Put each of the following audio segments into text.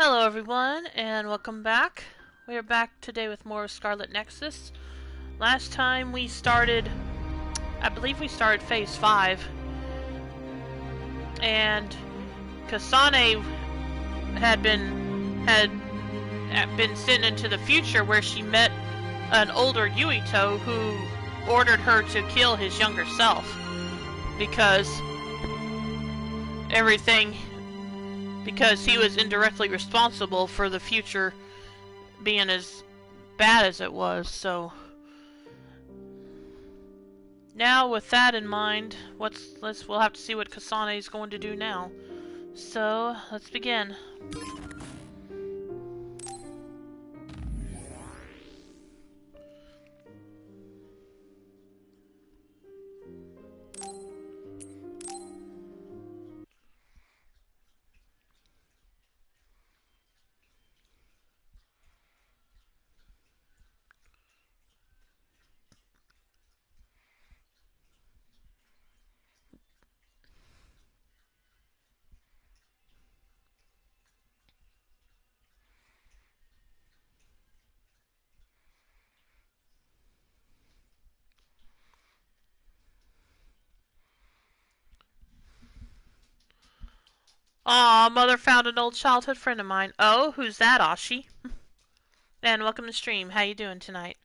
Hello everyone, and welcome back. We are back today with more Scarlet Nexus. Last time we started, I believe we started Phase 5, and Kasane had been sent into the future where she met an older Yuito who ordered her to kill his younger self because he was indirectly responsible for the future being as bad as it was. So now with that in mind, we'll have to see what Kasane is going to do now. So let's begin. Aw, mother found an old childhood friend of mine. Oh, who's that, Ashi? And welcome to stream. How you doing tonight?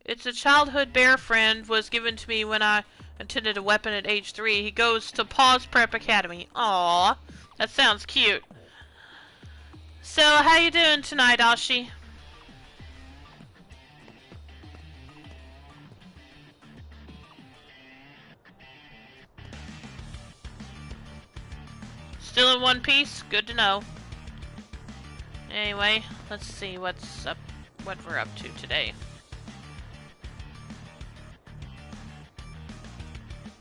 It's a childhood bear friend, was given to me when I attended a weapon at age 3. He goes to Paws Prep Academy. Aww, that sounds cute. So, how you doing tonight, Ashi? Still in one piece? Good to know. Anyway, let's see what we're up to today.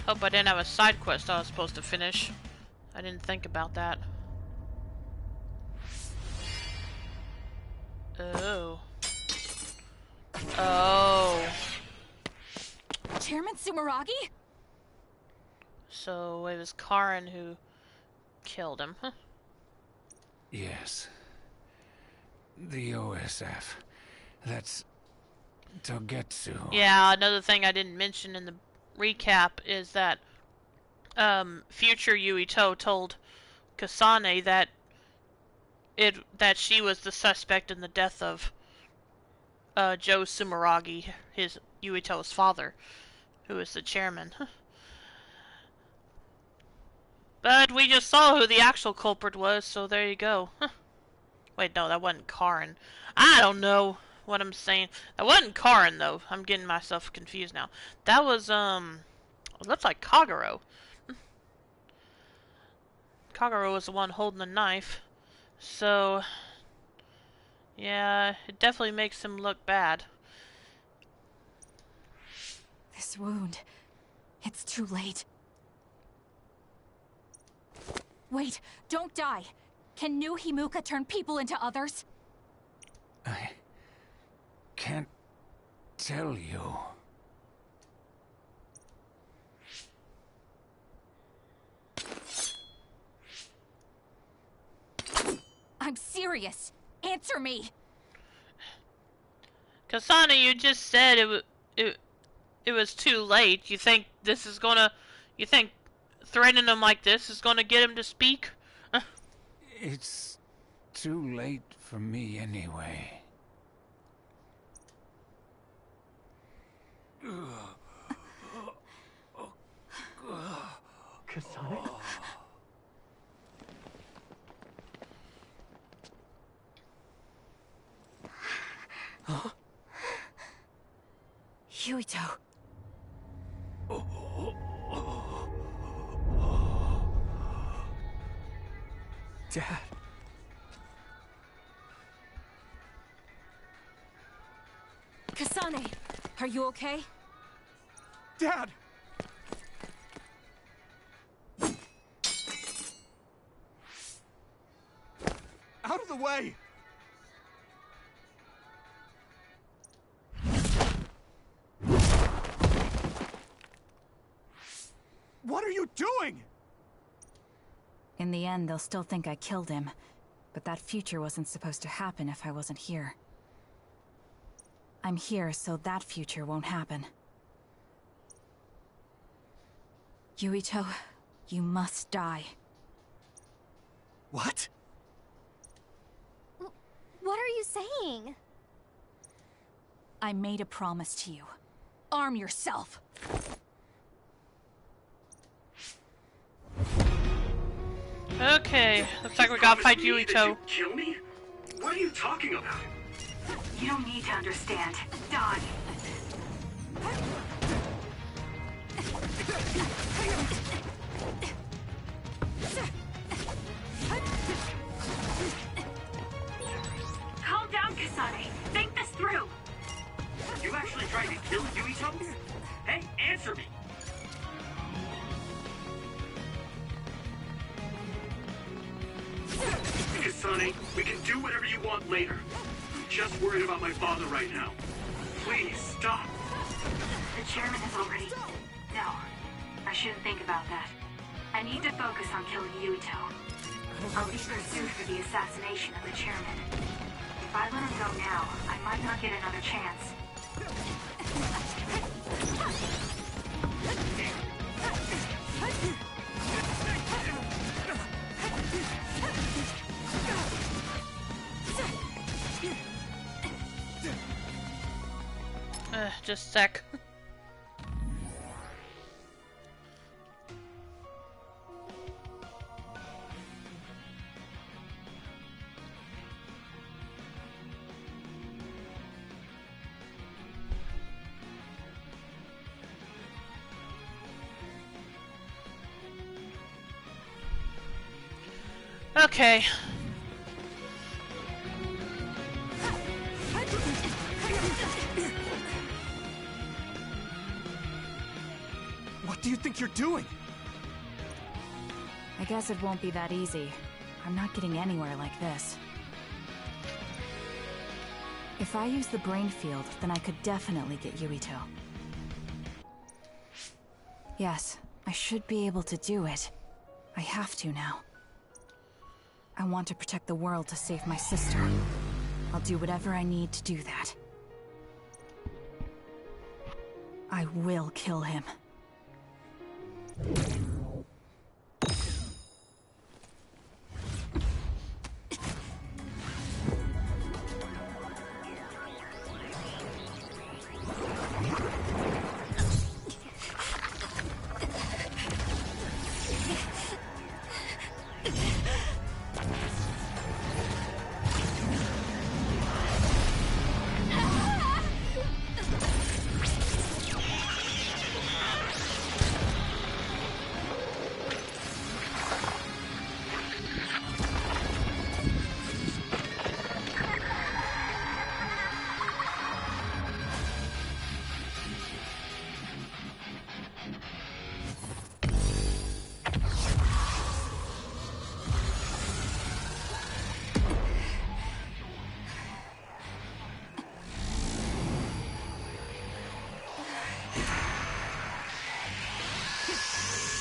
Hope I didn't have a side quest I was supposed to finish. I didn't think about that. Oh. Oh. Chairman Sumeragi? So it was Karin who killed him, huh? Yes. The OSF. That's Togetsu. Yeah, another thing I didn't mention in the recap is that future Yuito told Kasane that she was the suspect in the death of Joe Sumeragi, his Yuito's father, who is the chairman. But we just saw who the actual culprit was, so there you go. Wait, no, that wasn't Karin. I don't know what I'm saying. That wasn't Karin, though. I'm getting myself confused now. That was, it looks like Kagero. Kagero was the one holding the knife. So, yeah, it definitely makes him look bad. This wound. It's too late. Wait, don't die. Can new Himuka turn people into others? I can't tell you. I'm serious. Answer me. Kasane, you just said it was too late. You think you think threatening him like this is gonna get him to speak? It's too late for me anyway. Kasane? Huh? Yuito. Dad. Kasane, are you okay? Dad! Out of the way! What are you doing? In the end, they'll still think I killed him. But that future wasn't supposed to happen if I wasn't here. I'm here so that future won't happen. Yuito, you must die. What? What are you saying? I made a promise to you. Arm yourself! Okay, looks like we gotta fight Yuito. Kill me? What are you talking about? You don't need to understand. Die. Calm down, Kasane. Think this through. You actually tried to kill Yuito? Hey, answer me! Kasane, we can do whatever you want later. I'm just worried about my father right now. Please, stop. The chairman is already... No. I shouldn't think about that. I need to focus on killing Yuito. I'll be pursued for the assassination of the chairman. If I let him go now, I might not get another chance. Just a sec. Okay. What do you think you're doing? I guess it won't be that easy. I'm not getting anywhere like this. If I use the brain field, then I could definitely get Yuito. Yes, I should be able to do it. I have to now. I want to protect the world to save my sister. I'll do whatever I need to do that. I will kill him.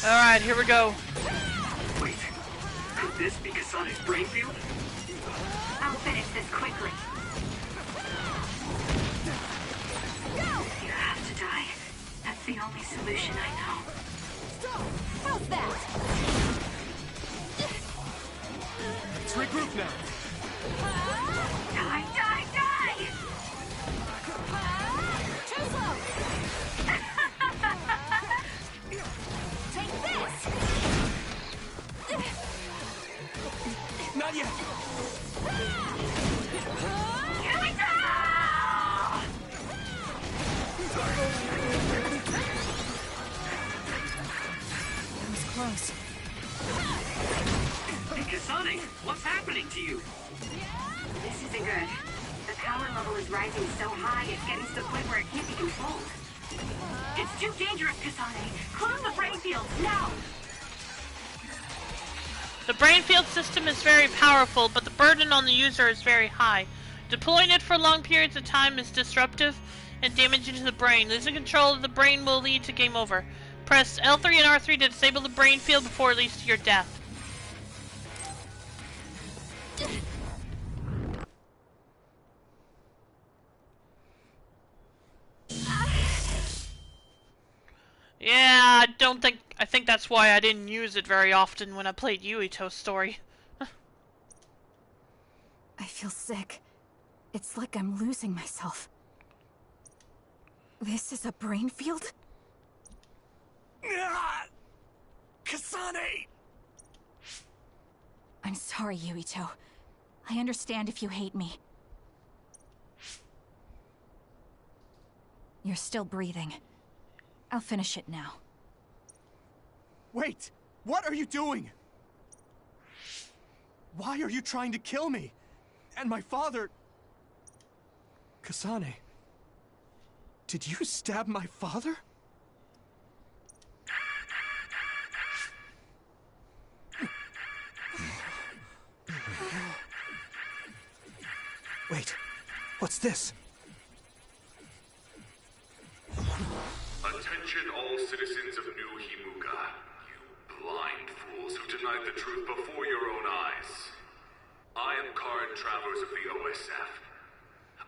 Alright, here we go. Wait, could this be Kasane's brain field? I'll finish this quickly. You have to die. That's the only solution I know. How's that? Let's regroup now. Die, die, die! Too slow! Take this! Not yet. That was close. Hey, Kasane, what's happening to you? This isn't good. The power level is rising so high, it's getting to the point where it can't be controlled. It's too dangerous, Kasane. Close the brain field, now! The brain field system is very powerful, but the burden on the user is very high. Deploying it for long periods of time is disruptive and damaging to the brain. Losing control of the brain will lead to game over. Press L3 and R3 to disable the brain field before it leads to your death. Yeah, I think that's why I didn't use it very often when I played Yuito's story. I feel sick. It's like I'm losing myself. This is a brain field? Kasane! I'm sorry, Yuito. I understand if you hate me. You're still breathing. I'll finish it now. Wait! What are you doing? Why are you trying to kill me? And my father... Kasane... Did you stab my father? Wait, what's this? Attention all citizens of New Himuka. You blind fools who denied the truth before your own eyes. I am current travelers of the OSF.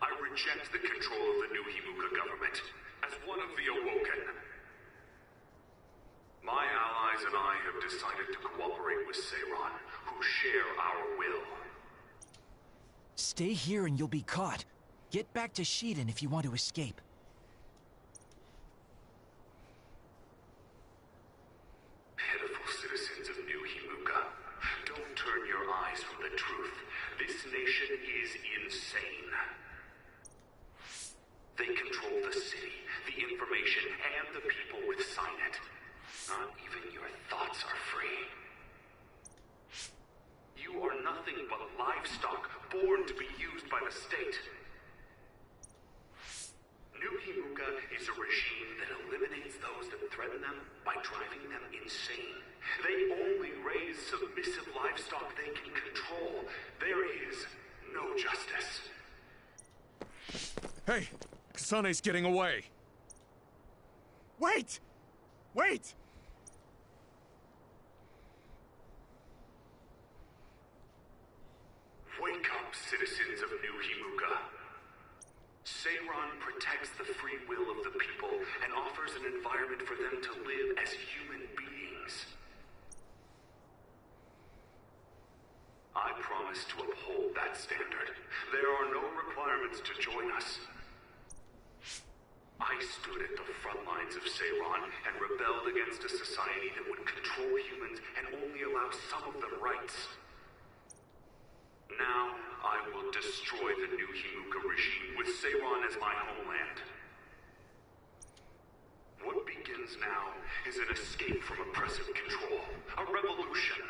I reject the control of the New Himuka government as one of the Awoken. My allies and I have decided to cooperate with Seiron, who share our will. Stay here and you'll be caught. Get back to Shiden if you want to escape. Pitiful citizens of New Himuka, don't turn your eyes from the truth. This nation is insane. They control the city, the information, and the people with Signet. Not even your thoughts are free. You are nothing but livestock, born to be used by the state. New Himuka is a regime that eliminates those that threaten them by driving them insane. They only raise submissive livestock they can control. There is no justice. Hey! Kasane's getting away! Wait! Wait! Wake up, citizens of New Himuka. Seiron protects the free will of the people and offers an environment for them to live as human beings. I promise to uphold that standard. There are no requirements to join us. I stood at the front lines of Seiron and rebelled against a society that would control humans and only allow some of them rights. Now, I will destroy the New Himuka regime with Seiron as my homeland. What begins now is an escape from oppressive control, a revolution.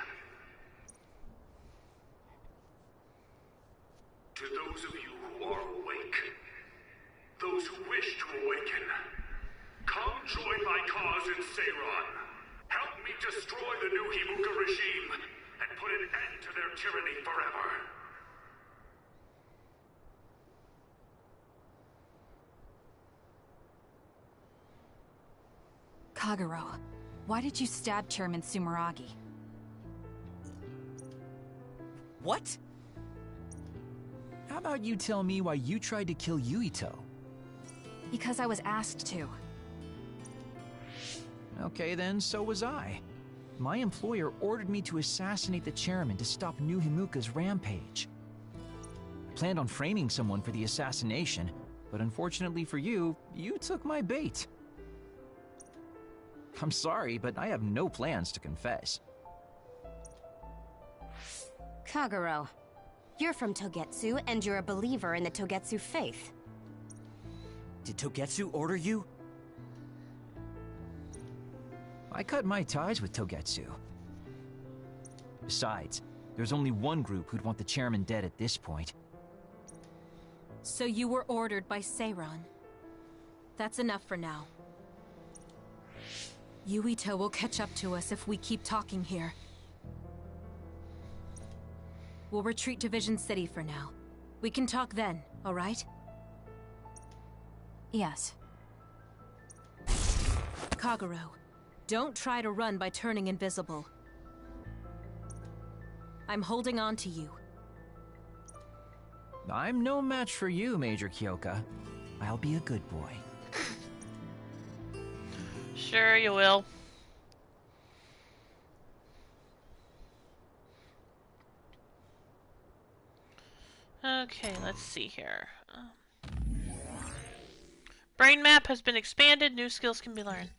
To those of you who are awake, those who wish to awaken, come join my cause in Seiron. Help me destroy the New Himuka regime and put an end to their tyranny forever. Kagero, why did you stab Chairman Sumeragi? What? How about you tell me why you tried to kill Yuito? Because I was asked to. Okay then, so was I. My employer ordered me to assassinate the chairman to stop New Himuka's rampage. I planned on framing someone for the assassination, but unfortunately for you, you took my bait. I'm sorry, but I have no plans to confess. Kagero, you're from Togetsu, and you're a believer in the Togetsu faith. Did Togetsu order you? I cut my ties with Togetsu. Besides, there's only one group who'd want the chairman dead at this point. So you were ordered by Seiron. That's enough for now. Yuito will catch up to us if we keep talking here. We'll retreat to Vision City for now. We can talk then, alright? Yes. Kagero, don't try to run by turning invisible. I'm holding on to you. I'm no match for you, Major Kyoka. I'll be a good boy. Sure you will. Okay, let's see here. Brain map has been expanded. New skills can be learned.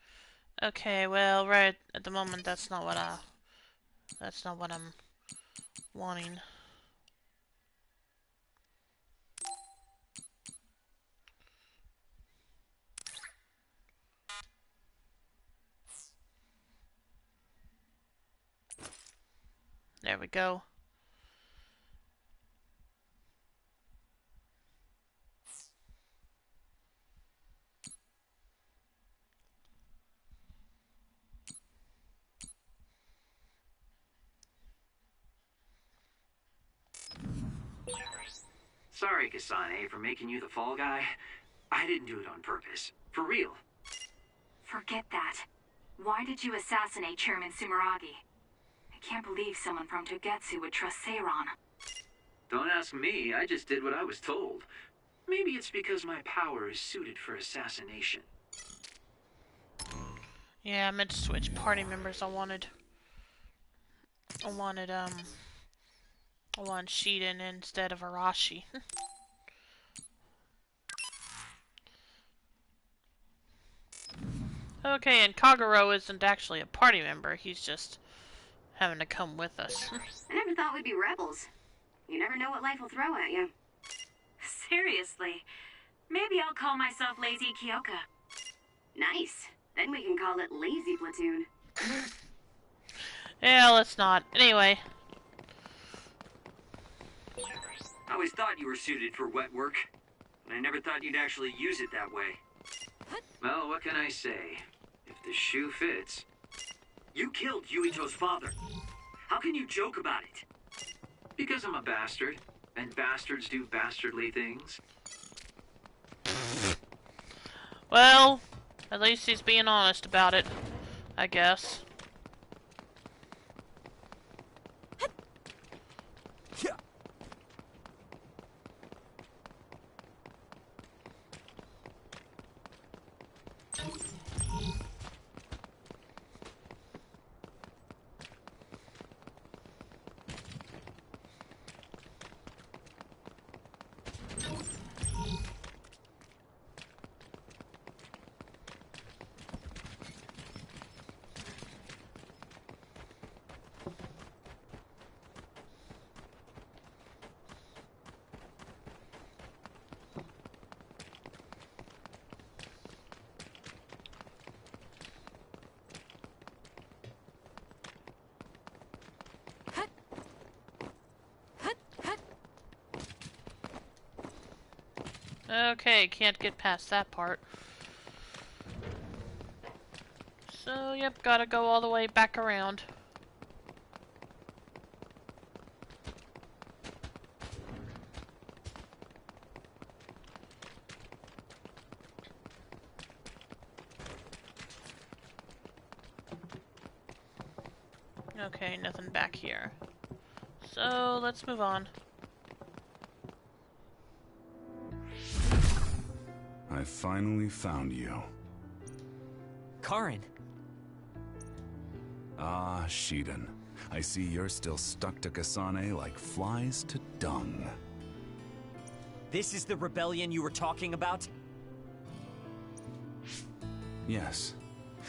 Okay, well, right at the moment, that's not what I'm wanting. There we go. Sorry, Kasane, for making you the fall guy. I didn't do it on purpose. For real. Forget that. Why did you assassinate Chairman Sumeragi? I can't believe someone from Togetsu would trust Seiron. Don't ask me, I just did what I was told. Maybe it's because my power is suited for assassination. Yeah, I meant to switch party members. I wanted Shiden instead of Arashi. Okay, and Kagero isn't actually a party member. He's just having to come with us. I never thought we'd be rebels. You never know what life will throw at you. Seriously. Maybe I'll call myself Lazy Kyoka. Nice. Then we can call it Lazy Platoon. Yeah, let's not. Anyway. I always thought you were suited for wet work, but I never thought you'd actually use it that way. Well, what can I say? If the shoe fits. You killed Yuito's father. How can you joke about it? Because I'm a bastard, and bastards do bastardly things. Well, at least he's being honest about it, I guess. Okay, can't get past that part. So, yep, gotta go all the way back around. Okay, nothing back here. So, let's move on. I finally found you. Karin. Ah, Shiden. I see you're still stuck to Kasane like flies to dung. This is the rebellion you were talking about? Yes.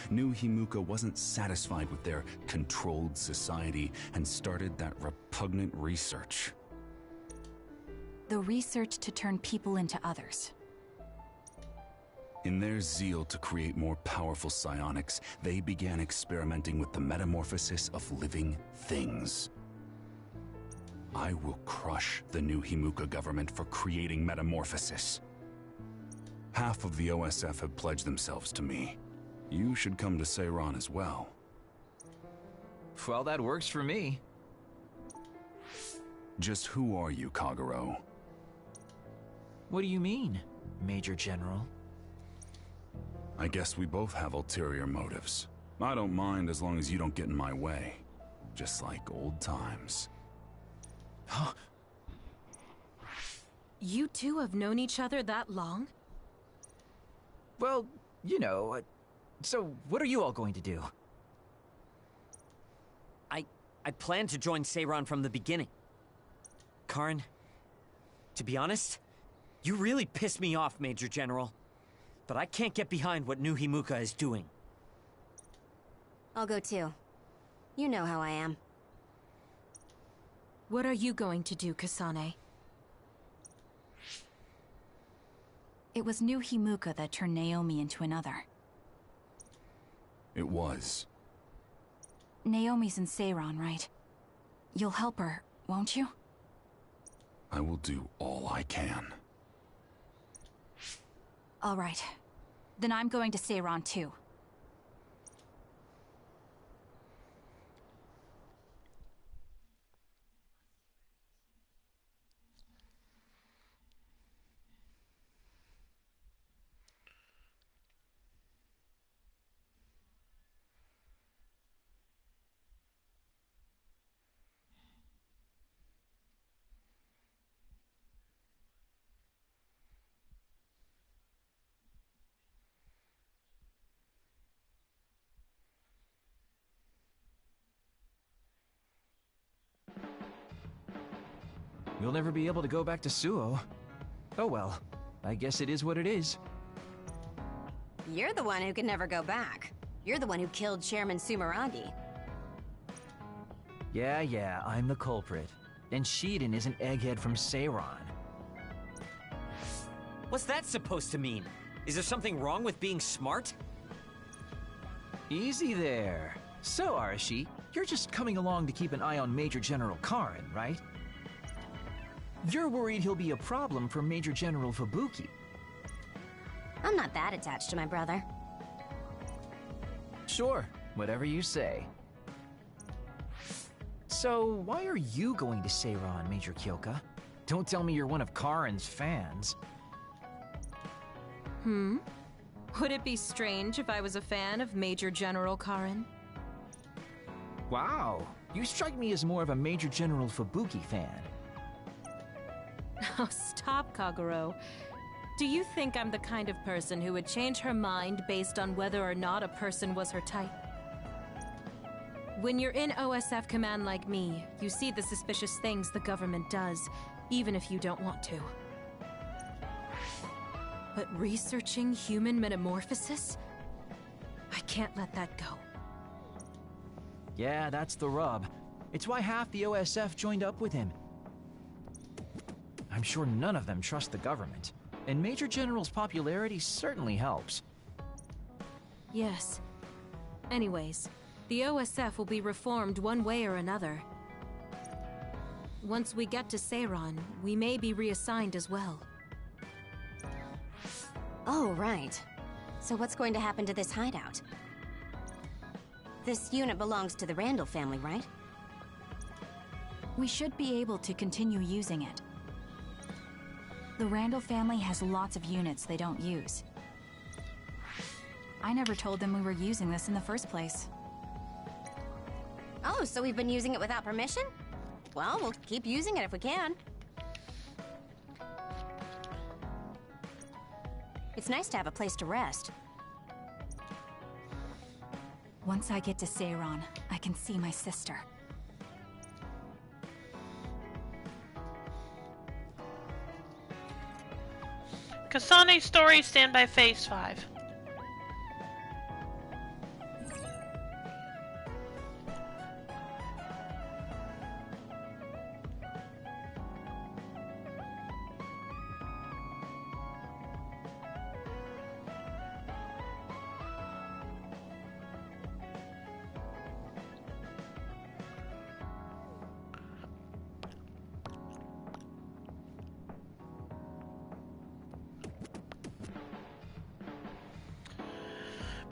New Himuka wasn't satisfied with their controlled society and started that repugnant research. The research to turn people into others. In their zeal to create more powerful psionics, they began experimenting with the metamorphosis of living things. I will crush the new Himuka government for creating metamorphosis. Half of the OSF have pledged themselves to me. You should come to Seiran as well. Well, that works for me. Just who are you, Kagero? What do you mean, Major General? I guess we both have ulterior motives. I don't mind as long as you don't get in my way. Just like old times. Huh? You two have known each other that long? Well, you know, so what are you all going to do? I planned to join Seiran from the beginning. Karin, to be honest, you really pissed me off, Major General. But I can't get behind what New Himuka is doing. I'll go too. You know how I am. What are you going to do, Kasane? It was New Himuka that turned Naomi into another. It was. Naomi's in Seiran, right? You'll help her, won't you? I will do all I can. All right. Then I'm going to Seiran too. You'll never be able to go back to Suo. Oh well, I guess it is what it is. You're the one who can never go back. You're the one who killed Chairman Sumeragi. Yeah, I'm the culprit. And Shiden is an egghead from Seiran. What's that supposed to mean? Is there something wrong with being smart? Easy there. So, Arashi, you're just coming along to keep an eye on Major General Karin, right? You're worried he'll be a problem for Major General Fubuki. I'm not that attached to my brother. Sure, whatever you say. So, why are you going to Seiran, Major Kyoka? Don't tell me you're one of Karin's fans. Would it be strange if I was a fan of Major General Karin? Wow, you strike me as more of a Major General Fubuki fan. Oh, stop, Kagero. Do you think I'm the kind of person who would change her mind based on whether or not a person was her type? When you're in OSF command like me, you see the suspicious things the government does, even if you don't want to. But researching human metamorphosis? I can't let that go. Yeah, that's the rub. It's why half the OSF joined up with him. I'm sure none of them trust the government, and Major General's popularity certainly helps. Yes. Anyways, the OSF will be reformed one way or another. Once we get to Seiran, we may be reassigned as well. Oh, right. So what's going to happen to this hideout? This unit belongs to the Randall family, right? We should be able to continue using it. The Randall family has lots of units they don't use. I never told them we were using this in the first place. Oh, so we've been using it without permission? Well, we'll keep using it if we can. It's nice to have a place to rest. Once I get to Seiran, I can see my sister. Kasane's story, stand by phase 5.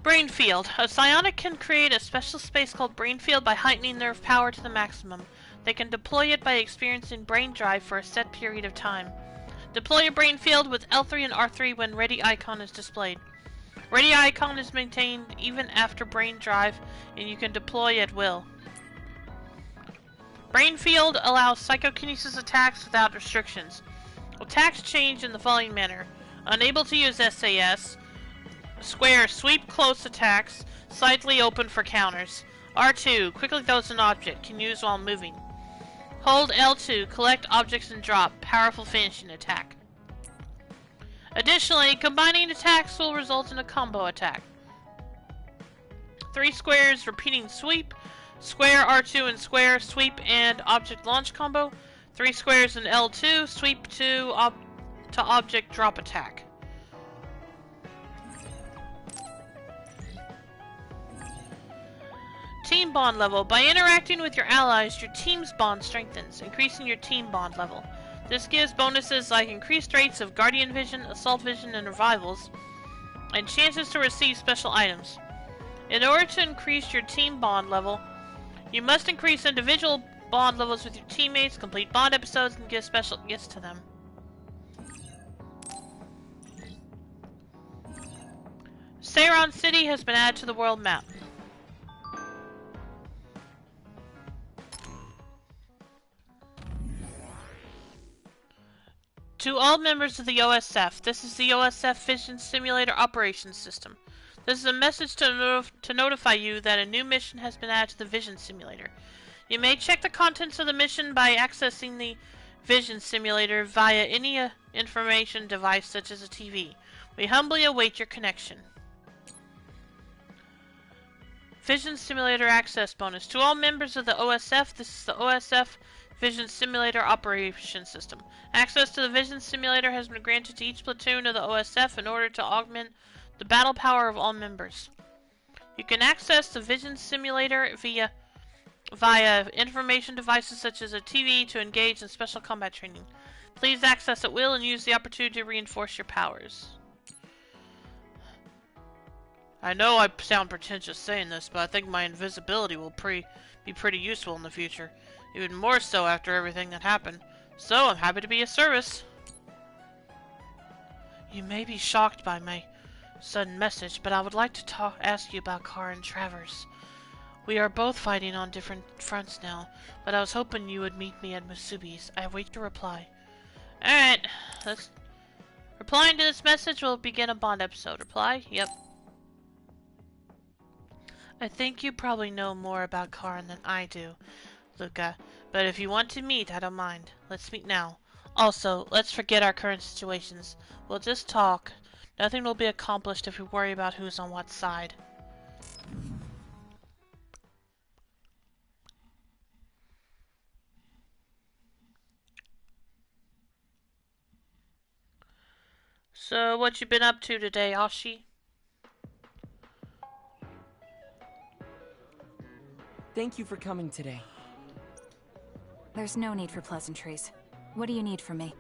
Brain Field. A psionic can create a special space called Brain Field by heightening nerve power to the maximum. They can deploy it by experiencing brain drive for a set period of time. Deploy a Brain Field with L3 and R3 when ready icon is displayed. Ready icon is maintained even after brain drive, and you can deploy at will. Brain Field allows psychokinesis attacks without restrictions. Attacks change in the following manner. Unable to use SAS. Square sweep close attacks, slightly open for counters. R2, quickly throws an object, can use while moving. Hold L2, collect objects and drop, powerful finishing attack. Additionally, combining attacks will result in a combo attack. 3 squares, repeating sweep, square R2 and square, sweep and object launch combo. 3 squares and L2, sweep to object drop attack. Team bond level. By interacting with your allies, your team's bond strengthens, increasing your team bond level. This gives bonuses like increased rates of Guardian Vision, Assault Vision, and Revivals, and chances to receive special items. In order to increase your team bond level, you must increase individual bond levels with your teammates, complete bond episodes, and give special gifts to them. Seiron City has been added to the world map. To all members of the OSF, this is the OSF Vision Simulator Operations System. This is a message to notify you that a new mission has been added to the Vision Simulator. You may check the contents of the mission by accessing the Vision Simulator via any information device such as a TV. We humbly await your connection. Vision Simulator Access Bonus. To all members of the OSF, this is the OSF Vision Simulator Operations System. Access to the Vision Simulator has been granted to each platoon of the OSF in order to augment the battle power of all members. You can access the Vision Simulator via information devices such as a TV to engage in special combat training. Please access at will and use the opportunity to reinforce your powers. I know I sound pretentious saying this, but I think my invisibility will be pretty useful in the future. Even more so after everything that happened. So, I'm happy to be of service. You may be shocked by my sudden message, but I would like to ask you about Kara and Travers. We are both fighting on different fronts now, but I was hoping you would meet me at Musubi's. I await your reply. Alright, replying to this message will begin a Bond episode. Reply? Yep. I think you probably know more about Karen than I do, Luca, but if you want to meet, I don't mind. Let's meet now. Also, let's forget our current situations. We'll just talk. Nothing will be accomplished if we worry about who's on what side. So, what you been up to today, Ashi? Thank you for coming today. There's no need for pleasantries. What do you need from me?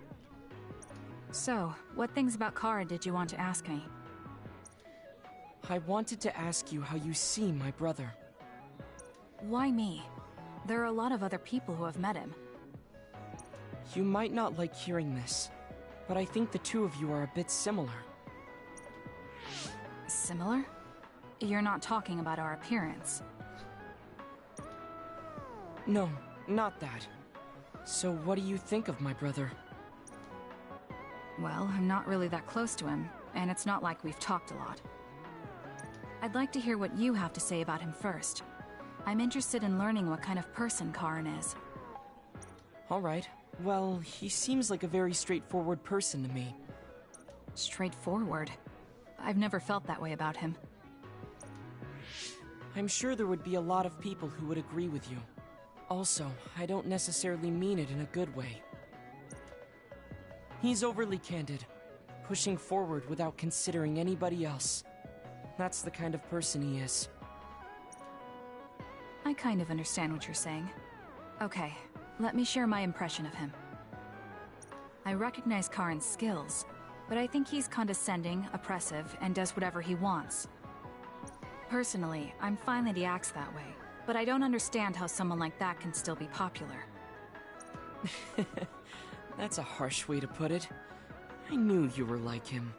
So, what things about Kara did you want to ask me? I wanted to ask you how you see my brother. Why me? There are a lot of other people who have met him. You might not like hearing this, but I think the two of you are a bit similar. Similar? You're not talking about our appearance. No, not that. So what do you think of my brother? Well, I'm not really that close to him, and it's not like we've talked a lot. I'd like to hear what you have to say about him first. I'm interested in learning what kind of person Karen is. Alright. Well, he seems like a very straightforward person to me. Straightforward? I've never felt that way about him. I'm sure there would be a lot of people who would agree with you. Also, I don't necessarily mean it in a good way. He's overly candid, pushing forward without considering anybody else. That's the kind of person he is. I kind of understand what you're saying. Okay, let me share my impression of him. I recognize Karen's skills, but I think he's condescending, oppressive, and does whatever he wants. Personally, I'm fine that he acts that way, but I don't understand how someone like that can still be popular. That's a harsh way to put it. I knew you were like him.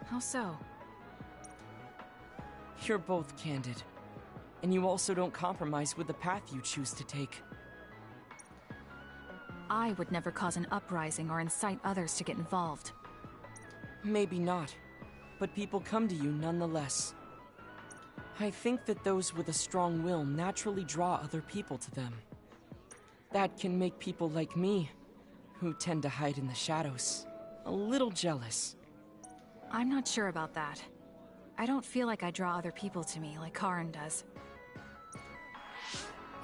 How so? You're both candid. And you also don't compromise with the path you choose to take. I would never cause an uprising or incite others to get involved. Maybe not, but people come to you nonetheless. I think that those with a strong will naturally draw other people to them. That can make people like me, who tend to hide in the shadows, a little jealous. I'm not sure about that. I don't feel like I draw other people to me like Karin does.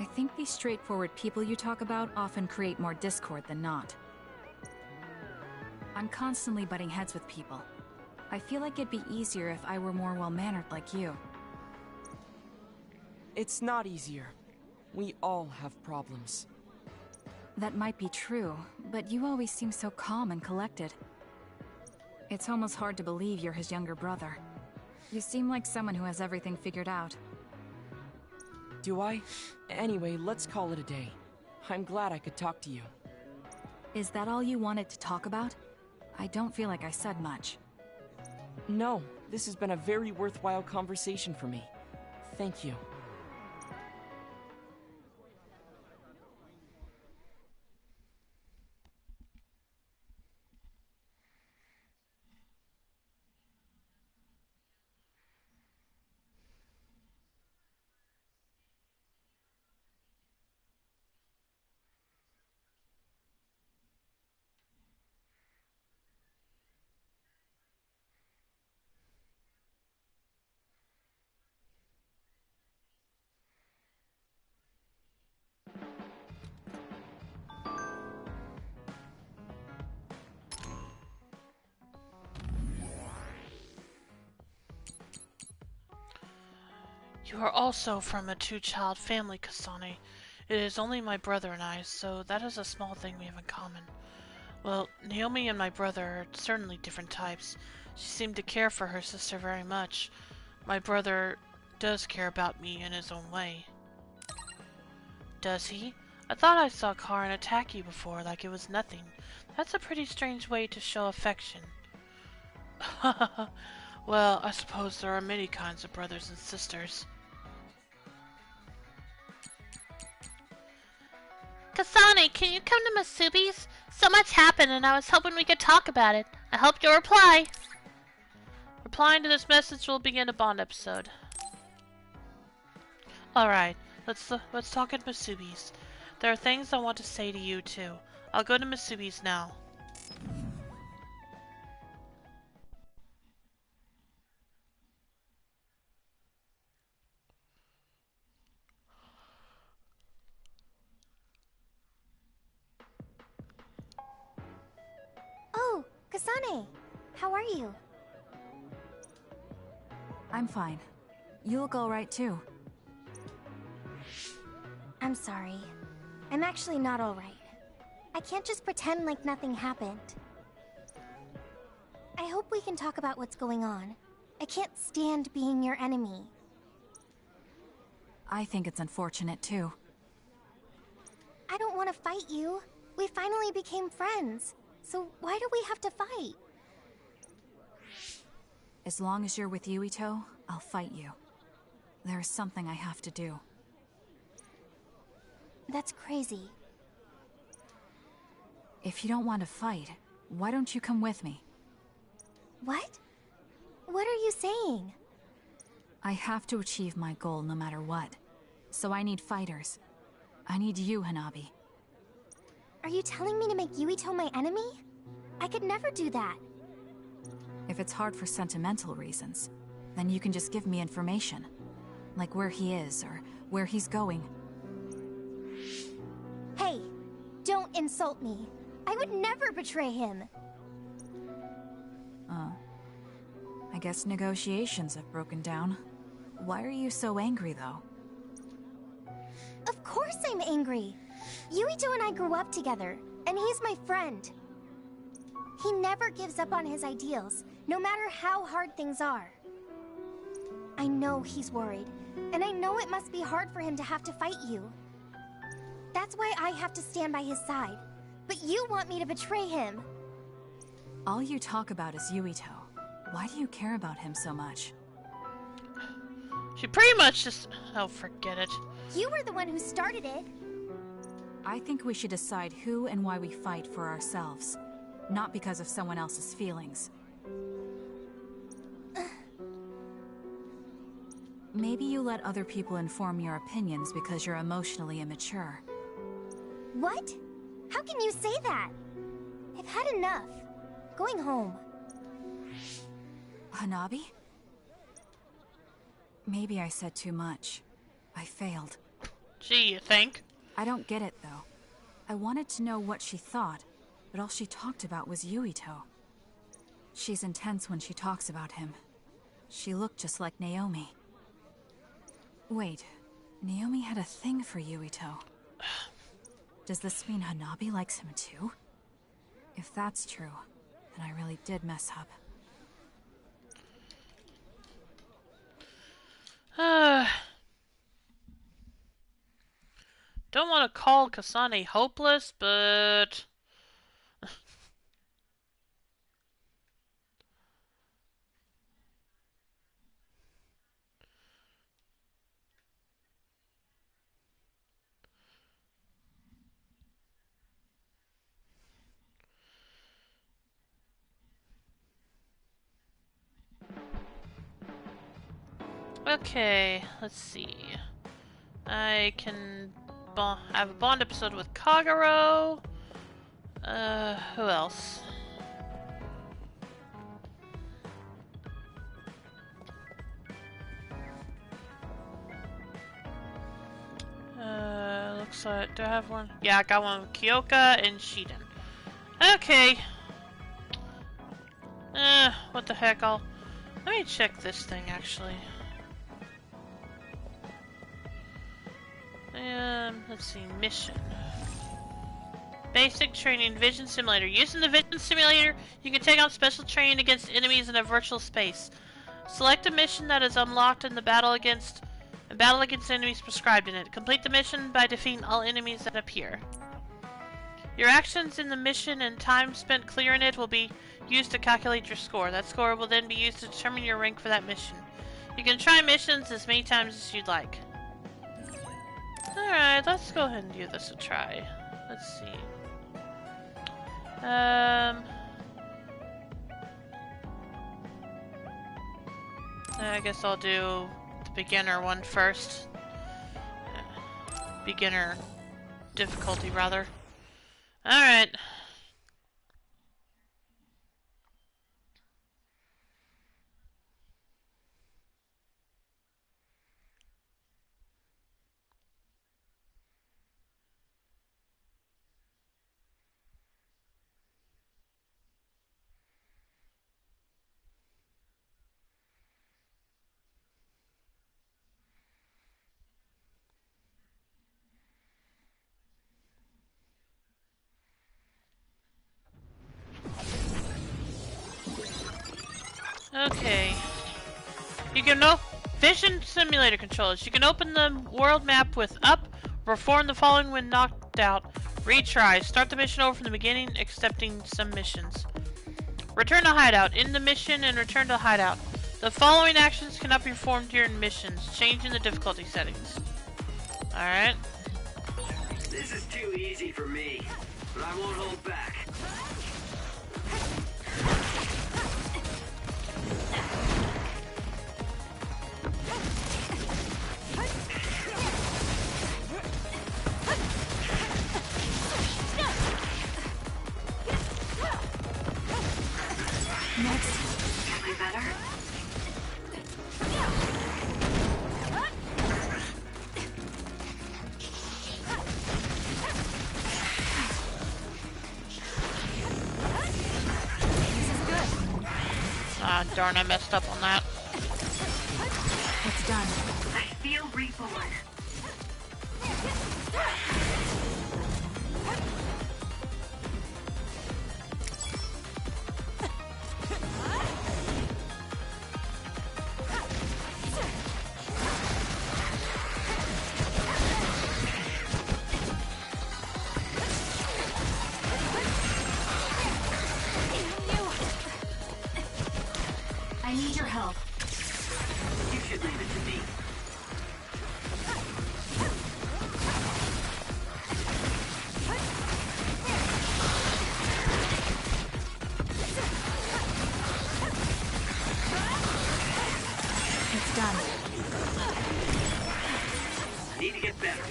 I think these straightforward people you talk about often create more discord than not. I'm constantly butting heads with people. I feel like it'd be easier if I were more well-mannered like you. It's not easier. We all have problems. That might be true, but you always seem so calm and collected. It's almost hard to believe you're his younger brother. You seem like someone who has everything figured out. Do I? Anyway, let's call it a day. I'm glad I could talk to you. Is that all you wanted to talk about? I don't feel like I said much. No, this has been a very worthwhile conversation for me. Thank you. You are also from a two-child family, Kasane. It is only my brother and I, so that is a small thing we have in common. Well, Naomi and my brother are certainly different types. She seemed to care for her sister very much. My brother does care about me in his own way. Does he? I thought I saw Karin attack you before like it was nothing. That's a pretty strange way to show affection. Well, I suppose there are many kinds of brothers and sisters. Kasane, can you come to Masubi's? So much happened and I was hoping we could talk about it. I hope you'll reply. Replying to this message will begin a Bond episode. Alright, let's talk at Masubi's. There are things I want to say to you too. I'll go to Masubi's now. Oh, Kasane! How are you? I'm fine. You look alright too. I'm sorry. I'm actually not alright. I can't just pretend like nothing happened. I hope we can talk about what's going on. I can't stand being your enemy. I think it's unfortunate too. I don't want to fight you. We finally became friends. So why do we have to fight? As long as you're with Yuito, I'll fight you. There's something I have to do. That's crazy. If you don't want to fight, why don't you come with me? What? What are you saying? I have to achieve my goal no matter what. So I need fighters. I need you, Hanabi. Are you telling me to make Yuito my enemy? I could never do that. If it's hard for sentimental reasons, then you can just give me information. Like where he is, or where he's going. Hey, don't insult me. I would never betray him. Oh. I guess negotiations have broken down. Why are you so angry, though? Of course I'm angry. Yuito and I grew up together, and he's my friend. He never gives up on his ideals, no matter how hard things are. I know he's worried, and I know it must be hard for him to have to fight you. That's why I have to stand by his side. But you want me to betray him. All you talk about is Yuito. Why do you care about him so much? She pretty much just... Oh, forget it. You were the one who started it. I think we should decide who and why we fight for ourselves, not because of someone else's feelings. Maybe you let other people inform your opinions because you're emotionally immature. What? How can you say that? I've had enough. Going home. Hanabi? Maybe I said too much. I failed. Gee, you think? I don't get it, though. I wanted to know what she thought, but all she talked about was Yuito. She's intense when she talks about him. She looked just like Naomi. Wait, Naomi had a thing for Yuito. Does this mean Hanabi likes him too? If that's true, then I really did mess up. Don't want to call Kasane hopeless, but... Okay, let's see. I can have a Bond episode with Kagero. Who else? Looks like, do I have one? Yeah, I got one with Kyoka and Shiden. Okay. What the heck, let me check this thing, actually. Let's see, mission. Basic training, Vision Simulator. Using the Vision Simulator, you can take on special training against enemies in a virtual space. Select a mission that is unlocked in the battle against enemies prescribed in it. Complete the mission by defeating all enemies that appear. Your actions in the mission and time spent clearing it will be used to calculate your score. That score will then be used to determine your rank for that mission. You can try missions as many times as you'd like. Alright, let's go ahead and give this a try. Let's see. I guess I'll do the beginner one first. Beginner difficulty, rather. Alright. Okay. You can know Vision Simulator controls. You can open the world map with up, perform the following when knocked out. Retry. Start the mission over from the beginning, accepting some missions. Return to hideout. End the mission and return to the hideout. The following actions cannot be performed during missions. Changing the difficulty settings. Alright. This is too easy for me, but I won't hold back. Feeling better? Ah, darn, I messed up on that. It's done. I feel reborn. I need your help. You should leave it to me. It's done. I need to get better.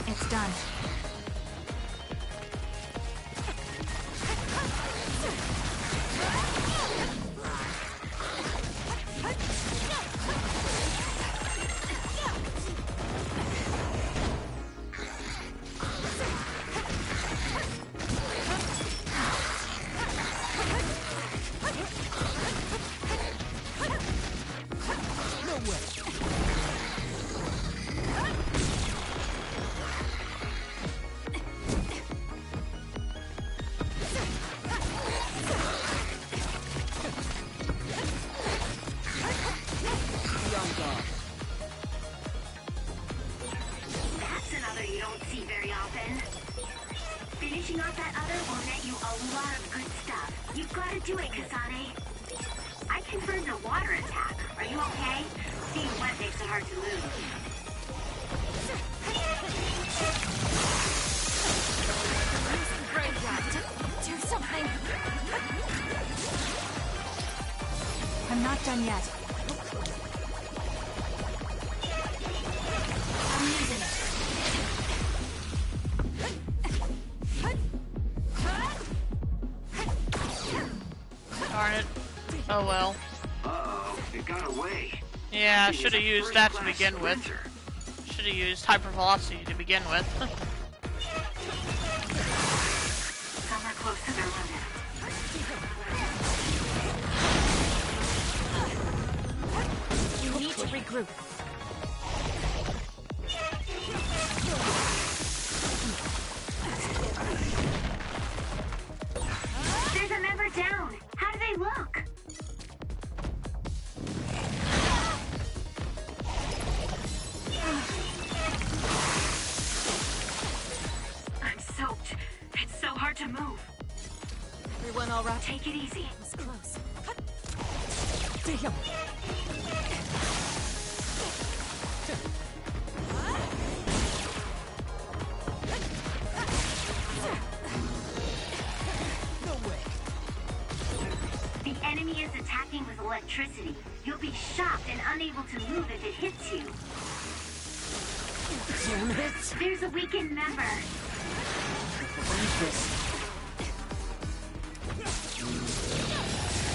It's done. That's another you don't see very often. Finishing off that other will net you a lot of good stuff. You've got to do it, Kasane. I confirmed a water attack. Are you okay? Being wet makes it hard to move. Do something. I'm not done yet. I'm using it. Darn it. Oh well. Uh-oh, it got away. Yeah, I should have used that to begin with. Should have used hypervelocity to begin with. Somewhere close to their limit. You need to regroup. There's a member down. How do they look? I'm soaked. It's so hard to move. Everyone all right? Take it easy. It was close. Damn. The enemy is attacking with electricity. You'll be shocked and unable to move if it hits you. Damn it. There's a weakened member.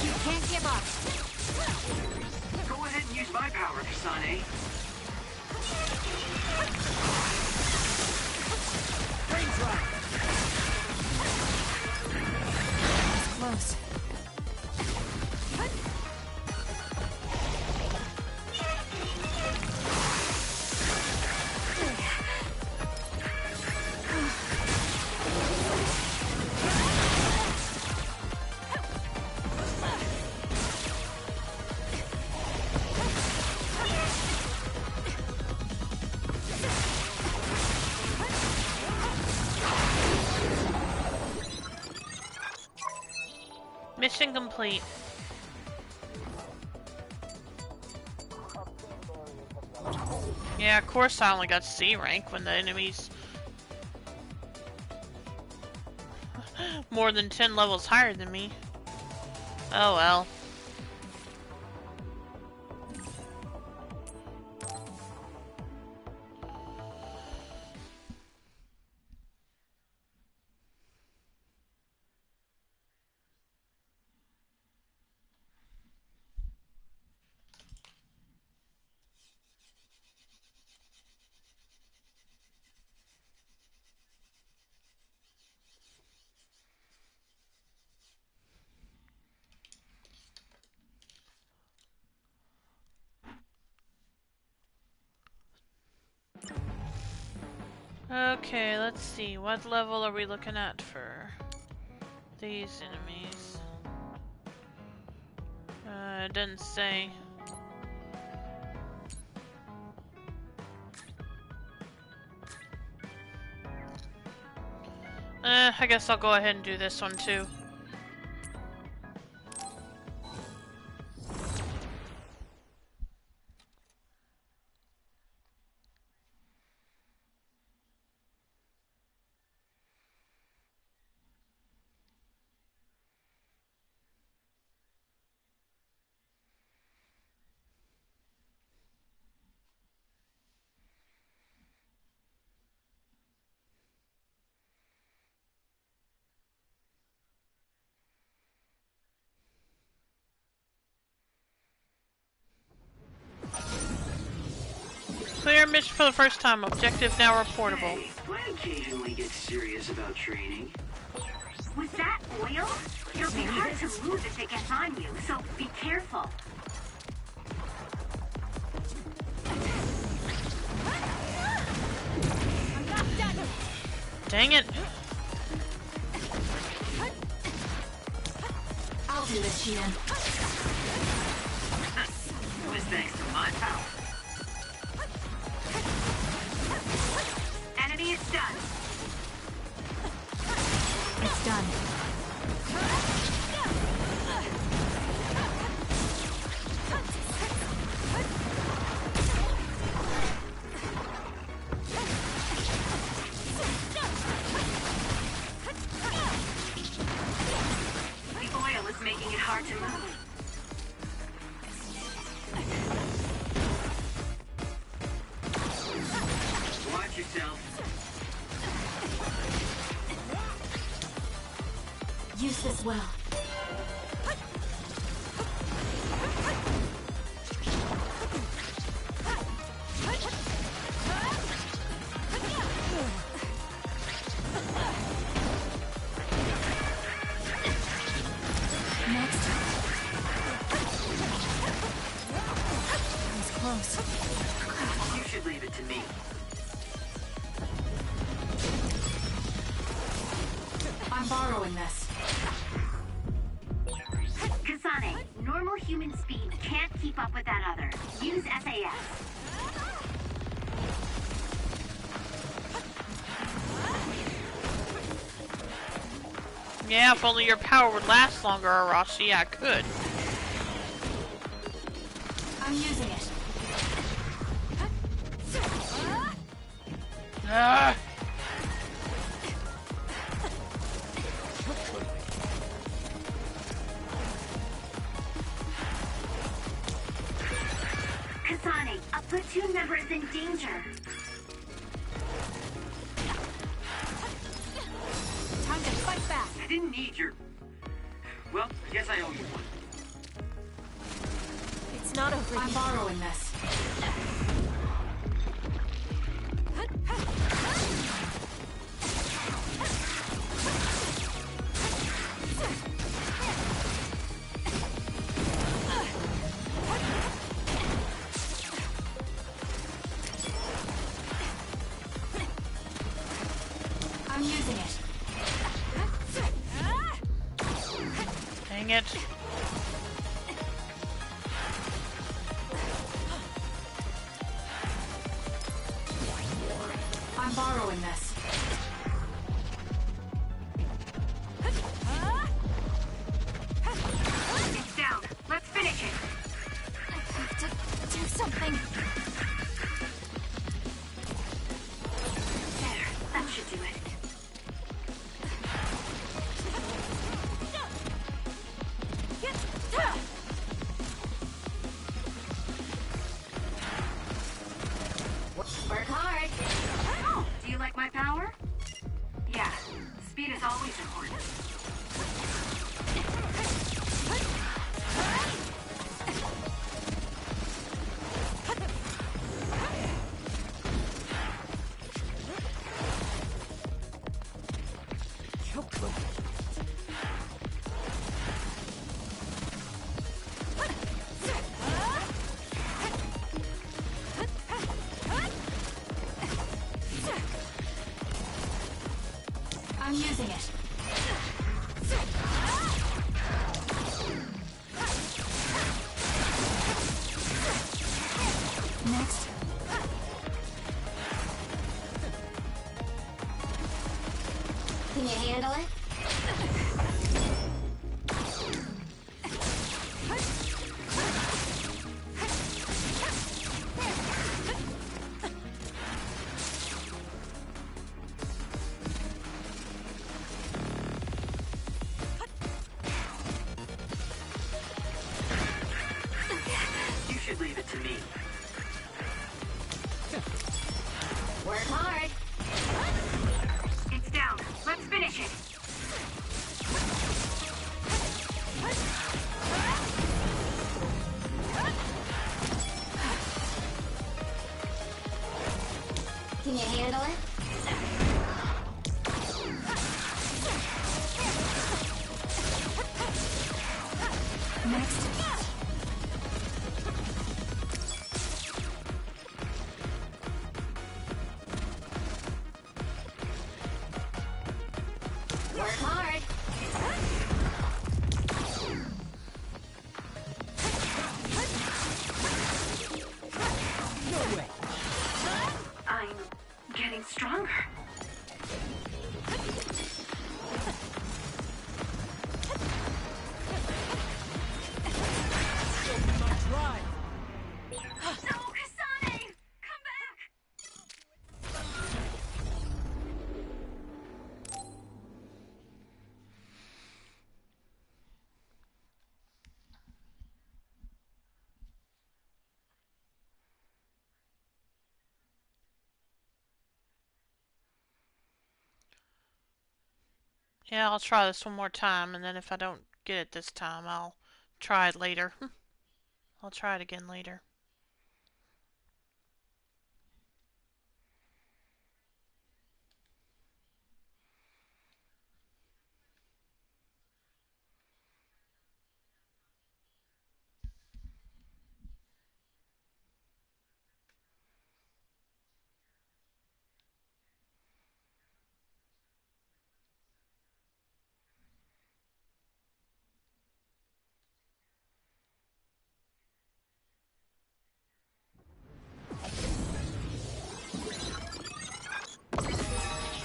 You can't give up. Go ahead and use my power, Kasane. It's close. Mission complete. Yeah, of course I only got C rank when the enemy's more than 10 levels higher than me. Oh well. Okay, let's see. What level are we looking at for these enemies? It didn't say. I guess I'll go ahead and do this one too. Clear mission for the first time. Objective now reportable. Hey, I occasionally get serious about training. Was that oil? It'll be hard to move if it gets on you, so be careful. Dang it. I'll do this, Sheehan. It was thanks to my power. Enemy is done. It's done. The oil is making it hard to move. Watch yourself. Use this well. Next. That was close. You should leave it to me. I'm borrowing this. Kasane, normal human speed can't keep up with that other. Use SAS. Yeah, if only your power would last longer, Arashi, I could. I'm using it. Ah! Kasane, a platoon member is in danger. Time to fight back. I didn't need your... Well, I guess I owe you one. It's not over. I'm borrowing this. I'm using it. Dang it. I'm borrowing this. It's down. Let's finish it. I have to do something. There, that should do it. Work hard. Oh, do you like my power? Yeah, speed is always important. I'm using it. Next. Can you handle it? You should leave it to me. Work hard. It's down. Let's finish it. Can you handle it? Next. Work hard. No way! I'm getting stronger. Right! No, Kasane! Come back! Yeah, I'll try this one more time, and then if I don't get it this time, I'll try it later. I'll try it again later.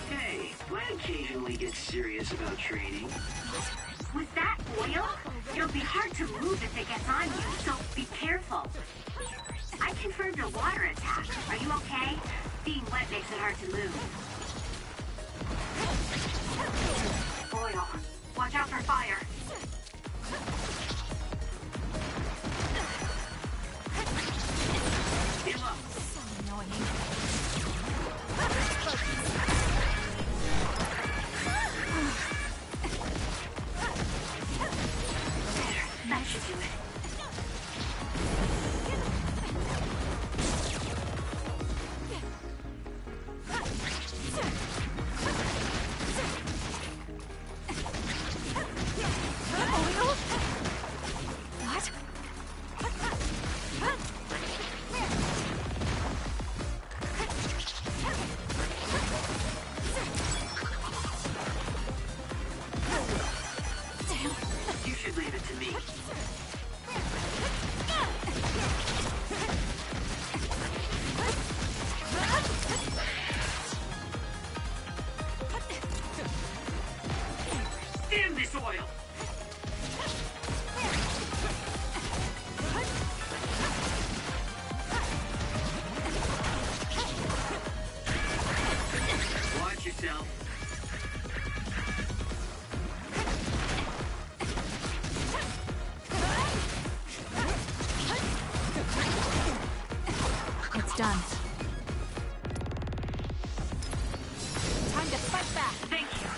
Hey, I occasionally get serious about training. With that oil, it'll be hard to move if it gets on you, so be careful. I confirmed a water attack. Are you okay? Being wet makes it hard to move. Oil. Watch out for fire. Heal up. That should do it. You should leave it to me. Damn this oil! Watch yourself. It's done. Time to fight back! Thank you.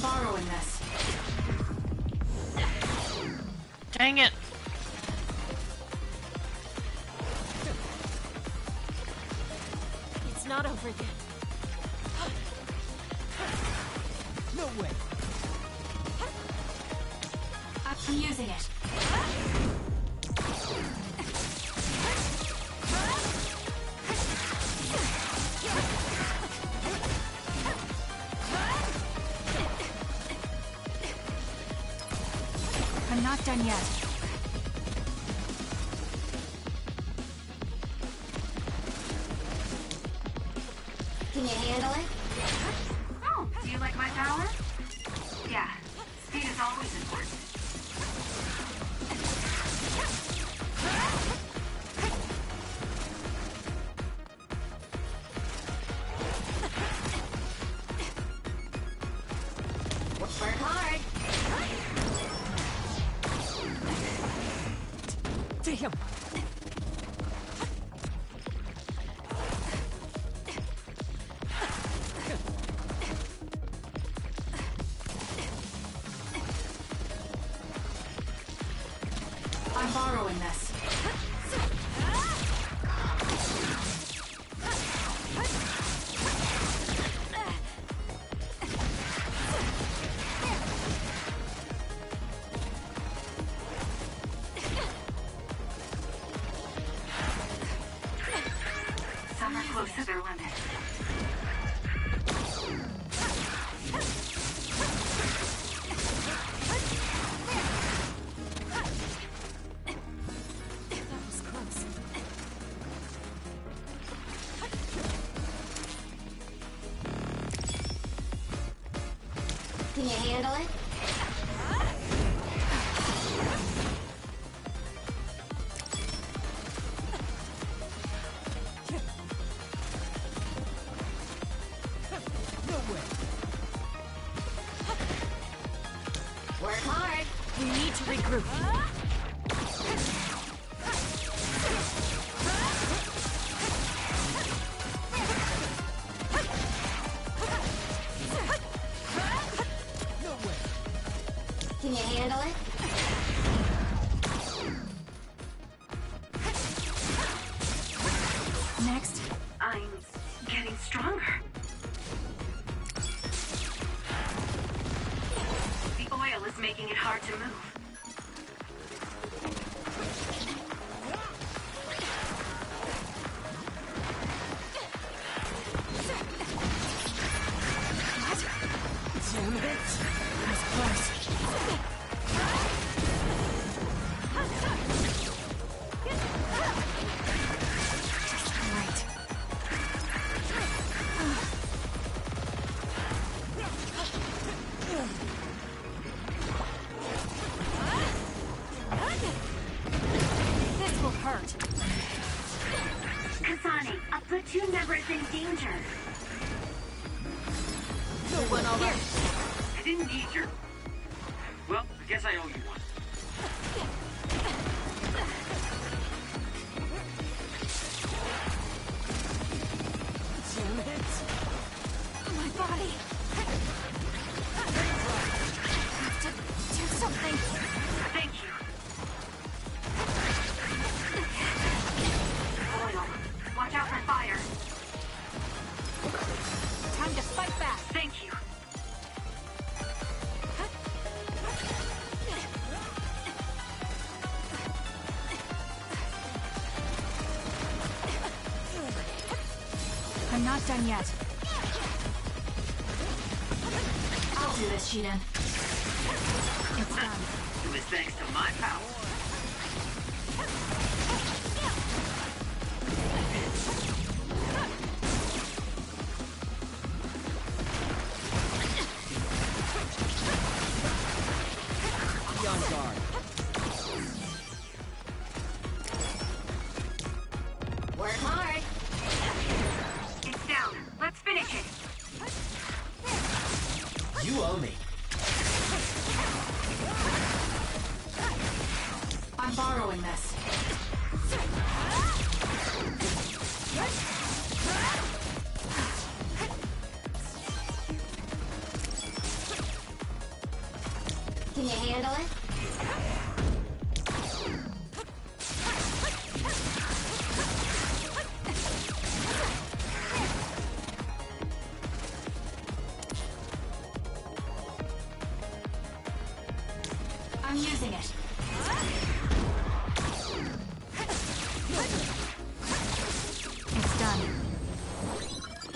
I'm borrowing this. Dang it. It's not over yet. No way. I'm using it. I'm not done yet. Can you handle it? Oh, do you like my power? Yeah, speed is always important. Work hard. Damn. I'm borrowing this. Some are close to their limit. That was close. Can you handle it? No way. Work hard. We need to regroup. No way. Can you handle it? Next. I'm getting stronger. The oil is making it hard to move. Damn it! That was close. Right. This will hurt. Kasane, a platoon member is in danger. Here. I didn't need your... Well, I guess I owe you one. Damn it! My body. Have to do something. Thank you. Oil. Watch out for fire. Time to fight back. Thank you. I'm not done yet. I'll do this, Shiden. It's done. It was thanks to my power. Be on guard. Work hard. It's down. Let's finish it. You owe me. I'm borrowing this. handle it? I'm using it. It's done.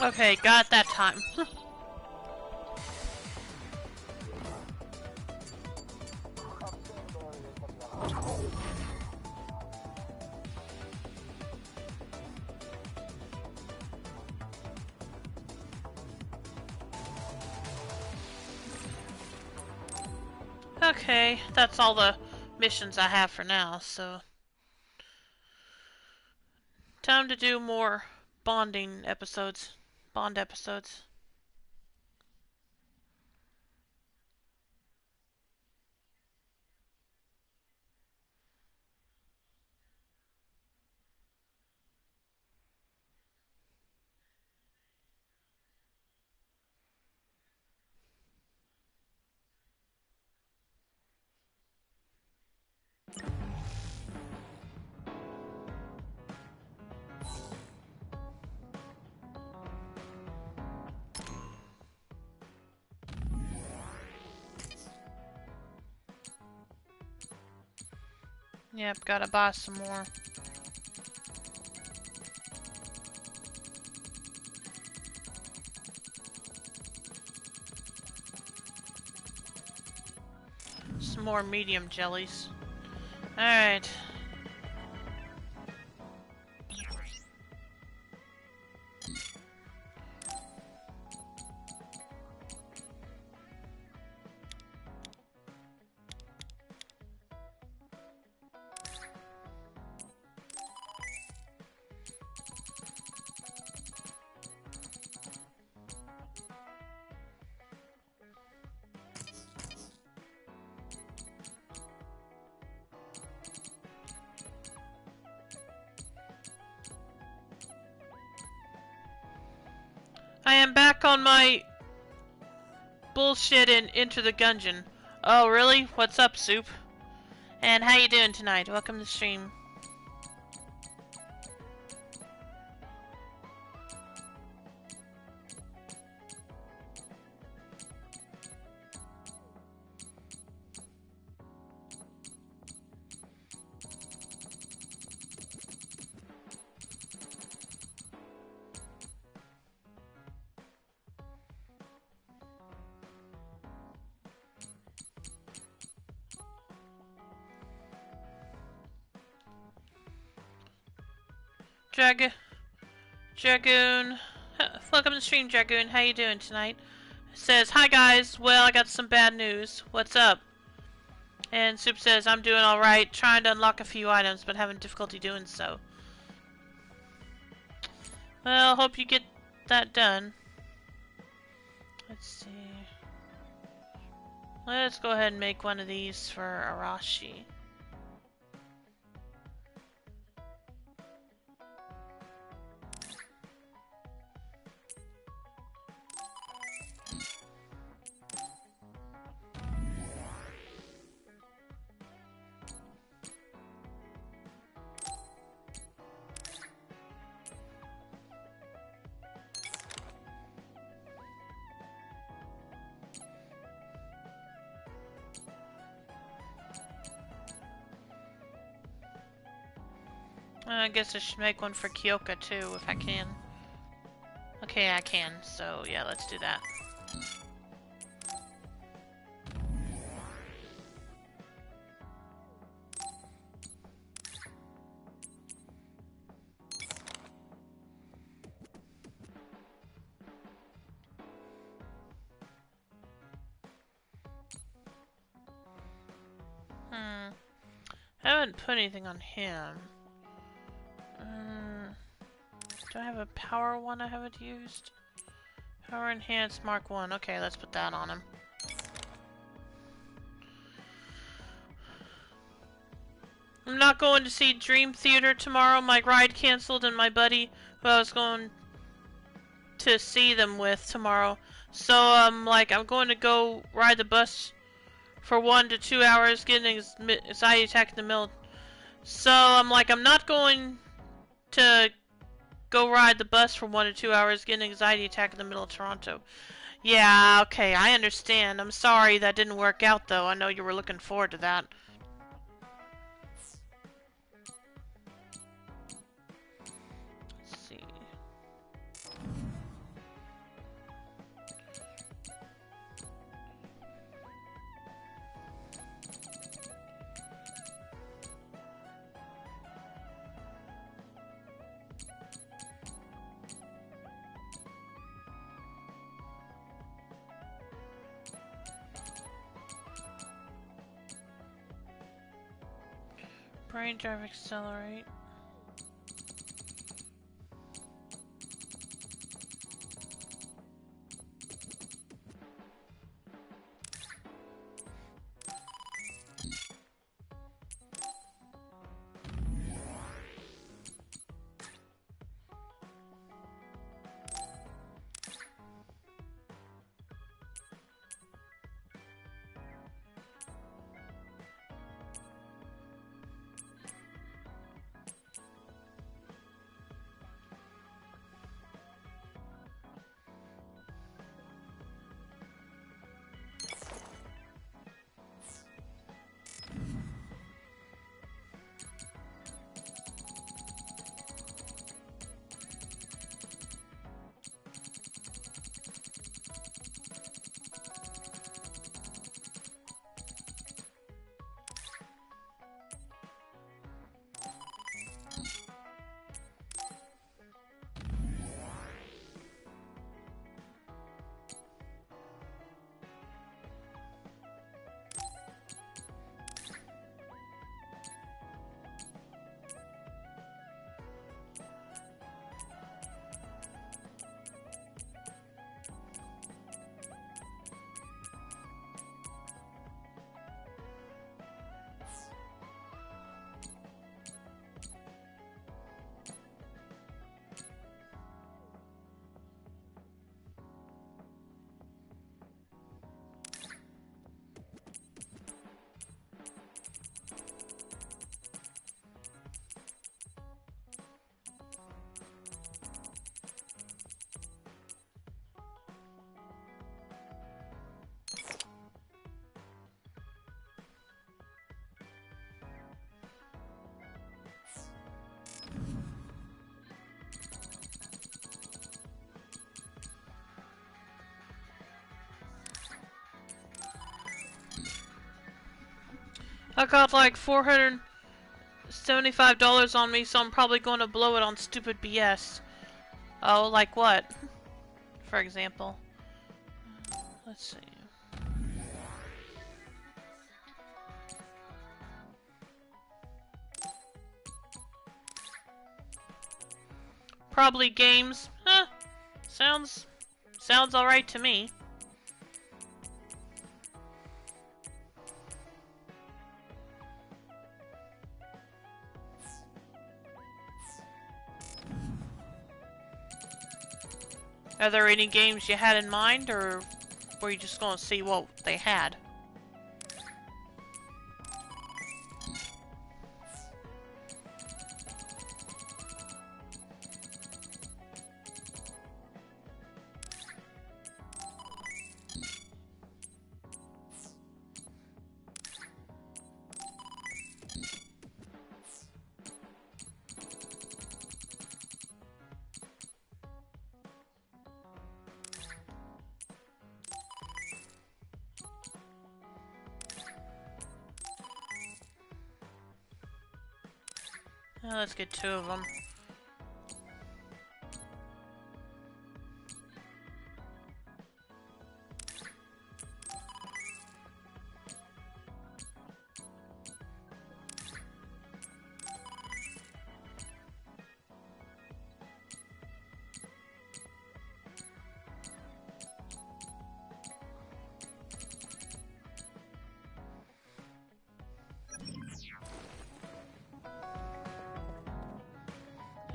Okay, got it that time. Okay, that's all the missions I have for now, so time to do more bond episodes. Yep, gotta buy some more. Some more medium jellies. Alright. I am back on my bullshit and Enter the Gungeon. Oh, really? What's up, Soup? And how you doing tonight? Welcome to the stream. Dragoon. Welcome to the stream, Dragoon. How you doing tonight? Says, hi guys. Well, I got some bad news. What's up? And Soup says, I'm doing alright. Trying to unlock a few items, but having difficulty doing so. Well, hope you get that done. Let's see. Let's go ahead and make one of these for Arashi. I guess I should make one for Kyoka too, if I can. Okay, I can, so yeah, let's do that. I haven't put anything on him. Do I have a power one I haven't used? Power Enhanced Mark 1. Okay, let's put that on him. I'm not going to see Dream Theater tomorrow. My ride canceled and my buddy who I was going to see them with tomorrow. So, I'm going to go ride the bus for 1 to 2 hours, getting anxiety attack in the middle. So I'm like, I'm not going to go ride the bus for 1 to 2 hours, getting an anxiety attack in the middle of Toronto. Yeah, okay, I understand. I'm sorry that didn't work out, though. I know you were looking forward to that. Let's see. Brain drive accelerate. I got like $475 on me, so I'm probably going to blow it on stupid BS. Oh, like what? For example. Let's see. Probably games. Huh. Sounds alright to me. Are there any games you had in mind, or were you just going to see what they had? Let's get 2 of them.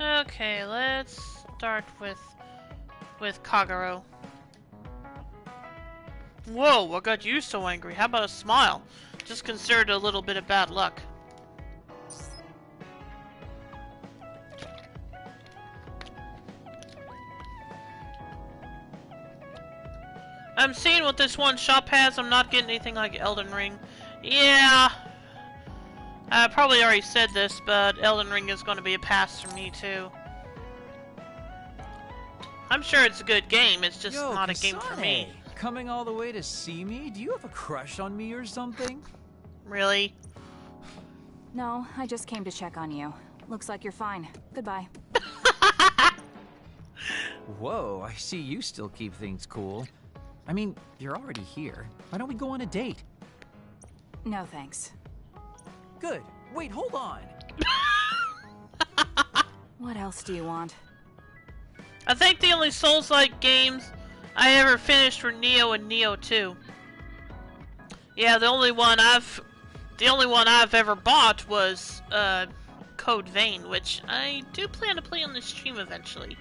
Okay, let's start with Kagero. Whoa, what got you so angry? How about a smile? Just considered a little bit of bad luck. I'm seeing what this one shop has. I'm not getting anything like Elden Ring. Yeah. I probably already said this, but Elden Ring is going to be a pass for me too. I'm sure it's a good game. It's just not a game for me. Coming all the way to see me? Do you have a crush on me or something? Really? No, I just came to check on you. Looks like you're fine. Goodbye. Whoa, I see you still keep things cool. I mean, you're already here. Why don't we go on a date? No, thanks. Good. Wait, hold on. What else do you want? I think the only Souls-like games I ever finished were Neo and Neo 2. Yeah, the only one I've ever bought was Code Vein, which I do plan to play on the stream eventually.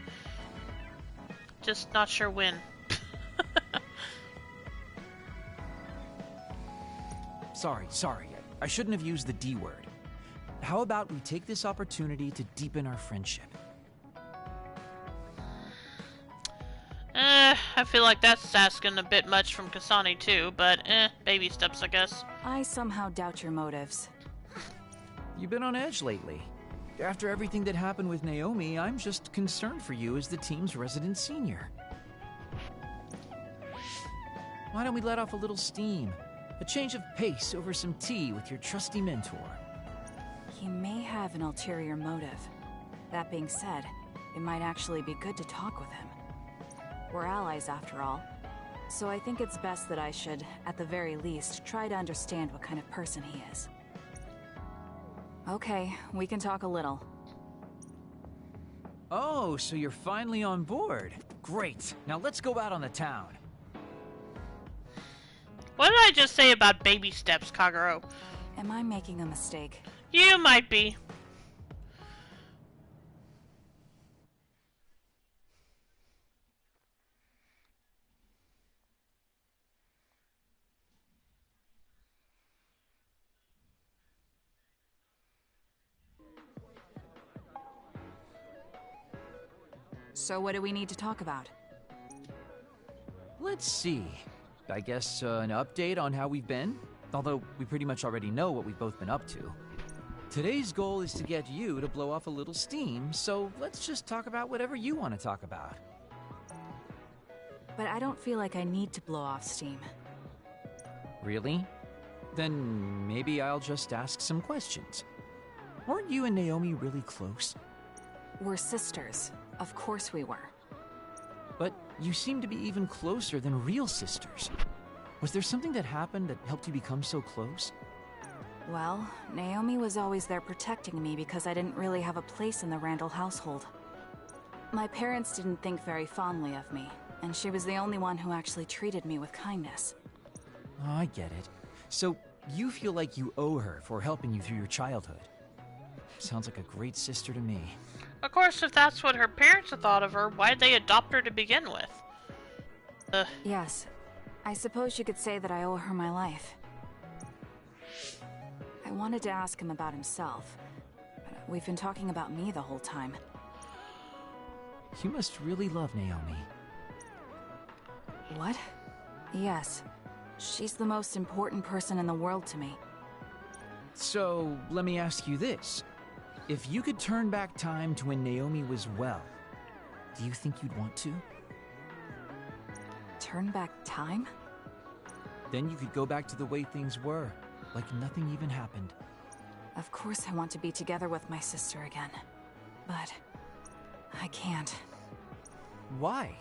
Just not sure when. Sorry. I shouldn't have used the D word. How about we take this opportunity to deepen our friendship? I feel like that's asking a bit much from Kasane too, but baby steps, I guess. I somehow doubt your motives. You've been on edge lately. After everything that happened with Naomi, I'm just concerned for you as the team's resident senior. Why don't we let off a little steam? A change of pace over some tea with your trusty mentor. He may have an ulterior motive. That being said, it might actually be good to talk with him. We're allies after all, so I think it's best that I should, at the very least, try to understand what kind of person he is. Okay, we can talk a little. Oh, so you're finally on board. Great. Now let's go out on the town. What did I just say about baby steps, Kagero? Am I making a mistake? You might be. So what do we need to talk about? Let's see. I guess an update on how we've been? Although we pretty much already know what we've both been up to. Today's goal is to get you to blow off a little steam, so let's just talk about whatever you want to talk about. But I don't feel like I need to blow off steam. Really? Then maybe I'll just ask some questions. Weren't you and Naomi really close? We're sisters. Of course we were. But you seem to be even closer than real sisters. Was there something that happened that helped you become so close? Well, Naomi was always there protecting me because I didn't really have a place in the Randall household. My parents didn't think very fondly of me, and she was the only one who actually treated me with kindness. Oh, I get it. So you feel like you owe her for helping you through your childhood. Sounds like a great sister to me. Of course, if that's what her parents had thought of her, why'd they adopt her to begin with? Yes. I suppose you could say that I owe her my life. I wanted to ask him about himself. We've been talking about me the whole time. You must really love Naomi. What? Yes. She's the most important person in the world to me. So, let me ask you this. If you could turn back time to when Naomi was well, do you think you'd want to? Turn back time? Then you could go back to the way things were, like nothing even happened. Of course I want to be together with my sister again. But I can't. Why?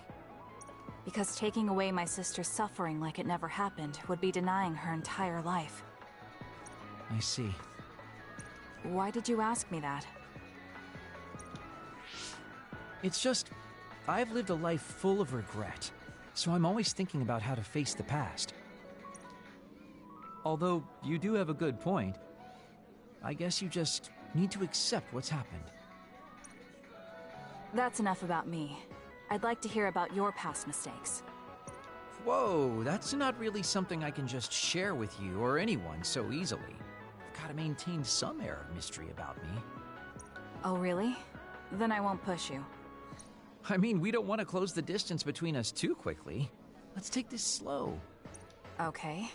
Because taking away my sister's suffering like it never happened would be denying her entire life. I see. Why did you ask me that? It's just, I've lived a life full of regret, so I'm always thinking about how to face the past. Although, you do have a good point. I guess you just need to accept what's happened. That's enough about me. I'd like to hear about your past mistakes. Whoa, that's not really something I can just share with you or anyone so easily. I've gotta maintain some air of mystery about me. Oh, really? Then I won't push you. I mean, we don't want to close the distance between us too quickly. Let's take this slow. Okay.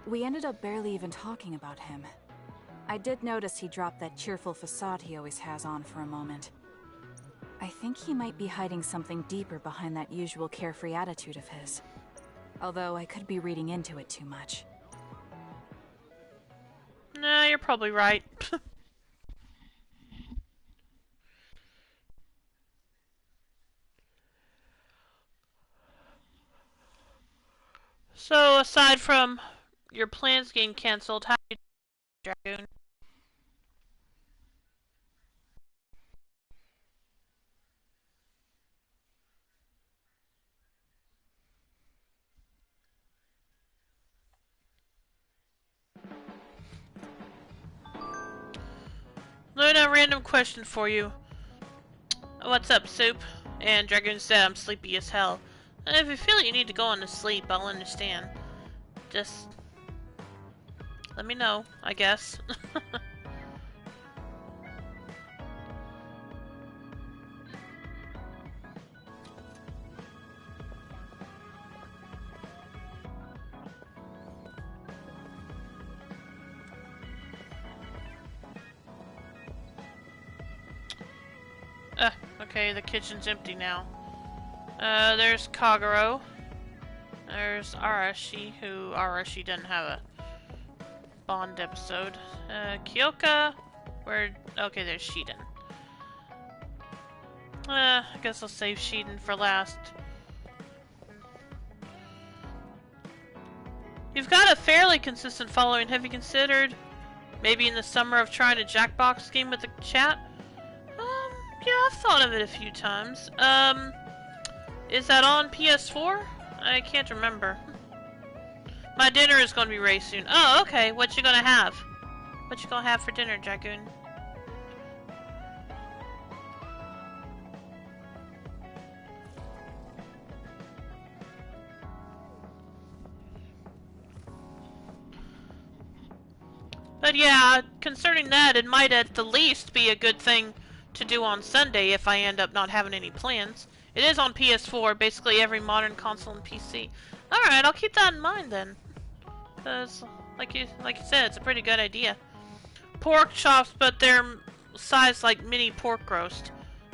We ended up barely even talking about him. I did notice he dropped that cheerful facade he always has on for a moment. I think he might be hiding something deeper behind that usual carefree attitude of his. Although I could be reading into it too much. Nah, you're probably right. So, aside from your plans getting cancelled, how you doing, Dragoon? Learn a random question for you. What's up, Soup? And Dragoon said I'm sleepy as hell. And if you feel you need to go on to sleep, I'll understand. Just let me know, I guess. Okay, the kitchen's empty now. There's Kagero. There's Arashi, who Arashi doesn't have a Bond episode. Kyoka, okay, there's Shiden. I guess I'll save Shiden for last. You've got a fairly consistent following. Have you considered maybe in the summer of trying a Jackbox game with the chat? Yeah, I've thought of it a few times. Is that on PS4? I can't remember. My dinner is going to be ready soon. Oh, okay. What you gonna have? What you gonna have for dinner, Dragoon? But yeah, concerning that, it might at the least be a good thing to do on Sunday if I end up not having any plans. It is on PS4, basically every modern console and PC. Alright, I'll keep that in mind then. Because, like you said, it's a pretty good idea. Pork chops, but they're sized like mini pork roast.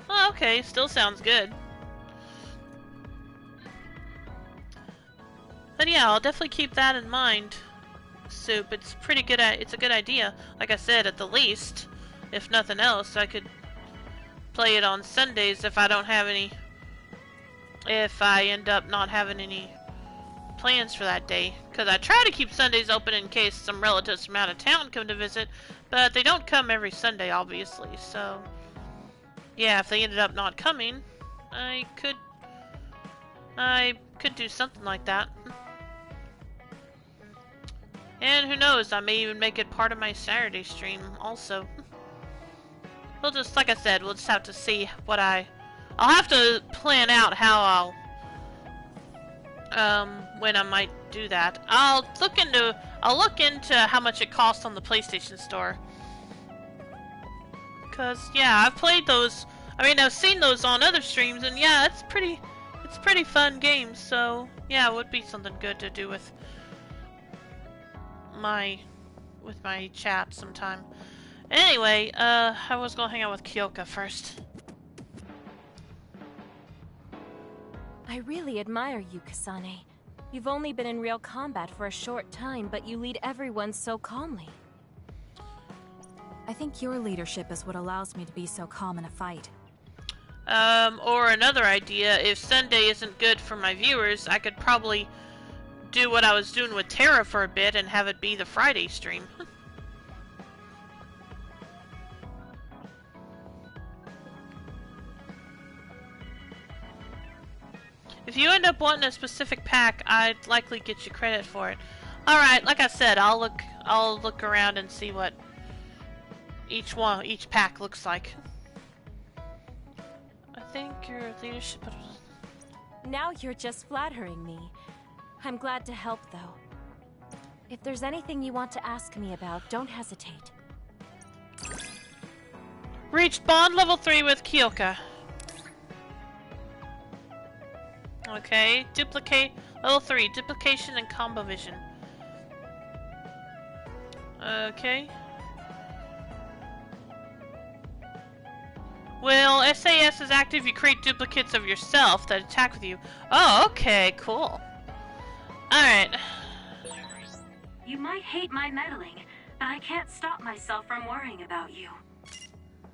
Oh, okay, still sounds good. But yeah, I'll definitely keep that in mind. Soup, it's pretty good. It's a good idea. Like I said, at the least, if nothing else, I could play it on Sundays if I don't have any. If I end up not having any plans for that day, because I try to keep Sundays open in case some relatives from out of town come to visit, but they don't come every Sunday, obviously. So, yeah, if they ended up not coming, I could do something like that. And who knows, I may even make it part of my Saturday stream also. We'll just, like I said, we'll just have to see what I'll have to plan out how when I might do that. I'll look into how much it costs on the PlayStation Store. Cause yeah, I've played those. I mean, I've seen those on other streams, and yeah, it's pretty fun games. So yeah, it would be something good to do with my chat sometime. Anyway, I was gonna hang out with Kyoka first. I really admire you, Kasane. You've only been in real combat for a short time, but you lead everyone so calmly. I think your leadership is what allows me to be so calm in a fight. Or another idea, if Sunday isn't good for my viewers, I could probably do what I was doing with Terra for a bit and have it be the Friday stream. If you end up wanting a specific pack, I'd likely get you credit for it. Alright, like I said, I'll look around and see what each pack looks like. I think your leadership... Now you're just flattering me. I'm glad to help, though. If there's anything you want to ask me about, don't hesitate. Reached bond level 3 with Kyoka. Okay, duplicate level 3, duplication and combo vision. Okay. Well, SAS is active. You create duplicates of yourself that attack with you. Oh, okay, cool. Alright. You might hate my meddling, but I can't stop myself from worrying about you.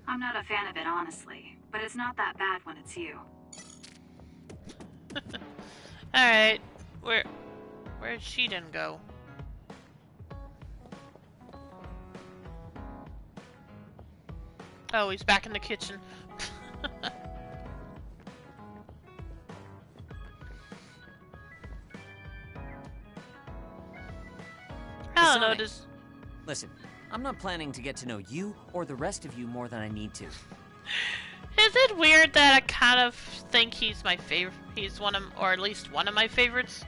I'm not a fan of it, honestly, but it's not that bad when it's you. Alright. Where'd Shiden go? Oh, he's back in the kitchen. I don't know, does... Listen, I'm not planning to get to know you or the rest of you more than I need to. Is it weird that I kind of think he's my favorite? He's one of, or at least one of my favorites?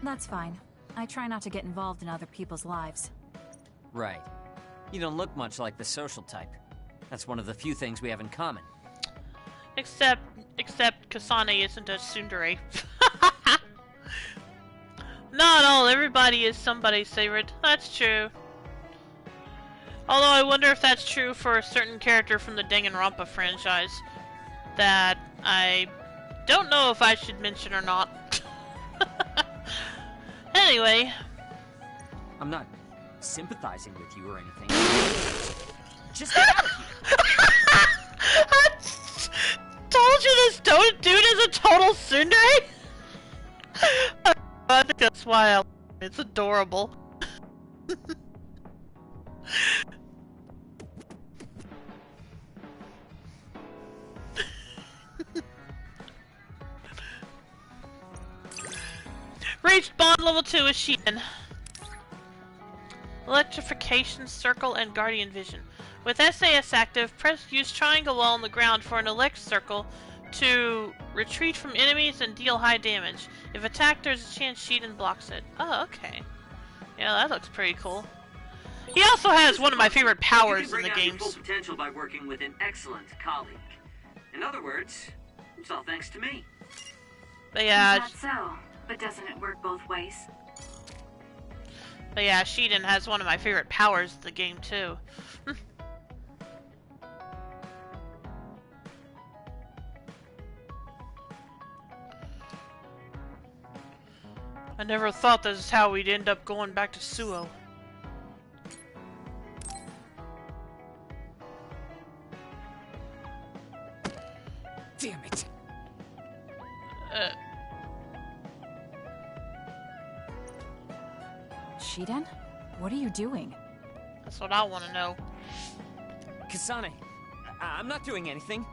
That's fine. I try not to get involved in other people's lives. Right. You don't look much like the social type. That's one of the few things we have in common. Except Kasane isn't a tsundere. Not all, everybody is somebody's favorite. That's true. Although I wonder if that's true for a certain character from the Danganronpa franchise that I don't know if I should mention or not. Anyway. I'm not sympathizing with you or anything. Just get out of here! I told you this dude is a total tsundere? I think that's why it's adorable. Reached bond level 2 with Shiden. Electrification, circle, and guardian vision. With SAS active, use triangle while on the ground for an elect circle to retreat from enemies and deal high damage. If attacked, there's a chance Shiden blocks it. Oh, okay. Yeah, that looks pretty cool. He also has one of my favorite powers in the games. You can bring out your full potential by working with an excellent colleague. In other words, it's all thanks to me. But yeah. That's so, but doesn't it work both ways? But yeah, Shiden has one of my favorite powers in the game too. I never thought this is how we'd end up going back to Suo. Damn it! Shiden? What are you doing? That's what I want to know. Kasane, I'm not doing anything.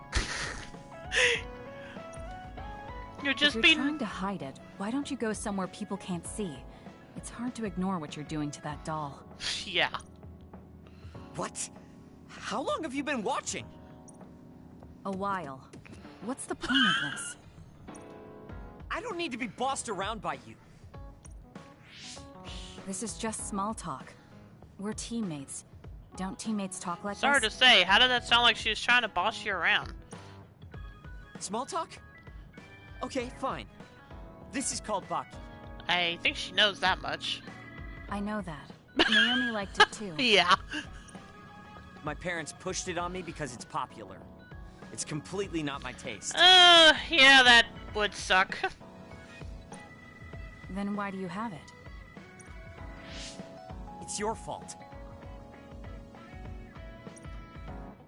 You're just if you're trying to hide it, why don't you go somewhere people can't see? It's hard to ignore what you're doing to that doll. Yeah. What? How long have you been watching? A while. What's the point of this? I don't need to be bossed around by you. This is just small talk. We're teammates. Don't teammates talk like Sorry this? to say, how did that sound like she was trying to boss you around? Small talk? Okay, fine. This is called Baki. I think she knows that much. I know that. Naomi liked it too. Yeah. My parents pushed it on me because it's popular. It's completely not my taste. Yeah, that would suck. Then why do you have it? It's your fault.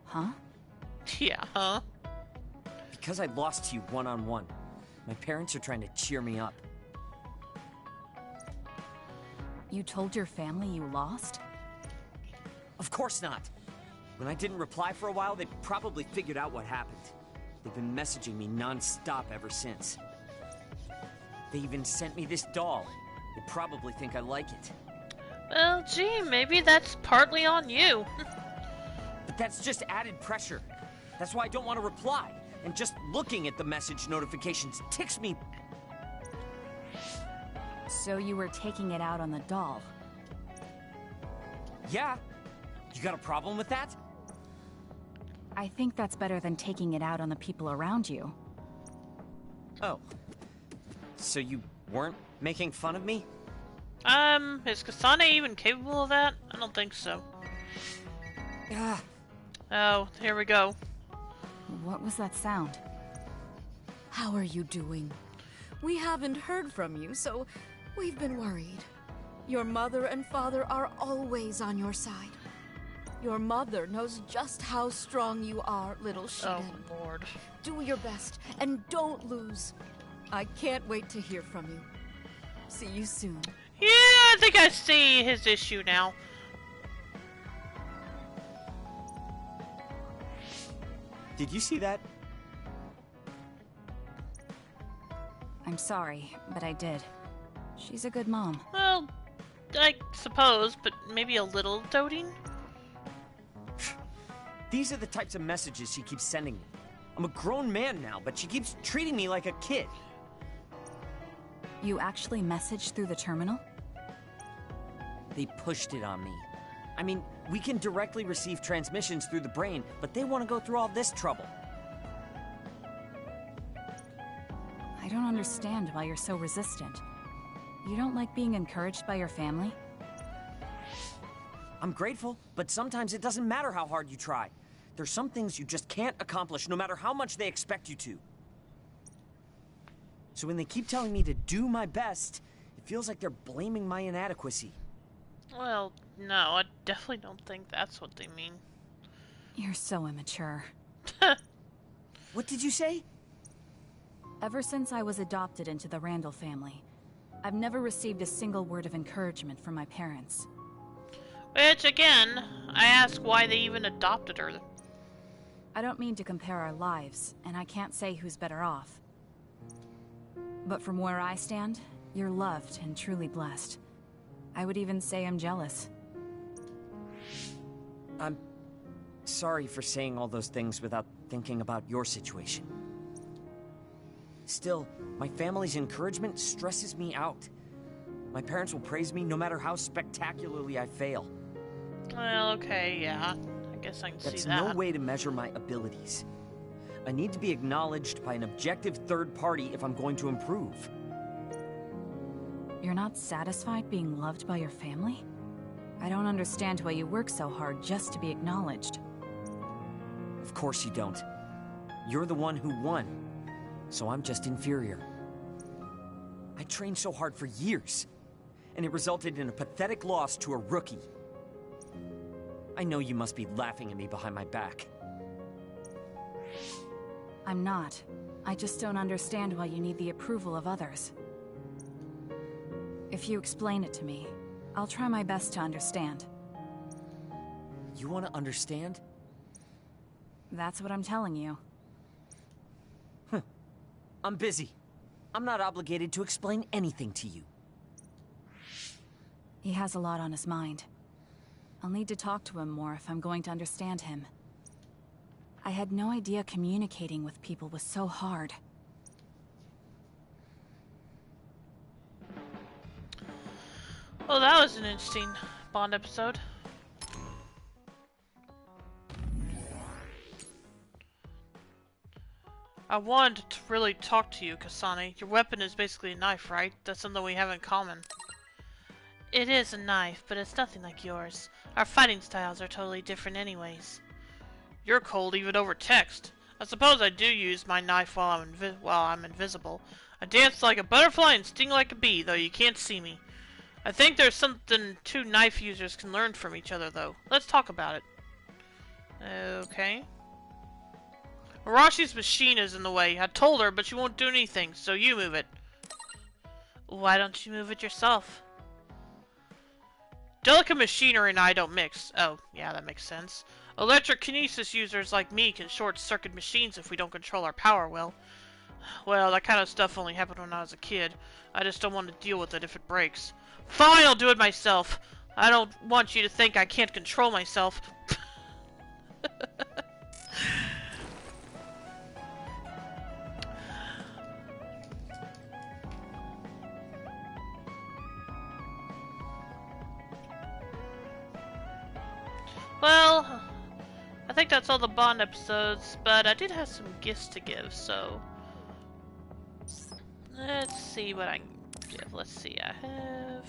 Huh? Yeah, huh? Because I lost to you one-on-one. My parents are trying to cheer me up. You told your family you lost? Of course not. When I didn't reply for a while, they probably figured out what happened. They've been messaging me non-stop ever since. They even sent me this doll. They probably think I like it. Well, gee, maybe that's partly on you. But that's just added pressure. That's why I don't want to reply. And just looking at the message notifications ticks me. So you were taking it out on the doll? Yeah. You got a problem with that? I think that's better than taking it out on the people around you. Oh. So you weren't making fun of me? Is Kasane even capable of that? I don't think so. Ah. Oh, here we go. What was that sound? How are you doing? We haven't heard from you, so we've been worried. Your mother and father are always on your side. Your mother knows just how strong you are, little Shiden. Oh, Lord. Do your best, and don't lose. I can't wait to hear from you. See you soon. Yeah, I think I see his issue now. Did you see that? I'm sorry, but I did. She's a good mom. Well, I suppose, but maybe a little doting? These are the types of messages she keeps sending me. I'm a grown man now, but she keeps treating me like a kid. You actually messaged through the terminal? They pushed it on me. I mean, we can directly receive transmissions through the brain, but they want to go through all this trouble. I don't understand why you're so resistant. You don't like being encouraged by your family? I'm grateful, but sometimes it doesn't matter how hard you try. There's some things you just can't accomplish, no matter how much they expect you to. So when they keep telling me to do my best, it feels like they're blaming my inadequacy. Well, no, I definitely don't think that's what they mean. You're so immature. What did you say? Ever since I was adopted into the Randall family, I've never received a single word of encouragement from my parents. Which, again, I ask why they even adopted her. I don't mean to compare our lives, and I can't say who's better off. But from where I stand, you're loved and truly blessed. I would even say I'm jealous. I'm sorry for saying all those things without thinking about your situation. Still, my family's encouragement stresses me out. My parents will praise me no matter how spectacularly I fail. Well, okay, yeah. I guess I can see that. That's no way to measure my abilities. I need to be acknowledged by an objective third party if I'm going to improve. You're not satisfied being loved by your family? I don't understand why you work so hard just to be acknowledged. Of course you don't. You're the one who won, so I'm just inferior. I trained so hard for years, and it resulted in a pathetic loss to a rookie. I know you must be laughing at me behind my back. I'm not. I just don't understand why you need the approval of others. If you explain it to me, I'll try my best to understand. You want to understand? That's what I'm telling you. I'm busy. I'm not obligated to explain anything to you. He has a lot on his mind. I'll need to talk to him more if I'm going to understand him. I had no idea communicating with people was so hard. Well, that was an interesting Bond episode. I wanted to really talk to you, Kasane. Your weapon is basically a knife, right? That's something we have in common. It is a knife, but it's nothing like yours. Our fighting styles are totally different anyways. You're cold even over text. I suppose I do use my knife while I'm invisible. I dance like a butterfly and sting like a bee, though you can't see me. I think there's something two knife users can learn from each other, though. Let's talk about it. Okay. Arashi's machine is in the way. I told her, but she won't do anything, so you move it. Why don't you move it yourself? Delicate machinery and I don't mix. Oh, yeah, that makes sense. Electric kinesis users like me can short-circuit machines if we don't control our power well. Well, that kind of stuff only happened when I was a kid. I just don't want to deal with it if it breaks. Fine, I'll do it myself. I don't want you to think I can't control myself. Well, I think that's all the Bond episodes, but I did have some gifts to give, so let's see what I can give. Let's see, I have...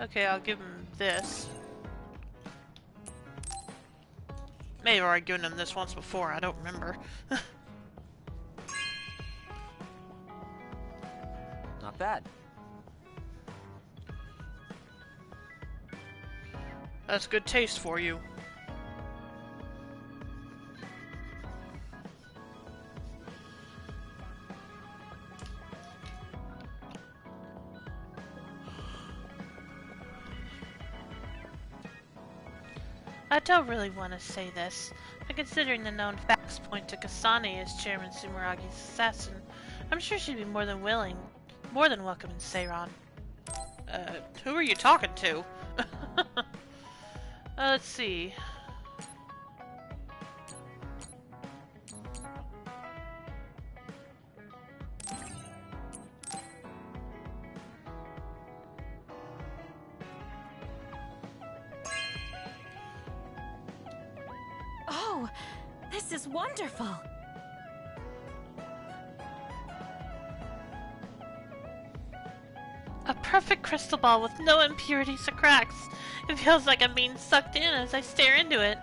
Okay, I'll give him this. May have already given him this once before, I don't remember. Not bad. That's good taste for you. I don't really want to say this, but considering the known facts point to Kasane as Chairman Sumeragi's assassin, I'm sure she'd be more than welcome in Seiran. Who are you talking to? Let's see. Oh, this is wonderful. A perfect crystal ball with no impurities or cracks. It feels like I'm being sucked in as I stare into it.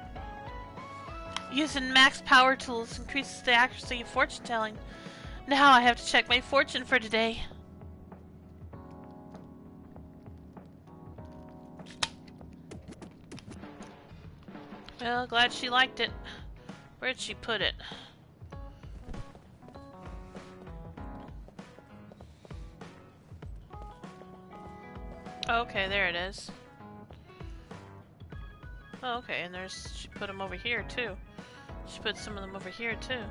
Using max power tools increases the accuracy of fortune telling. Now I have to check my fortune for today. Well, glad she liked it. Where'd she put it? Okay, there it is. Oh, okay, and she put them over here too. She put some of them over here too.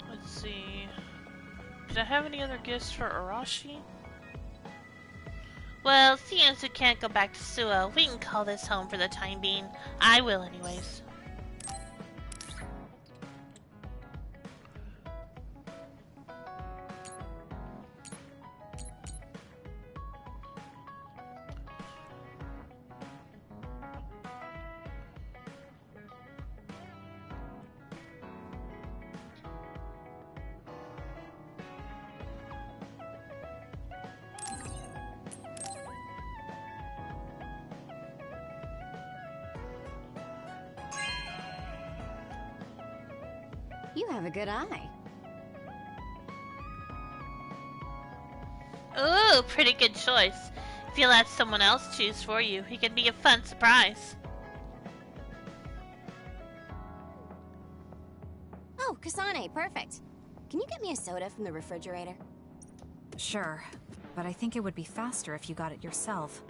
Let's see. Did I have any other gifts for Arashi? Well, seeing as we can't go back to Suo, we can call this home for the time being. I will anyways. You have a good eye. Ooh, pretty good choice. If you let someone else choose for you, it can be a fun surprise. Oh, Kasane, perfect. Can you get me a soda from the refrigerator? Sure, but I think it would be faster if you got it yourself.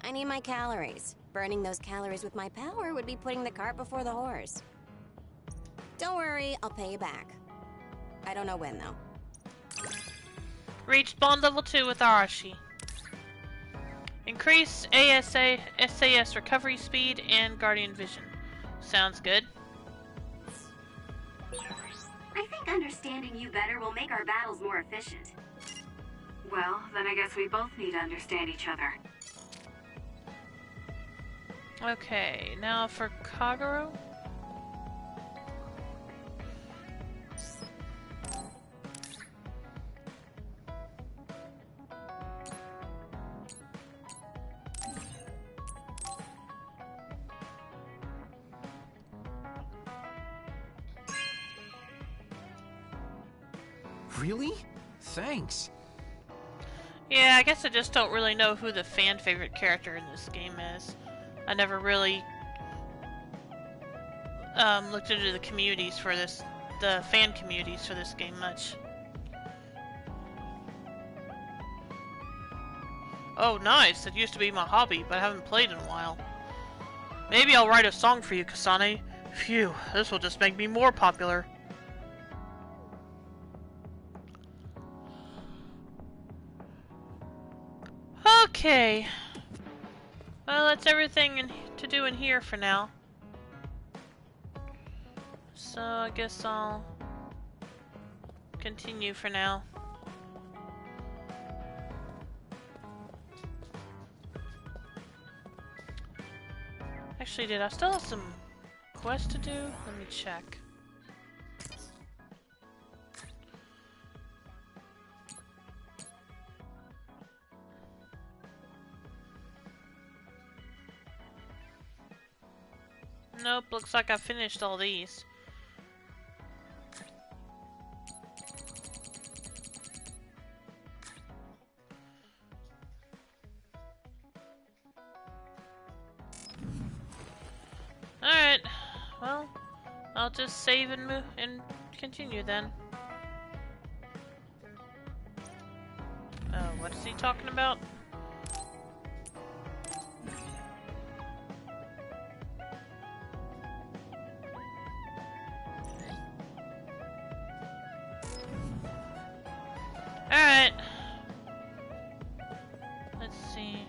I need my calories. Burning those calories with my power would be putting the cart before the horse. Don't worry, I'll pay you back. I don't know when, though. Reach bond level 2 with Arashi. Increase SAS recovery speed and guardian vision. Sounds good. I think understanding you better will make our battles more efficient. Well, then I guess we both need to understand each other. Okay, now for Kagero. Really? Thanks. Yeah, I guess I just don't really know who the fan favorite character in this game is. I never really looked into the communities for this, the fan communities for this game much. Oh, nice. That used to be my hobby, but I haven't played in a while. Maybe I'll write a song for you, Kasane. Phew, this will just make me more popular. Okay. Well, that's everything to do in here for now. So I guess I'll continue for now. Actually, did I still have some quests to do? Let me check. Nope, looks like I finished all these. Alright, well, I'll just save and move and continue then. What is he talking about? Alright. Let's see.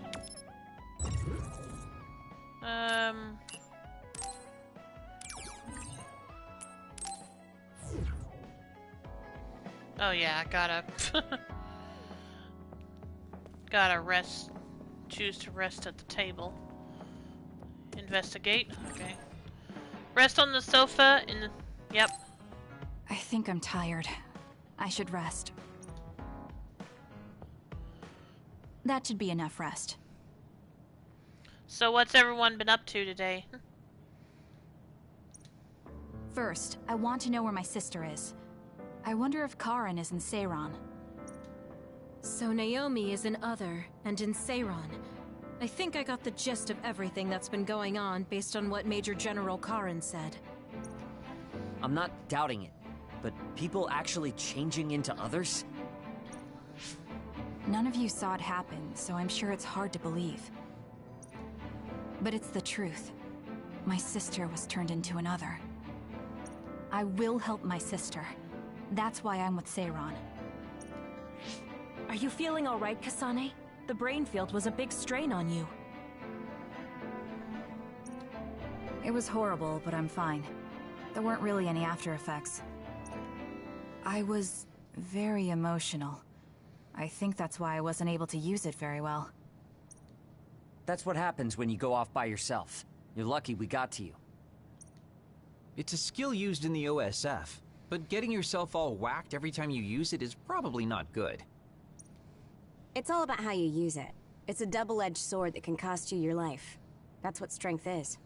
Oh yeah, I gotta rest. Choose to rest at the table. Investigate. Okay. Rest on the sofa in the... Yep. I think I'm tired. I should rest. That should be enough rest. So what's everyone been up to today? First, I want to know where my sister is. I wonder if Karen is in Seiran. So Naomi is in Other, and in Seiran. I think I got the gist of everything that's been going on based on what Major General Karen said. I'm not doubting it, but people actually changing into others? None of you saw it happen, so I'm sure it's hard to believe. But it's the truth. My sister was turned into another. I will help my sister. That's why I'm with Seiran. Are you feeling alright, Kasane? The brain field was a big strain on you. It was horrible, but I'm fine. There weren't really any after effects. I was very emotional. I think that's why I wasn't able to use it very well. That's what happens when you go off by yourself. You're lucky we got to you. It's a skill used in the OSF, but getting yourself all whacked every time you use it is probably not good. It's all about how you use it. It's a double-edged sword that can cost you your life. That's what strength is.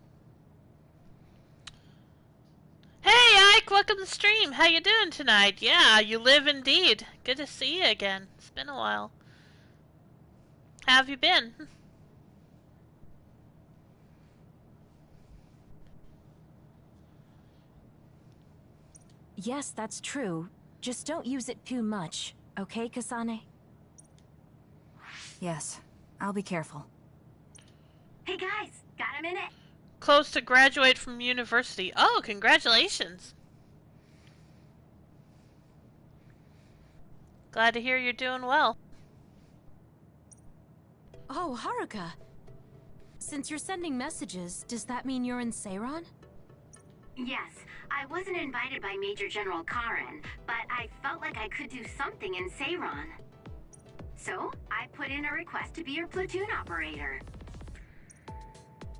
Hey Ike, welcome to the stream. How you doing tonight? Yeah, you live indeed. Good to see you again. It's been a while. How have you been? Yes, that's true. Just don't use it too much, okay, Kasane? Yes, I'll be careful. Hey guys, got a minute? Close to graduate from university. Oh, congratulations. Glad to hear you're doing well. Oh, Haruka. Since you're sending messages, does that mean you're in Seiran? Yes, I wasn't invited by Major General Karen, but I felt like I could do something in Seiran. So, I put in a request to be your platoon operator.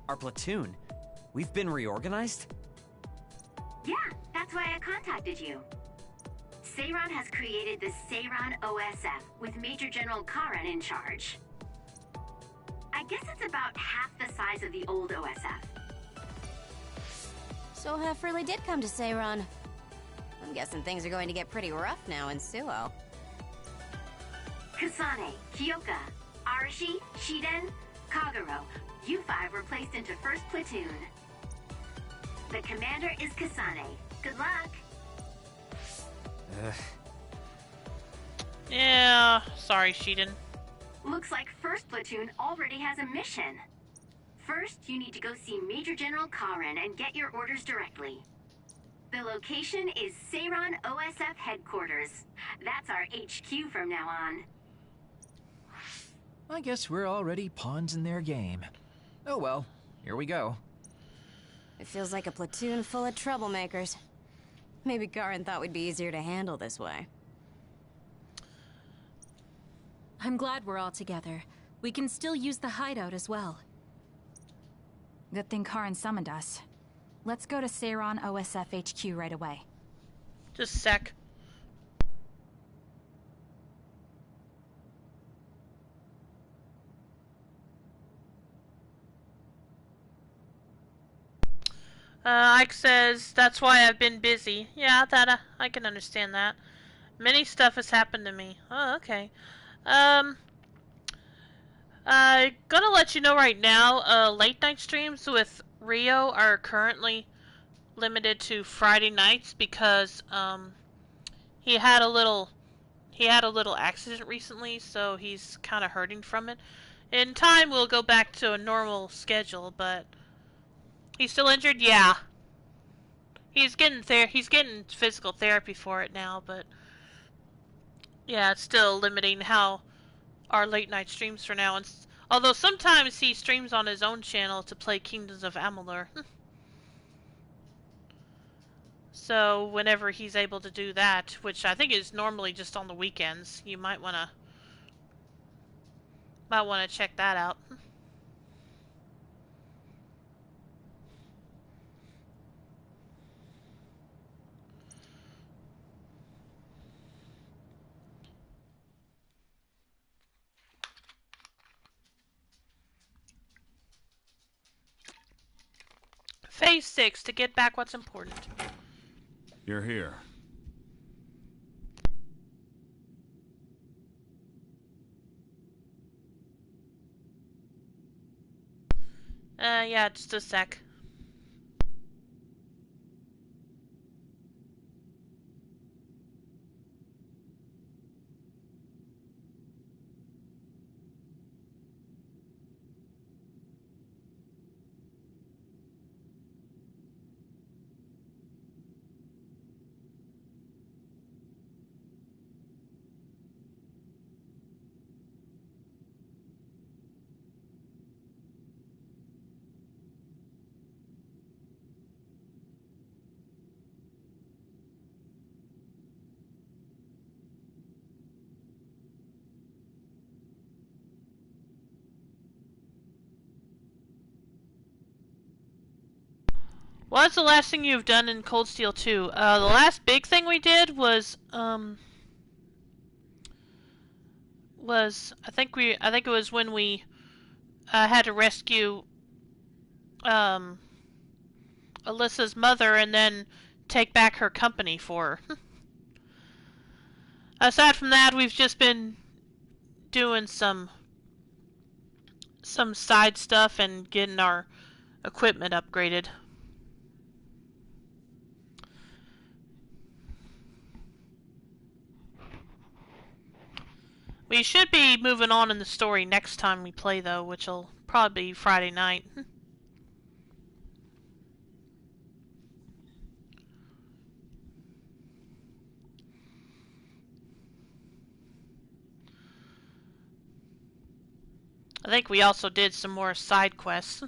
Our platoon? We've been reorganized? Yeah, that's why I contacted you. Seiran has created the Seiran OSF with Major General Karen in charge. I guess it's about half the size of the old OSF. So Hef really did come to Seiran. I'm guessing things are going to get pretty rough now in Suo. Kasane, Kyoka, Arashi, Shiden, Kagero, you five were placed into first platoon. The commander is Kasane. Good luck. Yeah, sorry, Shiden. Looks like first platoon already has a mission. First, you need to go see Major General Karen and get your orders directly. The location is Seiran OSF headquarters. That's our HQ from now on. I guess we're already pawns in their game. Oh well, here we go. It feels like a platoon full of troublemakers. Maybe Karen thought we'd be easier to handle this way. I'm glad we're all together. We can still use the hideout as well. Good thing Karen summoned us. Let's go to Seiran OSF HQ right away. Just a sec. Ike says, that's why I've been busy. Yeah, that I can understand that. Many stuff has happened to me. Oh, okay. Gonna let you know right now, late night streams with Rio are currently limited to Friday nights because, he had a little accident recently, so he's kind of hurting from it. In time, we'll go back to a normal schedule, but he's still injured? Yeah. He's getting physical therapy for it now, but yeah, it's still limiting how our late night streams for now. And although sometimes he streams on his own channel to play Kingdoms of Amalur. So whenever he's able to do that, which I think is normally just on the weekends, you might wanna check that out. Phase 6, to get back what's important. You're here. Yeah, just a sec. What's the last thing you've done in Cold Steel 2? The last big thing we did was I think it was when we had to rescue Alyssa's mother and then take back her company for her. Aside from that, we've just been doing some side stuff and getting our equipment upgraded. We should be moving on in the story next time we play, though, which will probably be Friday night. I think we also did some more side quests.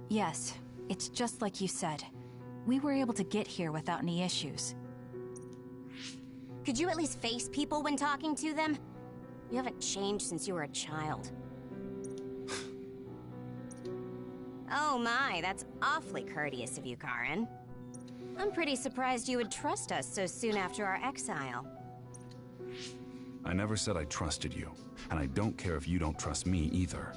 Yes, it's just like you said. We were able to get here without any issues. Could you at least face people when talking to them? You haven't changed since you were a child. Oh my, that's awfully courteous of you, Karen. I'm pretty surprised you would trust us so soon after our exile. I never said I trusted you, and I don't care if you don't trust me either.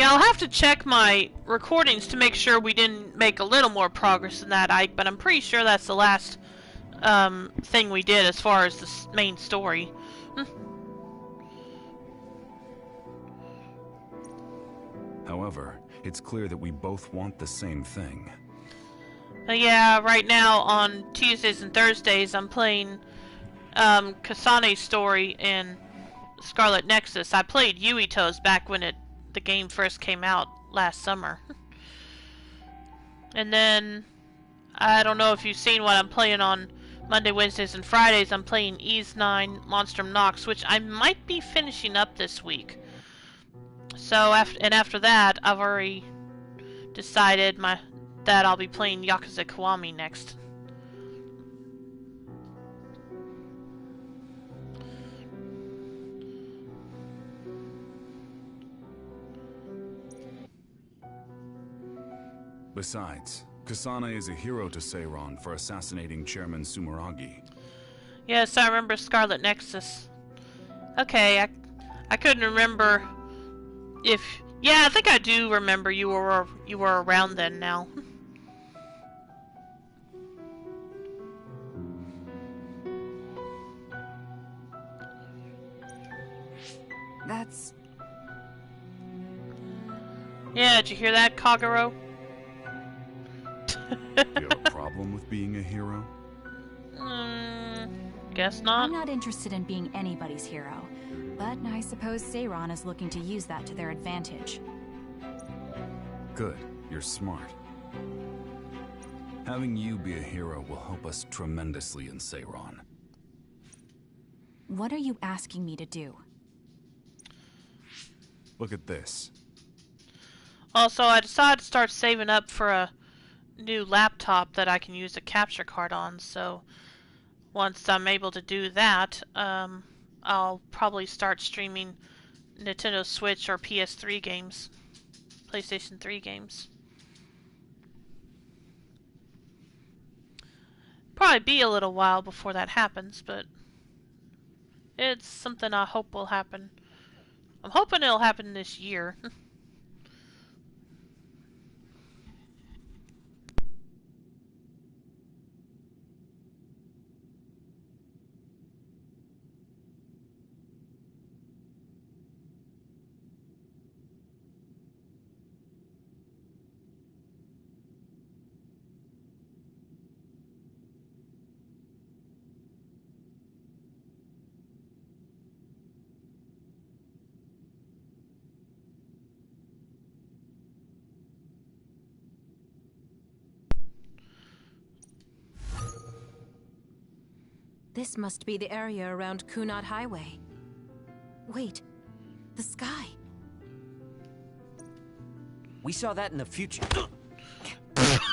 Yeah, I'll have to check my recordings to make sure we didn't make a little more progress than that, Ike, but I'm pretty sure that's the last thing we did as far as the main story. However, it's clear that we both want the same thing. Yeah, right now on Tuesdays and Thursdays I'm playing Kasane's story in Scarlet Nexus. I played Yuito's back when the game first came out last summer. And then, I don't know if you've seen what I'm playing on Monday, Wednesdays, and Fridays. I'm playing Ys 9 Monstrum Nox, which I might be finishing up this week. So, after that, I've already decided that I'll be playing Yakuza Kiwami next. Besides, Kasane is a hero to Seiron for assassinating Chairman Sumeragi. Yes, I remember Scarlet Nexus. Okay, I couldn't remember if... Yeah, I think I do remember you were around then now. That's... Yeah, did you hear that, Kagero? You have a problem with being a hero? Guess not. I'm not interested in being anybody's hero, but I suppose Seiron is looking to use that to their advantage. Good, you're smart. Having you be a hero will help us tremendously in Seiron. What are you asking me to do? Look at this. Also, I decided to start saving up for a new laptop that I can use a capture card on, so once I'm able to do that, I'll probably start streaming Nintendo Switch or PS3 games, PlayStation 3 games. Probably be a little while before that happens, but it's something I hope will happen. I'm hoping it'll happen this year. This must be the area around Kunad Highway. Wait, the sky. We saw that in the future.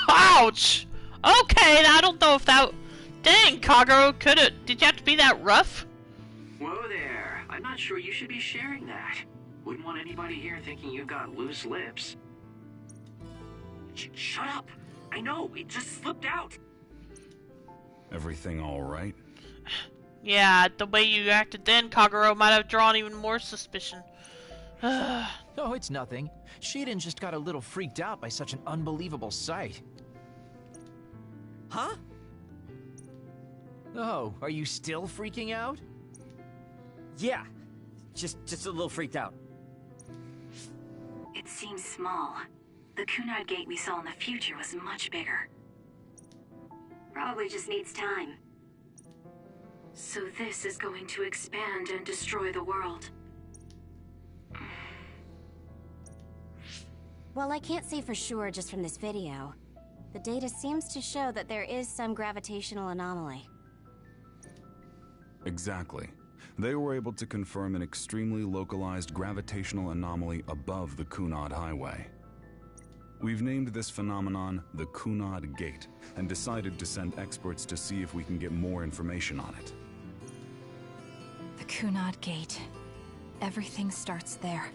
Ouch! Okay, I don't know if that... Dang, Kagero, did you have to be that rough? Whoa there. I'm not sure you should be sharing that. Wouldn't want anybody here thinking you've got loose lips. Shut up! I know, it just slipped out! Everything all right? Yeah, the way you acted then, Kagero, might have drawn even more suspicion. Oh, it's nothing. Shiden just got a little freaked out by such an unbelievable sight. Huh? Oh, are you still freaking out? Yeah, just a little freaked out. It seems small. The Kunad gate we saw in the future was much bigger. Probably just needs time. So this is going to expand and destroy the world. Well, I can't say for sure just from this video. The data seems to show that there is some gravitational anomaly. Exactly. They were able to confirm an extremely localized gravitational anomaly above the Kunad Highway. We've named this phenomenon the Kunad Gate, and decided to send experts to see if we can get more information on it. The Kunad Gate. Everything starts there.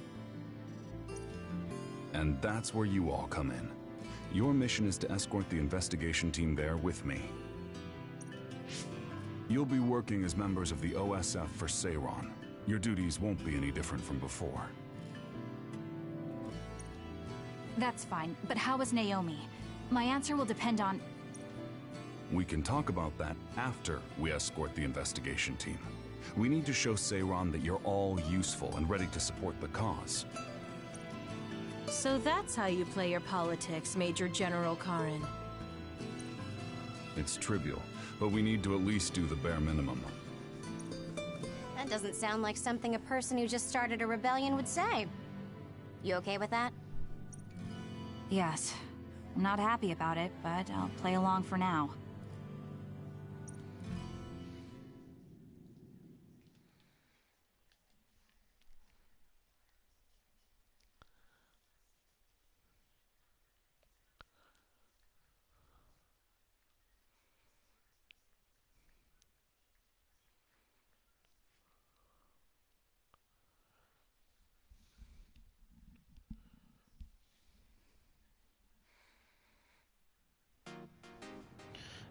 And that's where you all come in. Your mission is to escort the investigation team there with me. You'll be working as members of the OSF for Seiron. Your duties won't be any different from before. That's fine, but how is Naomi? My answer will depend on... We can talk about that after we escort the investigation team. We need to show Seiran that you're all useful and ready to support the cause. So that's how you play your politics, Major General Karin. It's trivial, but we need to at least do the bare minimum. That doesn't sound like something a person who just started a rebellion would say. You okay with that? Yes. I'm not happy about it, but I'll play along for now.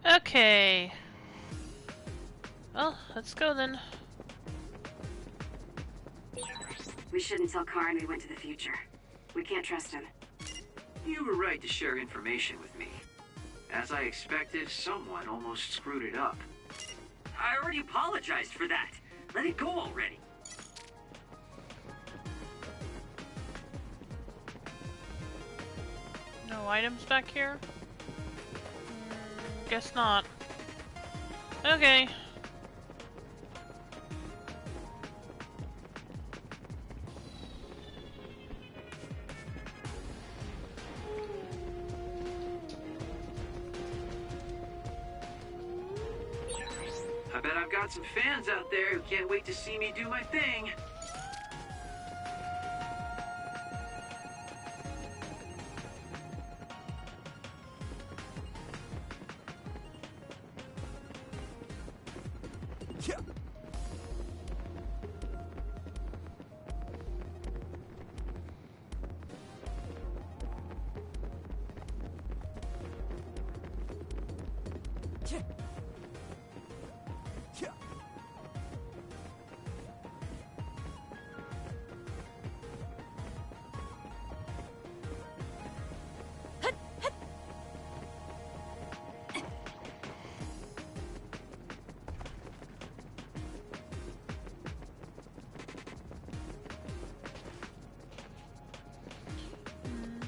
Okay. Well, let's go then. We shouldn't tell Karin we went to the future. We can't trust him. You were right to share information with me. As I expected, someone almost screwed it up. I already apologized for that. Let it go already. No items back here? Guess not. Okay. I bet I've got some fans out there who can't wait to see me do my thing.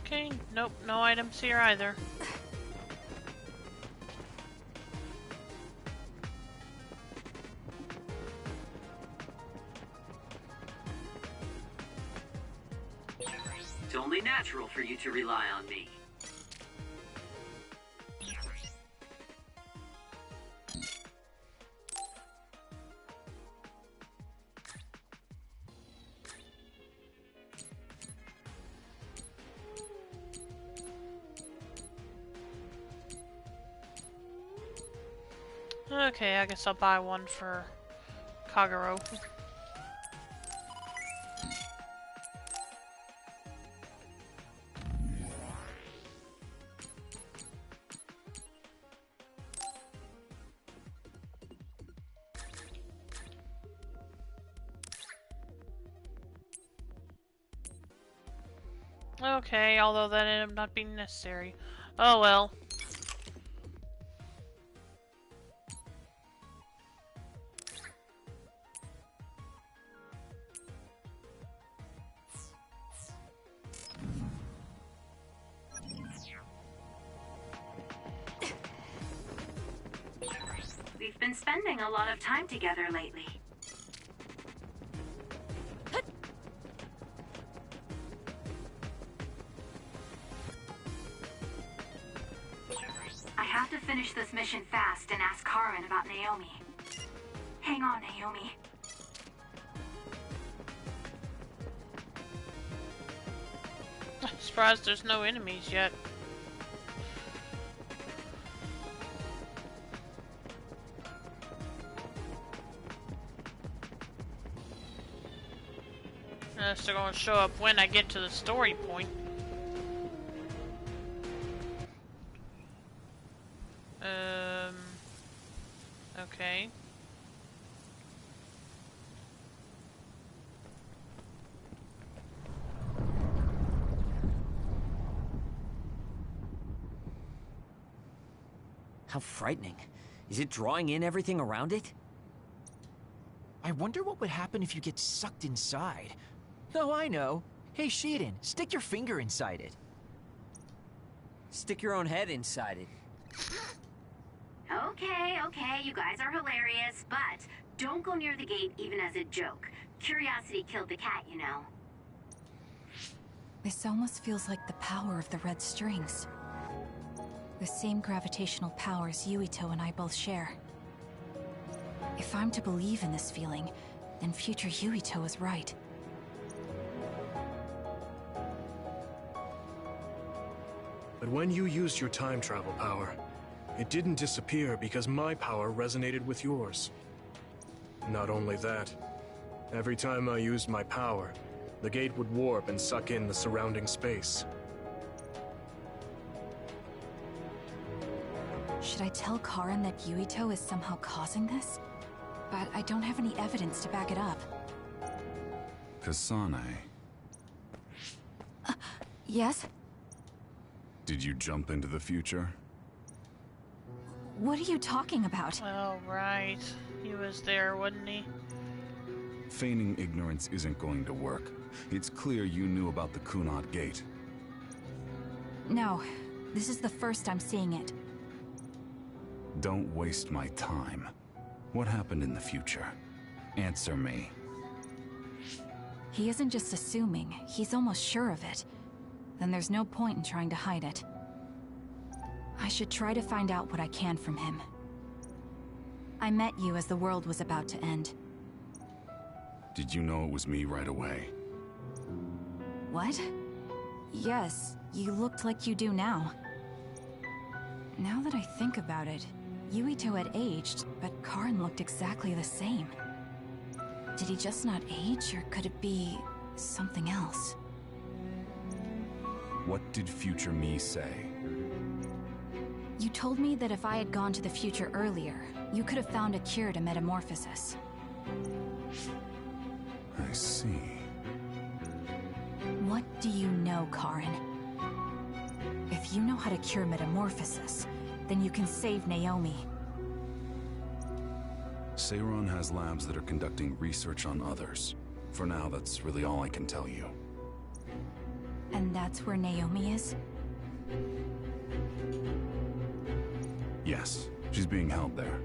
Okay, nope, no items here either. It's only natural for you to rely on me. Okay, I guess I'll buy one for Kagero. Okay, although that ended up not being necessary. Oh well. We've been spending a lot of time together lately. I have to finish this mission fast and ask Karin about Naomi. Hang on, Naomi. Surprised there's no enemies yet. Unless they're going to show up when I get to the story point. Okay. How frightening. Is it drawing in everything around it? I wonder what would happen if you get sucked inside. Oh, I know. Hey, Shiden, stick your finger inside it. Stick your own head inside it. Okay, okay, you guys are hilarious, but don't go near the gate even as a joke. Curiosity killed the cat, you know. This almost feels like the power of the red strings. The same gravitational powers Yuito and I both share. If I'm to believe in this feeling, then future Yuito is right. But when you used your time travel power, it didn't disappear because my power resonated with yours. Not only that, every time I used my power, the gate would warp and suck in the surrounding space. Should I tell Karin that Yuito is somehow causing this? But I don't have any evidence to back it up. Kasane, Yes? did you jump into the future? What are you talking about? Oh, right. He was there, wasn't he? Feigning ignorance isn't going to work. It's clear you knew about the Kunad Gate. No, this is the first I'm seeing it. Don't waste my time. What happened in the future? Answer me. He isn't just assuming, he's almost sure of it. Then there's no point in trying to hide it. I should try to find out what I can from him. I met you as the world was about to end. Did you know it was me right away? What? Yes, you looked like you do now. Now that I think about it, Yuito had aged, but Karin looked exactly the same. Did he just not age, or could it be something else? What did future me say? You told me that if I had gone to the future earlier, you could have found a cure to metamorphosis. I see. What do you know, Karin? If you know how to cure metamorphosis, then you can save Naomi. Seiron has labs that are conducting research on others. For now, that's really all I can tell you. And that's where Naomi is? Yes, she's being held there.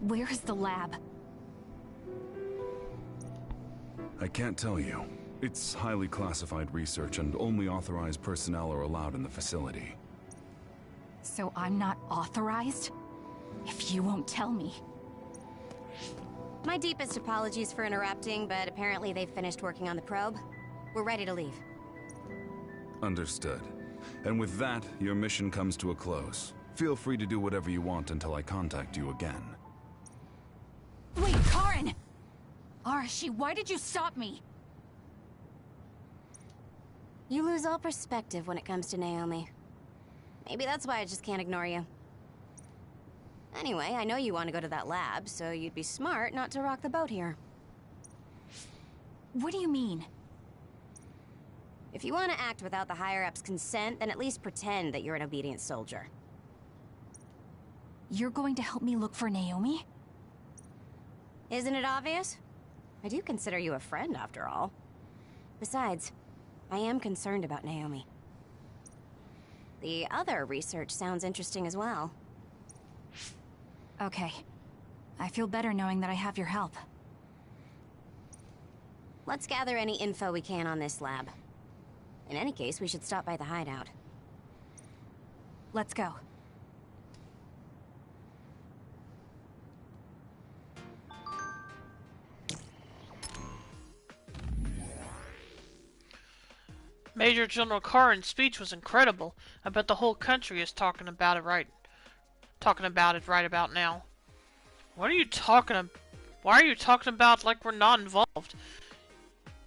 Where is the lab? I can't tell you. It's highly classified research and only authorized personnel are allowed in the facility. So I'm not authorized? If you won't tell me. My deepest apologies for interrupting, but apparently they've finished working on the probe. We're ready to leave. Understood. And with that, your mission comes to a close. Feel free to do whatever you want until I contact you again. Wait, Karin! Arashi, why did you stop me? You lose all perspective when it comes to Naomi. Maybe that's why I just can't ignore you. Anyway, I know you want to go to that lab, so you'd be smart not to rock the boat here. What do you mean? If you want to act without the higher-ups' consent, then at least pretend that you're an obedient soldier. You're going to help me look for Naomi? Isn't it obvious? I do consider you a friend, after all. Besides, I am concerned about Naomi. The other research sounds interesting as well. Okay. I feel better knowing that I have your help. Let's gather any info we can on this lab. In any case, we should stop by the hideout. Let's go. Major General Karin's speech was incredible. I bet the whole country is talking about it right about now. What are you talking about? Why are you talking about like we're not involved?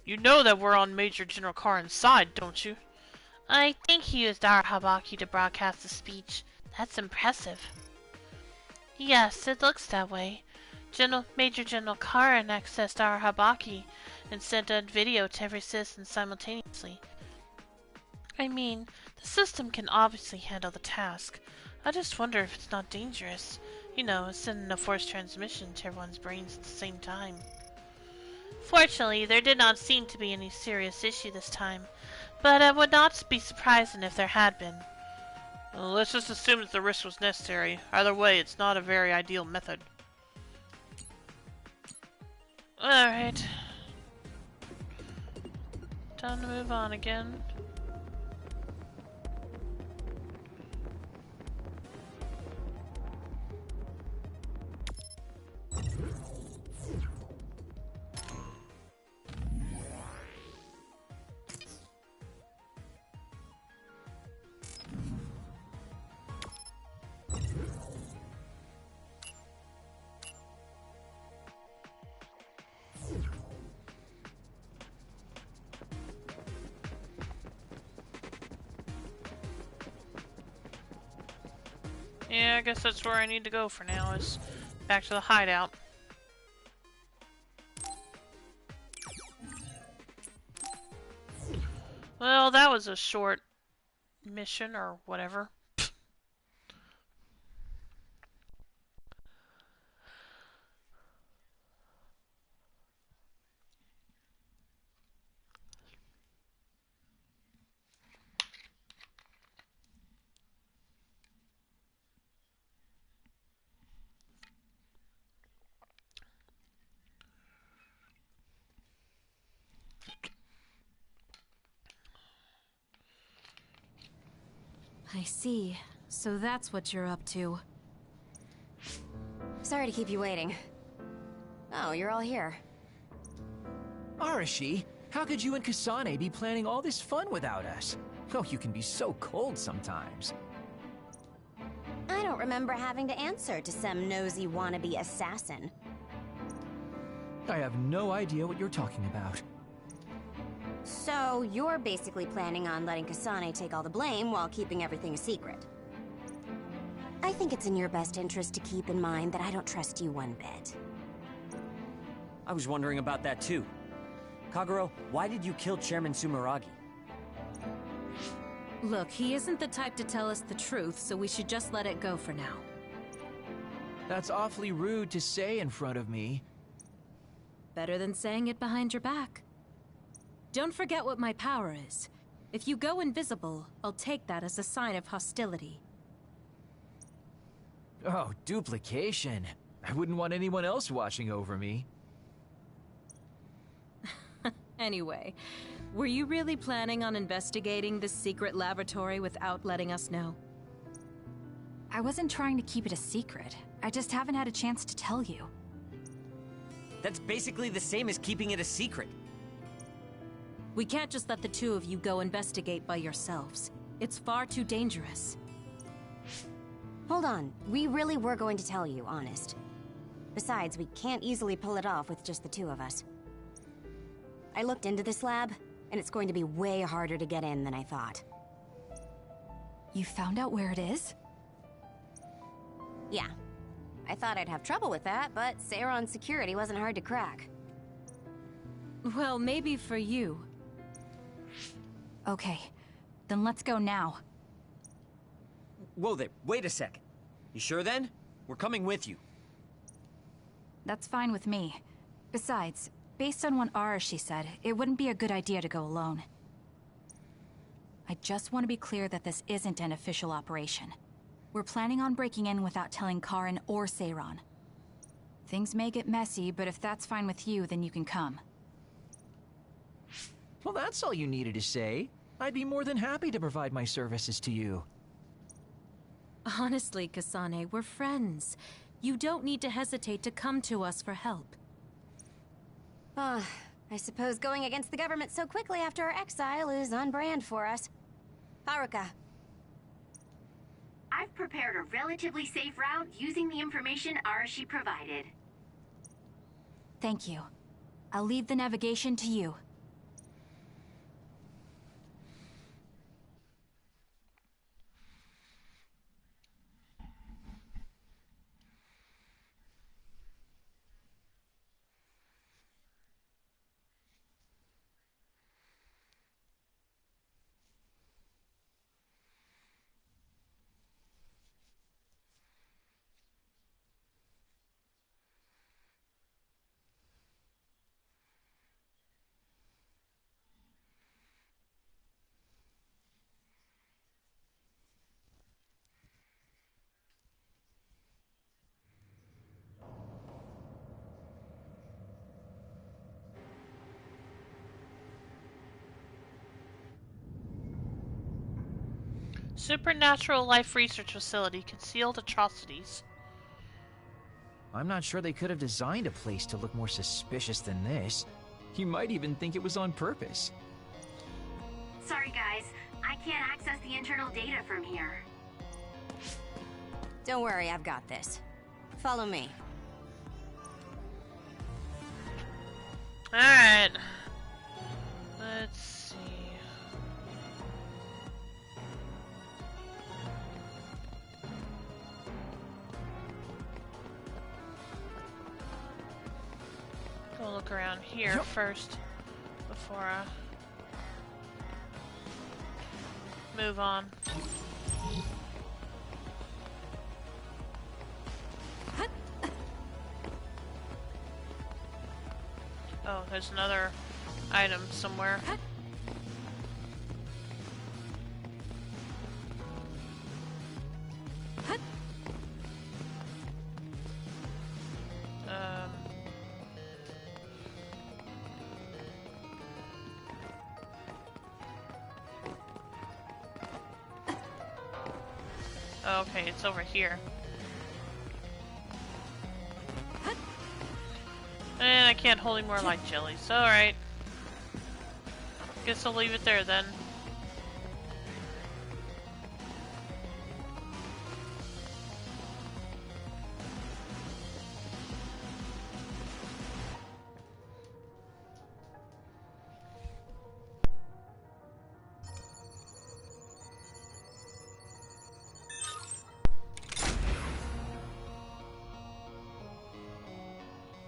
You know that we're on Major General Karin's side, don't you? I think he used our Habaki to broadcast the speech. That's impressive. Yes, it looks that way. Major General Karin accessed our Habaki and sent a video to every citizen simultaneously. I mean, the system can obviously handle the task. I just wonder if it's not dangerous. You know, sending a forced transmission to everyone's brains at the same time. Fortunately, there did not seem to be any serious issue this time, but I would not be surprised if there had been. Well, let's just assume that the risk was necessary. Either way, it's not a very ideal method. Alright. Time to move on again. Yeah, I guess that's where I need to go for now, is back to the hideout. Well, that was a short mission or whatever. I see. So that's what you're up to. Sorry to keep you waiting. Oh, you're all here. Arashi, how could you and Kasane be planning all this fun without us? Oh, you can be so cold sometimes. I don't remember having to answer to some nosy wannabe assassin. I have no idea what you're talking about. So, you're basically planning on letting Kasane take all the blame while keeping everything a secret. I think it's in your best interest to keep in mind that I don't trust you one bit. I was wondering about that too. Kagero, why did you kill Chairman Sumeragi? Look, he isn't the type to tell us the truth, so we should just let it go for now. That's awfully rude to say in front of me. Better than saying it behind your back. Don't forget what my power is. If you go invisible, I'll take that as a sign of hostility. Oh, duplication. I wouldn't want anyone else watching over me. Anyway, were you really planning on investigating this secret laboratory without letting us know? I wasn't trying to keep it a secret. I just haven't had a chance to tell you. That's basically the same as keeping it a secret. We can't just let the two of you go investigate by yourselves. It's far too dangerous. Hold on, we really were going to tell you, honest. Besides, we can't easily pull it off with just the two of us. I looked into this lab, and it's going to be way harder to get in than I thought. You found out where it is? Yeah. I thought I'd have trouble with that, but Seiron's security wasn't hard to crack. Well, maybe for you. Okay, then let's go now. Whoa there, wait a second. You sure then? We're coming with you. That's fine with me. Besides, based on what Arashi said, it wouldn't be a good idea to go alone. I just want to be clear that this isn't an official operation. We're planning on breaking in without telling Karin or Seiron. Things may get messy, but if that's fine with you, then you can come. Well, that's all you needed to say. I'd be more than happy to provide my services to you. Honestly, Kasane, we're friends. You don't need to hesitate to come to us for help. I suppose going against the government so quickly after our exile is on brand for us. Haruka. I've prepared a relatively safe route using the information Arashi provided. Thank you. I'll leave the navigation to you. Supernatural life research facility. Concealed atrocities. I'm not sure they could have designed a place to look more suspicious than this. You might even think it was on purpose. Sorry guys, I can't access the internal data from here. Don't worry, I've got this. Follow me. Alright. Let's see. Go look around here first before I move on. Oh, there's another item somewhere. Okay, it's over here. And I can't hold any more light jellies. Alright. Guess I'll leave it there then.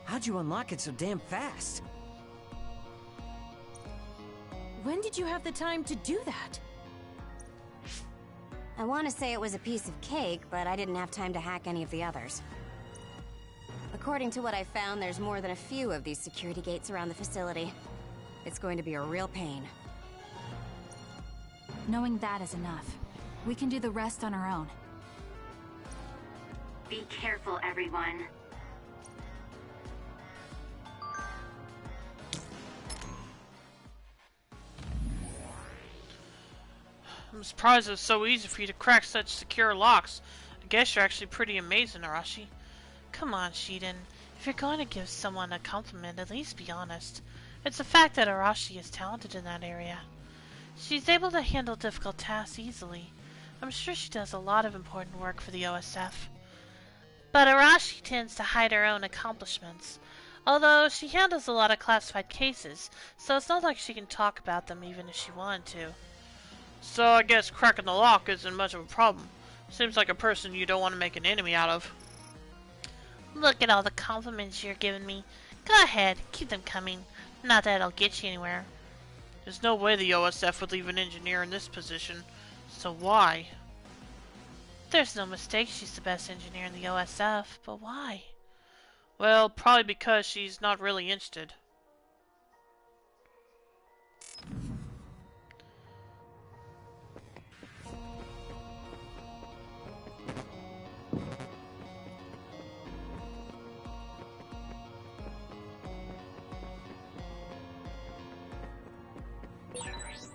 How'd you unlock it so damn fast? When did you have the time to do that? I want to say it was a piece of cake, but I didn't have time to hack any of the others. According to what I found, there's more than a few of these security gates around the facility. It's going to be a real pain. Knowing that is enough. We can do the rest on our own. Be careful, everyone. I'm surprised it's so easy for you to crack such secure locks. I guess you're actually pretty amazing, Arashi. Come on, Shiden. If you're going to give someone a compliment, at least be honest. It's a fact that Arashi is talented in that area. She's able to handle difficult tasks easily. I'm sure she does a lot of important work for the OSF. But Arashi tends to hide her own accomplishments. Although she handles a lot of classified cases, so it's not like she can talk about them even if she wanted to. So I guess cracking the lock isn't much of a problem. Seems like a person you don't want to make an enemy out of. Look at all the compliments you're giving me. Go ahead, keep them coming. Not that it'll get you anywhere. There's no way the OSF would leave an engineer in this position. So why? There's no mistake she's the best engineer in the OSF, but why? Well, probably because she's not really interested.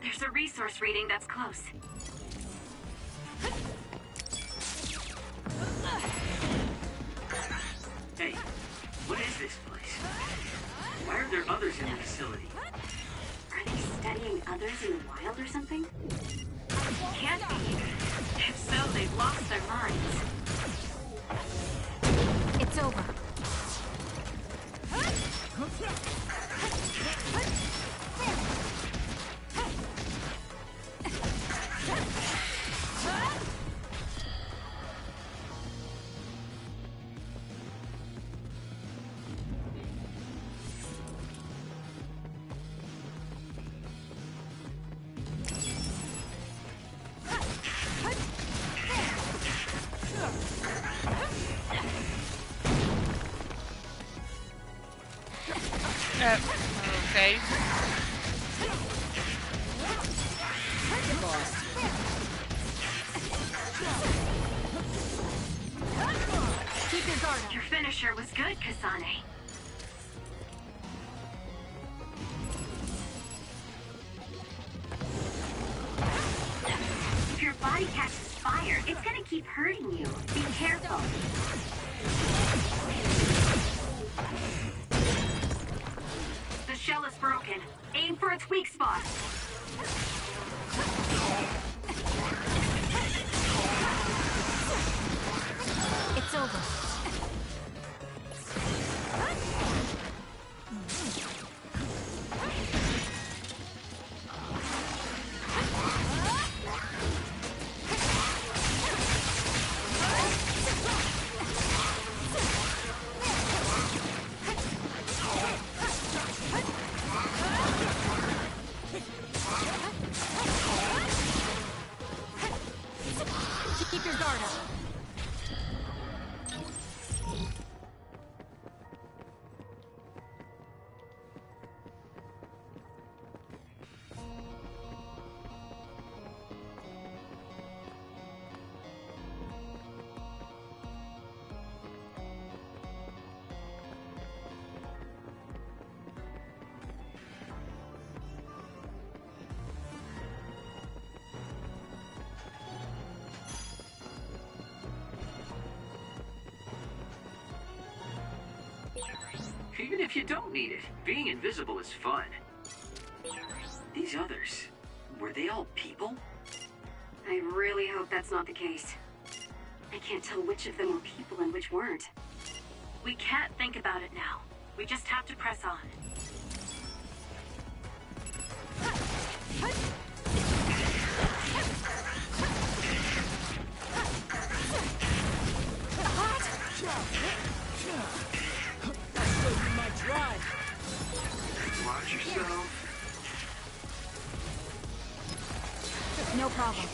There's a resource reading that's close. Hey, what is this place? Why are there others in the facility? Are they studying others in the wild or something? Can't be. If so, they've lost their minds. It's over. Okay. Keep your guard up. Your finisher was good, Kasane. If your body body catches fire, it's gonna keep hurting you. Be careful. The shell is broken. Aim for its weak spot. It's over. Keep your guard up. Even if you don't need it, being invisible is fun. These others, were they all people? I really hope that's not the case. I can't tell which of them were people and which weren't. We can't think about it now. We just have to press on. Watch yourself. No problem.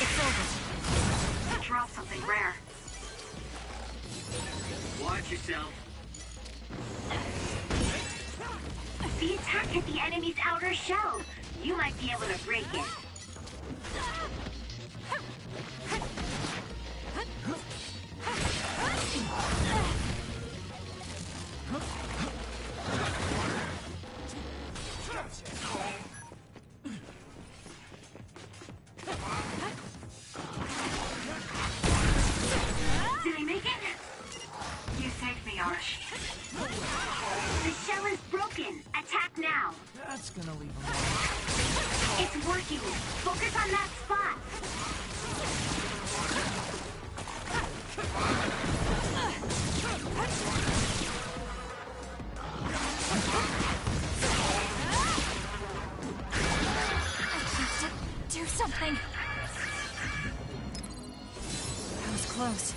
It's over. Draw something rare. Watch yourself. The attack hit the enemy's outer shell. You might be able to break it. Did I make it? You saved me, Arsh. The shell is broken. Attack now. That's gonna leave him. It's working. Focus on that spot. Do something. That was close.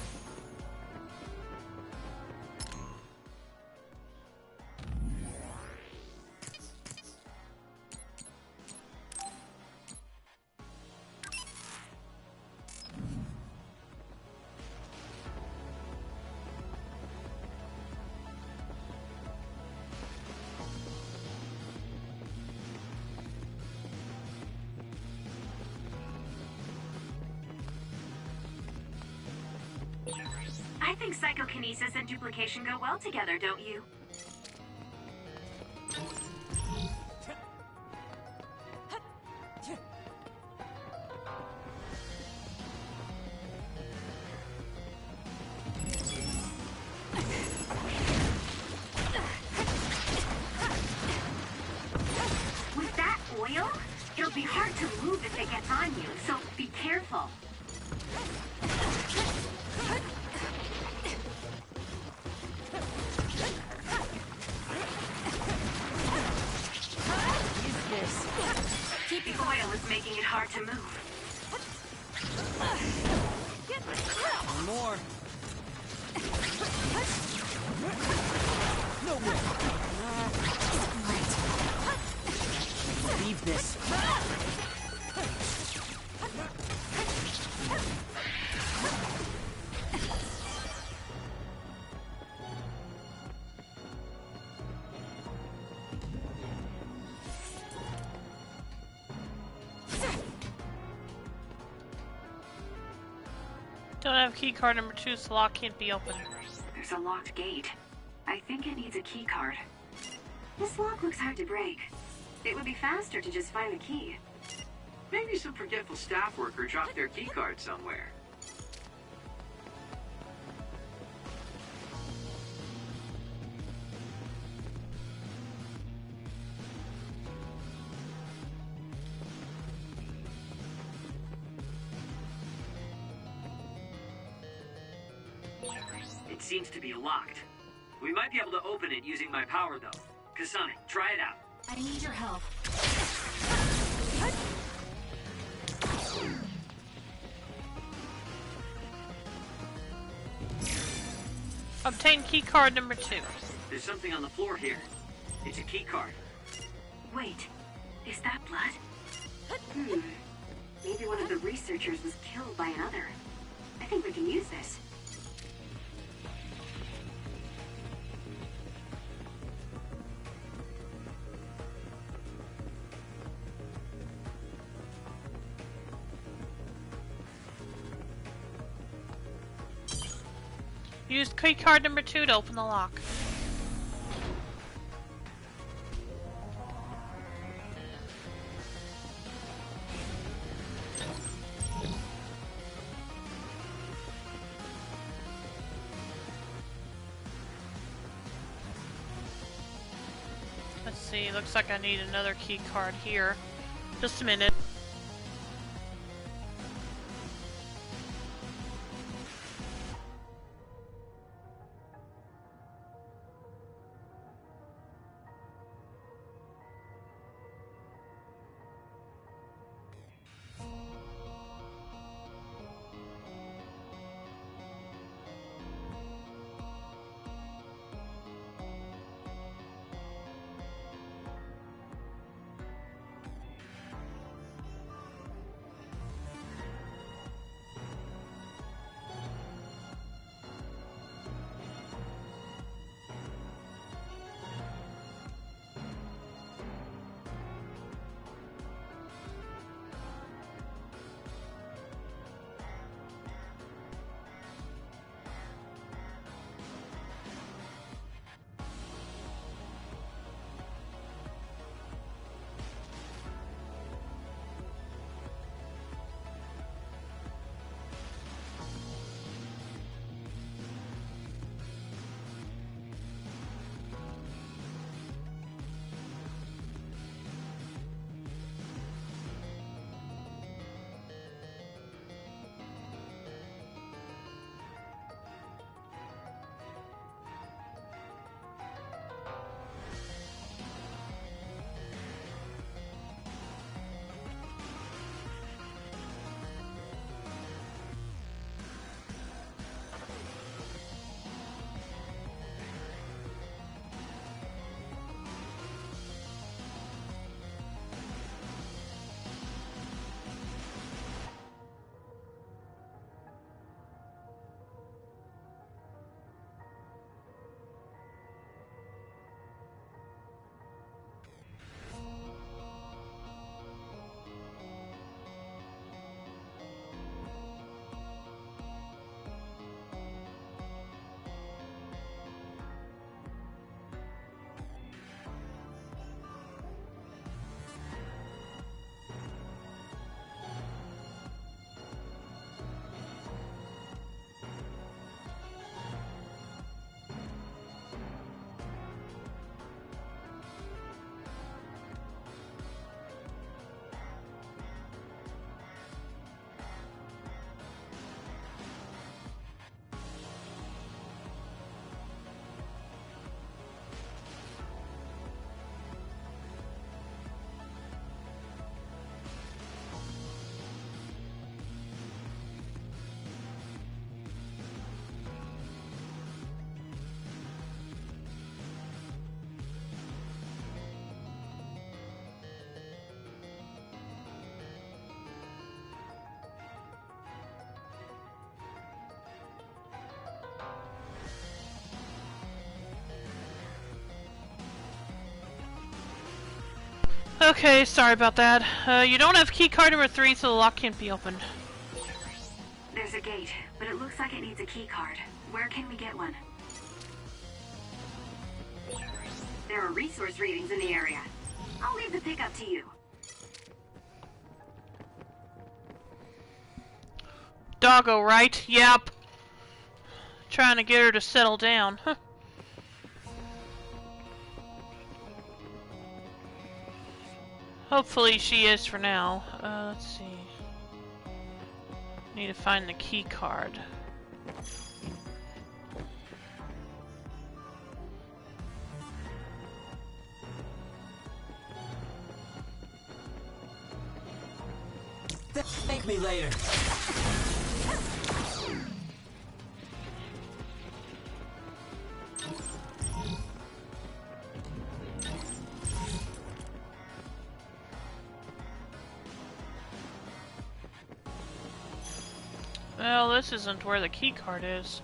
I think psychokinesis and duplication go well together, don't you? With that oil, it'll be hard to move if it gets on you, so be careful. The oil is making it hard to move. More. No way. Leave this. Don't have key card number 2, so the lock can't be opened. There's a locked gate. I think it needs a key card. This lock looks hard to break. It would be faster to just find the key. Maybe some forgetful staff worker dropped their keycard somewhere. It seems to be locked. We might be able to open it using my power, though. Kasane, try it out. I need your help. Obtain key card number 2. There's something on the floor here. It's a key card. Wait, is that blood? Maybe one of the researchers was killed by another. I think we can use this. Use key card number 2 to open the lock. Let's see, looks like I need another key card here. Just a minute. Okay, sorry about that. You don't have key card number 3, so the lock can't be opened. There's a gate, but it looks like it needs a key card. Where can we get one? There are resource readings in the area. I'll leave the pickup to you. doggo, right? Yep. Trying to get her to settle down. Huh. Hopefully she is for now. Let's see. Need to find the key card. Thank me later. Well, this isn't where the key card is.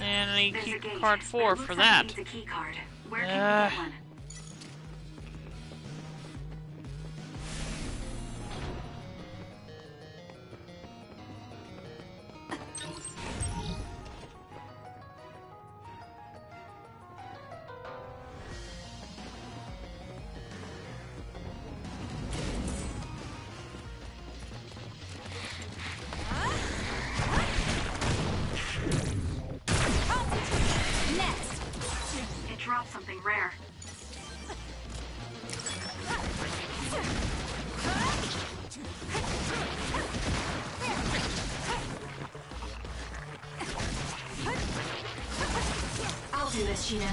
And I need key card 4 for that. Needs a key card. Where can we get one? Something rare. I'll do this, Sheena.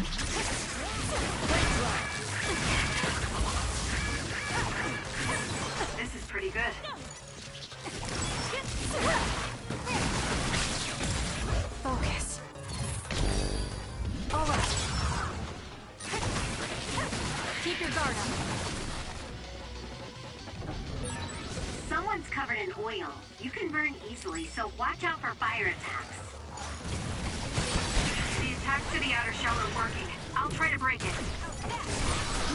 This is pretty good. Focus. All right. Keep your guard up. Someone's covered in oil. You can burn easily, so watch out for fire attacks. The attacks to the outer shell are working. I'll try to break it.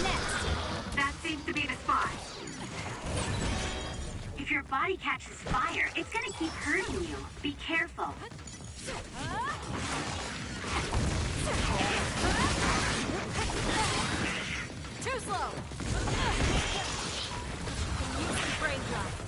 Next. That seems to be the spot. If your body catches fire, it's gonna keep hurting you. Be careful. Too slow. Can use the brain drive.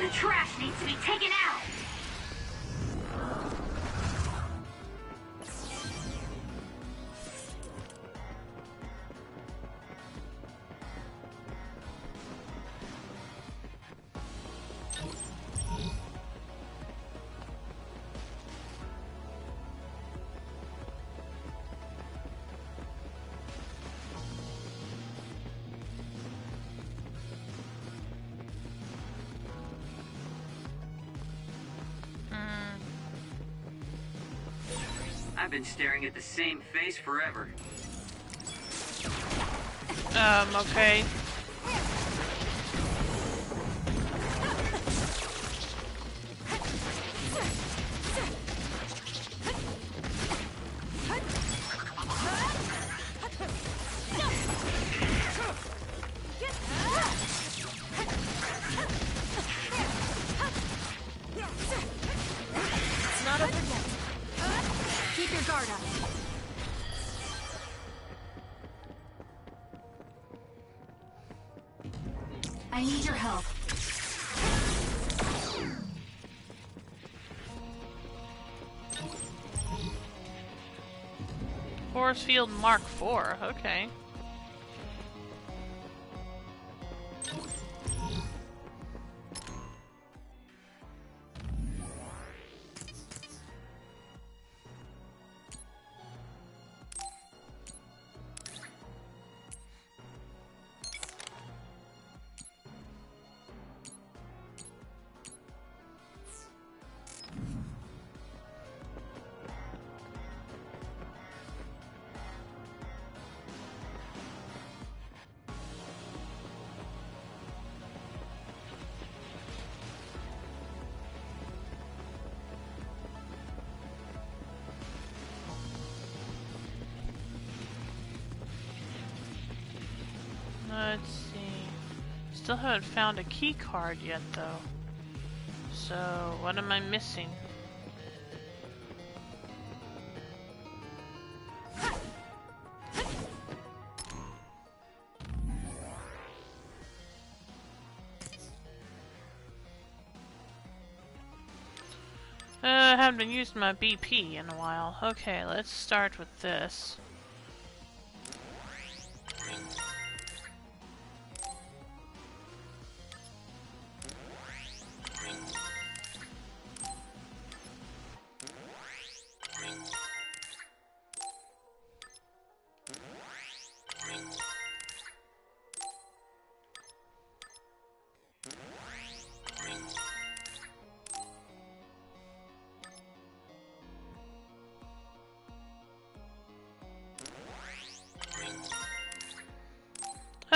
The trash needs to be taken out. I've been staring at the same face forever. Okay. It's not over yet. Keep your guard up. I need your help. Force Field Mark IV, okay. Let's see. Still haven't found a key card yet, though. So, what am I missing? I haven't been using my BP in a while. Okay, let's start with this.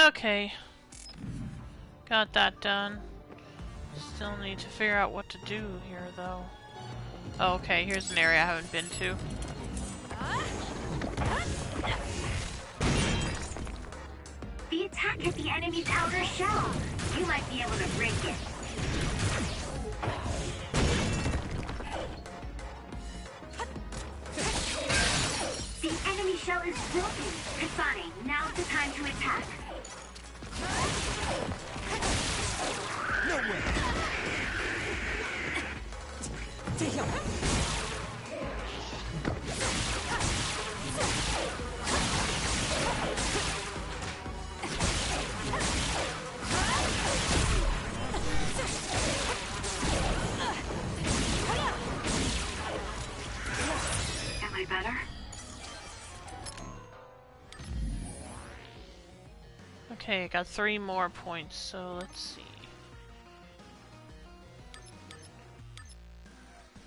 Okay, got that done. Still need to figure out what to do here, though. Oh, okay, here's an area I haven't been to. The attack hit the enemy's outer shell. You might be able to break it. The enemy shell is broken. Kasane, now's the time to attack. No way! Damn! Am I better? Okay, I got 3 more points, so let's see.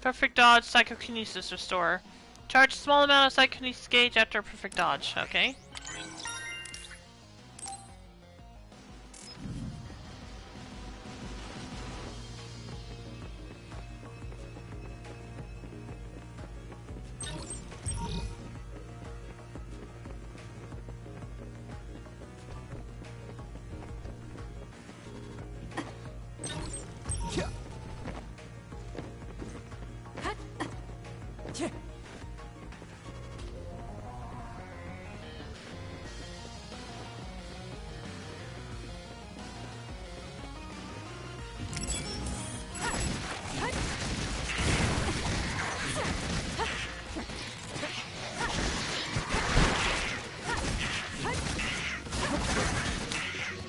Perfect dodge, psychokinesis restore. Charge a small amount of psychokinesis gauge after a perfect dodge, okay?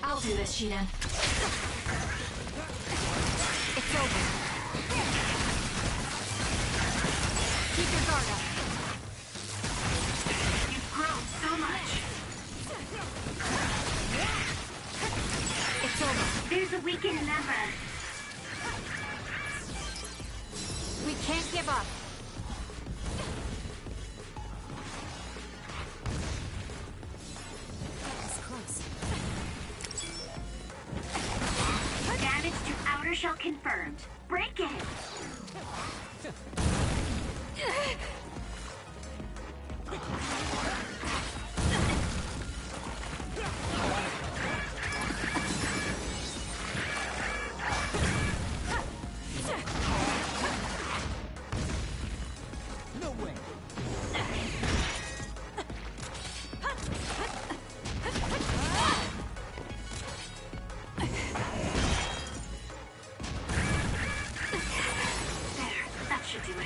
I'll do this, Shidan. It's over. Keep your guard up. You've grown so much. It's over. There's a weakened member. We can't give up. Damage to outer shell confirmed. Break it! No way! That should do it.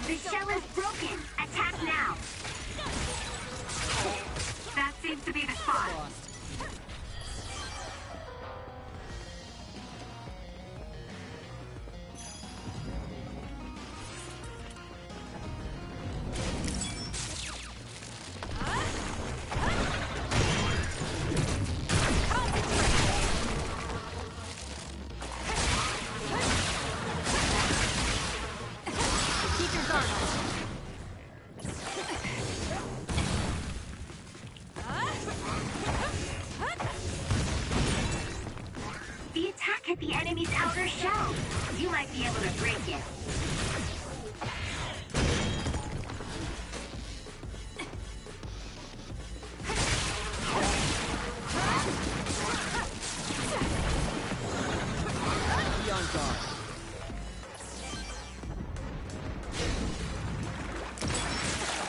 The shell is broken. Attack now. That seems to be the spot. Keep your guard up. The attack hit the enemy's outer shell. You might be able to break it.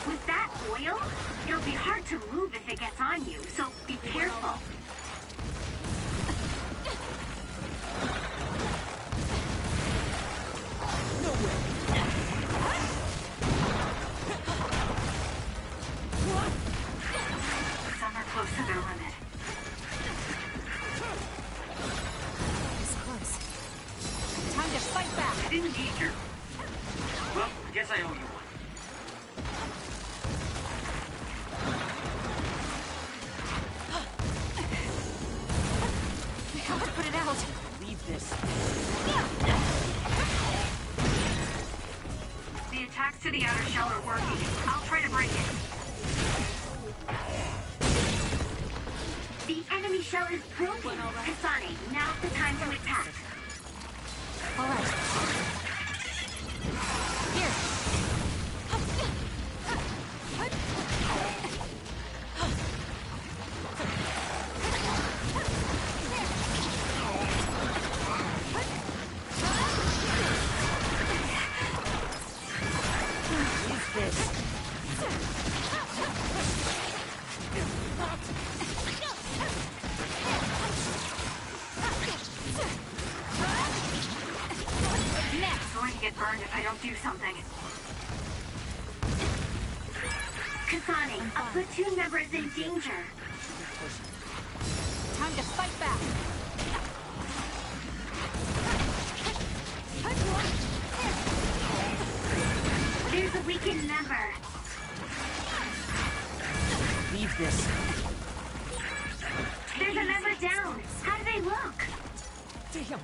With that oil, it'll be hard to move if it gets on you, so be careful. Some are close to their limit. It's close. Time to fight back. I didn't need your... Well, I guess I owe you one. We have to put it out. Leave this. The attacks to the outer shell are working. I'll try to break it. The enemy shell is broken. Kasane, now's the time to attack. All right. Here. I'm going to get burned if I don't do something. Kasane, a platoon member is in danger. Time to fight back. There's a weakened member. Leave this. There's a member down. How do they look? Damn.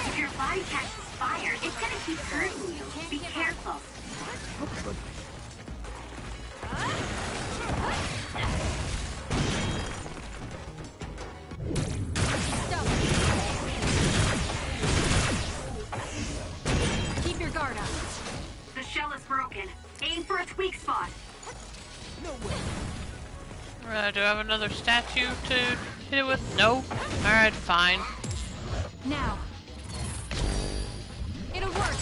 If your body catches fire, it's gonna keep hurting you. Be careful. Keep your guard up. The shell is broken. Aim for its weak spot. Do I have another statue to hit it with? No? Alright, fine. Now. It'll work.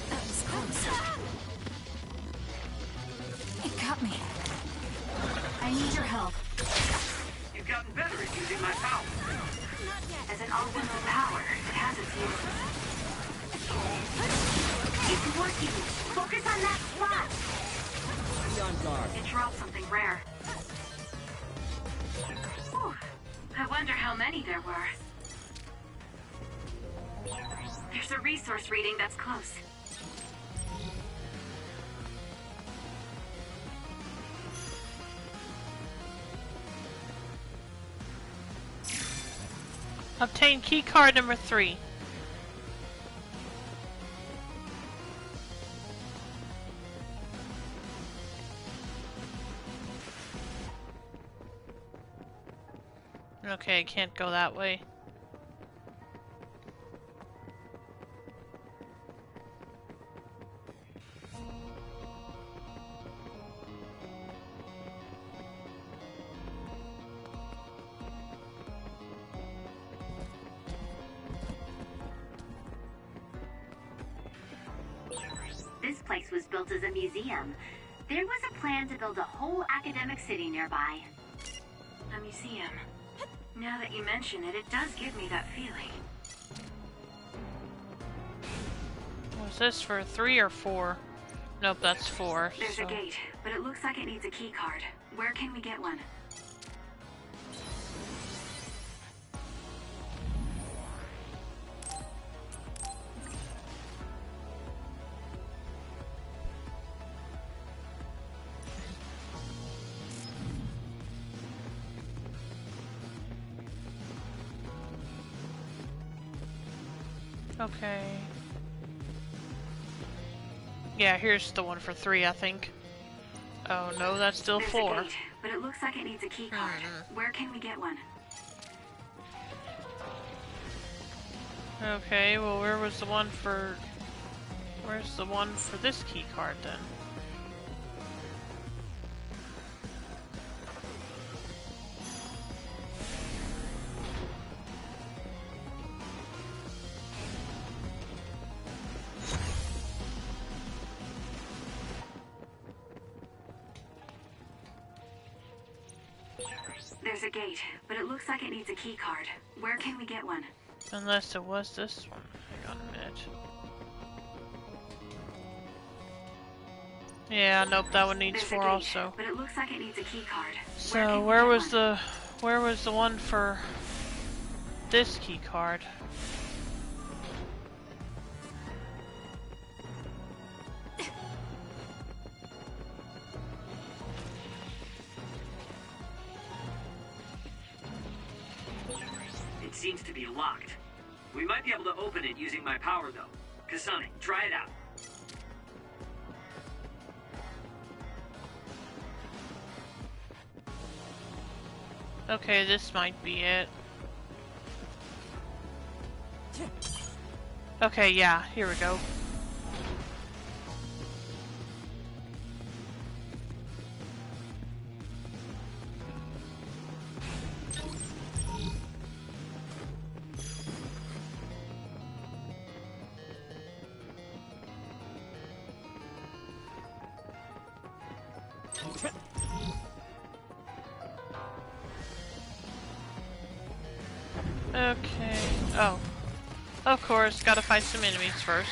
That was close. It got me. I need your help. You've gotten better at using my power. As an all-woman power, it has its use. It's working. Focus on that spot. Be on guard. It dropped something rare. Whew. I wonder how many there were. There's a resource reading that's close. Obtain key card number 3. Okay, I can't go that way. This place was built as a museum. There was a plan to build a whole academic city nearby. A museum. Now that you mention it, it does give me that feeling. Was this for 3 or 4? Nope, that's 4. There's so. a gate, but it looks like it needs a key card. Where can we get one? Okay. Yeah, here's the one for 3, I think. Oh no, that's still There's 4. a gate, but it looks like it needs a key card. Where can we get one? Okay, well where's the one for this key card then? There's a gate, but it looks like it needs a key card. Where can we get one? Unless it was this one. Hang on a minute. Yeah, nope, that one needs There's 4 a gate, also. but it looks like it needs a key card. So where was the one for this key card? It seems to be locked. We might be able to open it using my power, though. Kasane, try it out. Okay, this might be it. Okay, yeah, here we go. Okay. Oh. Of course, gotta fight some enemies first.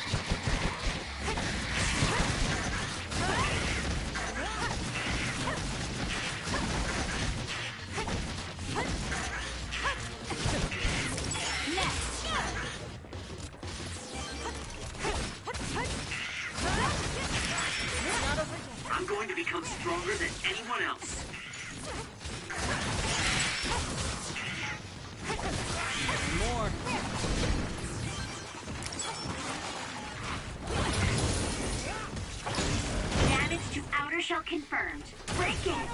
I'm going to become stronger than anyone else. More. Damage to outer shell confirmed. Break it!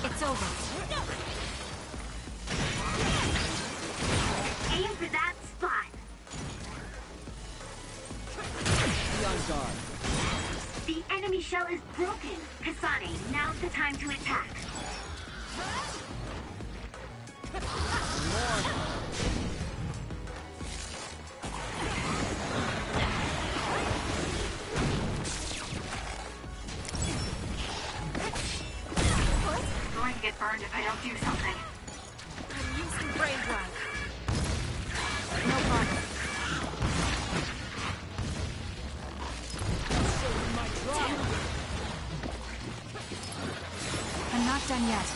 It's over. Aim for that spot. Be on guard. The enemy shell is broken. Kasane, now's the time to attack. I'm going to get burned if I don't do something. I'm using brain drive. No problem. I'm not done yet.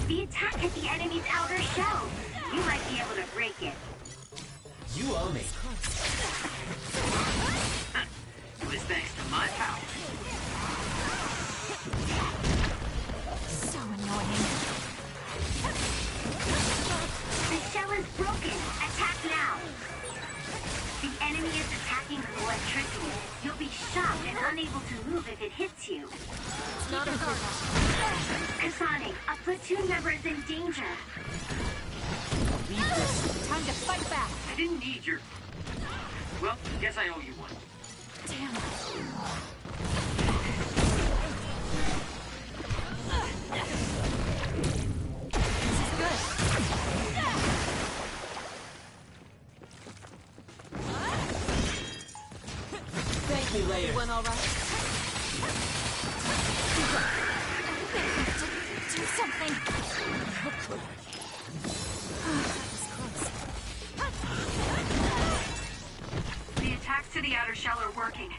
The attack hit the enemy's outer shell. You might be able to break it. You owe me. It was thanks to my power. So annoying. The shell is broken. Attack now. The enemy is attacking with electricity. You'll be shocked and unable to move if it hits you. It's not a Kasane, a platoon member is in danger. Time to fight back. I didn't need your... Well, guess I owe you one. Damn it. This is good. Thank you later. Went all right. Do something. The attacks to the outer shell are working.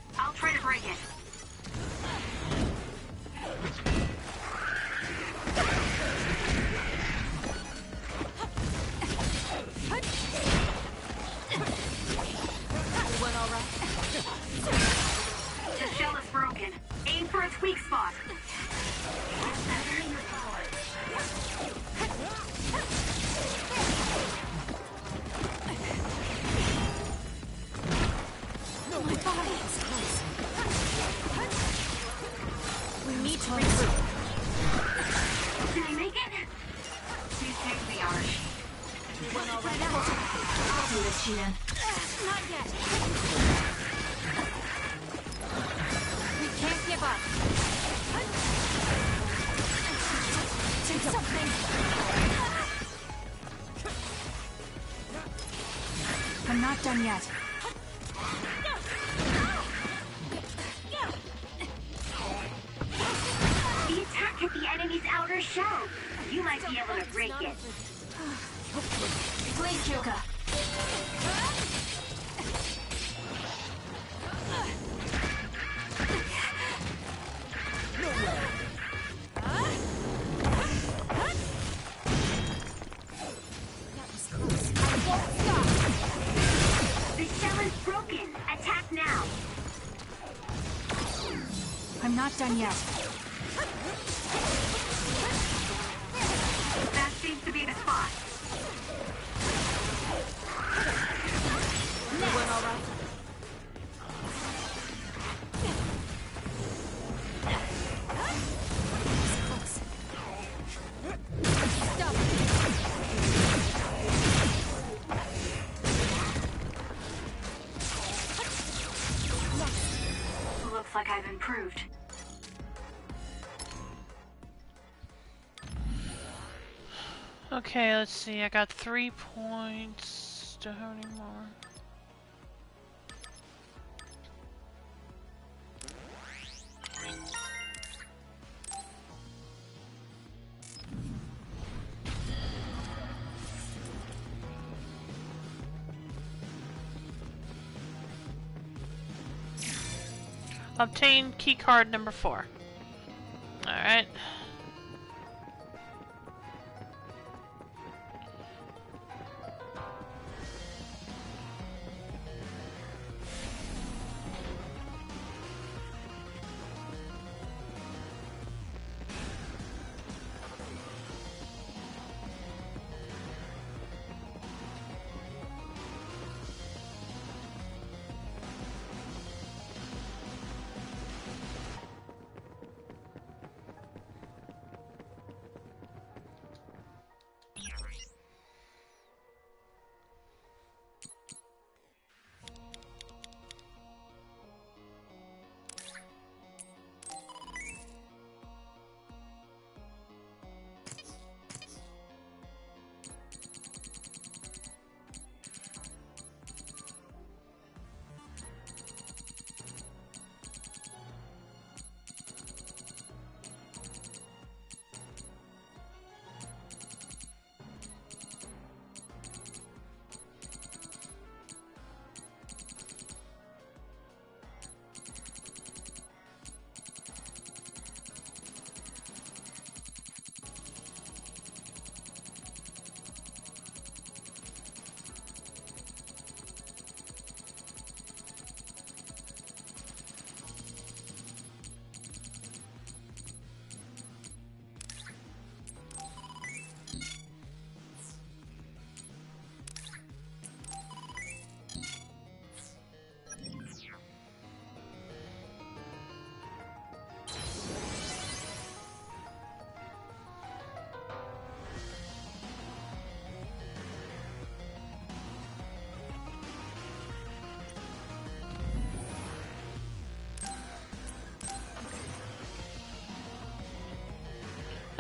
Here's the honor sheet. You went all right. I'll do this, Shion. Not yet. We can't give up. Do something. I'm not done yet. The attack hit the enemy's outer shell. You might be able to break it. Please, Kyoka. The shell is broken. Attack now. I'm not done yet. That seems to be the spot. You went all right. Looks like I've improved. Okay, let's see. I got 3 points. Do I have any more? Obtain keycard number 4. Alright.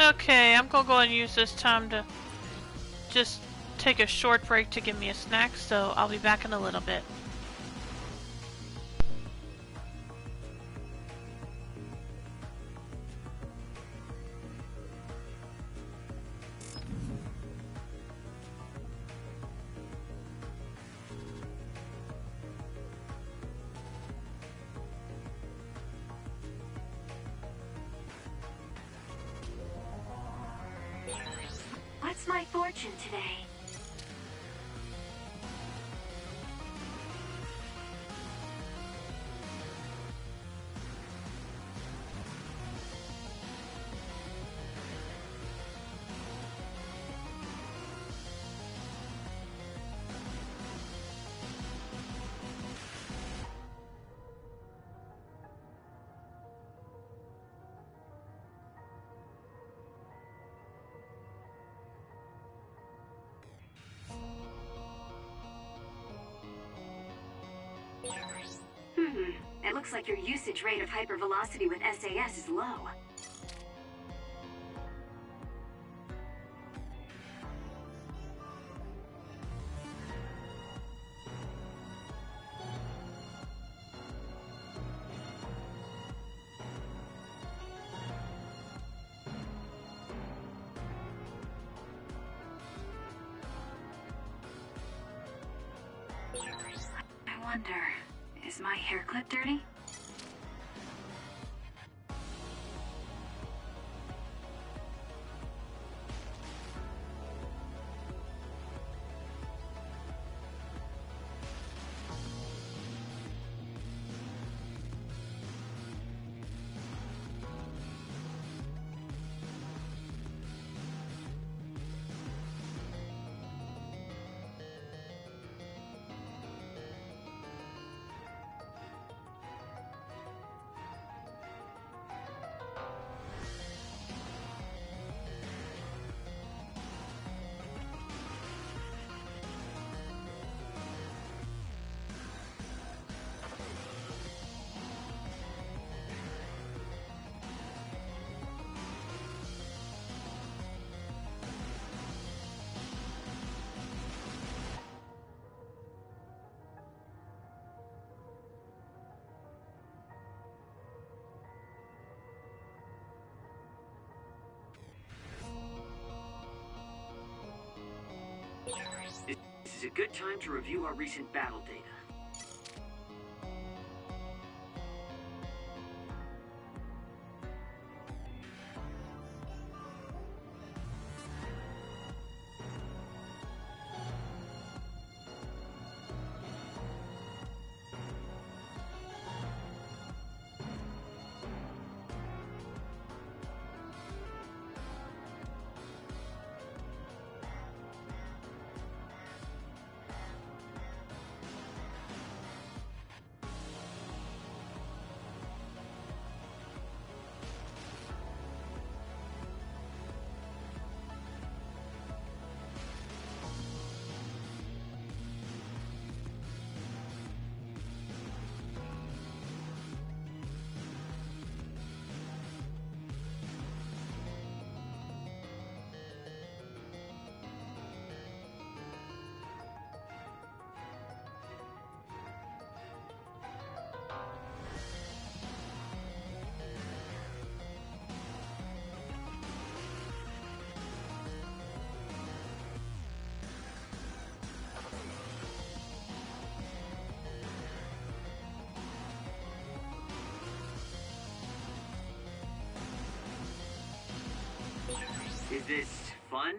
Okay, I'm gonna go and use this time to just take a short break to give me a snack, so I'll be back in a little bit. What's my fortune today? looks like your usage rate of hypervelocity with SAS is low. I wonder, is my hair clip dirty? This is a good time to review our recent battle data. Is this fun?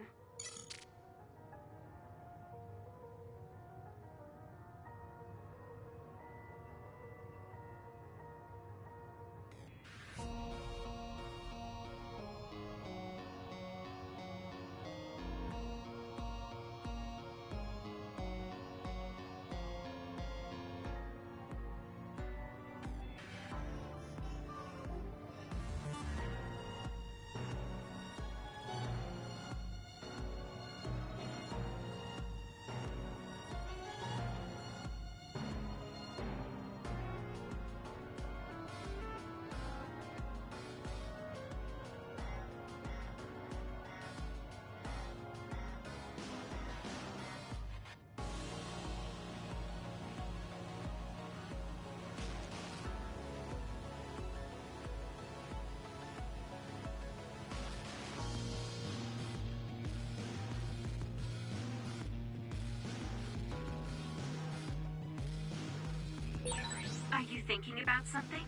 Are you thinking about something?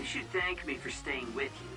You should thank me for staying with you.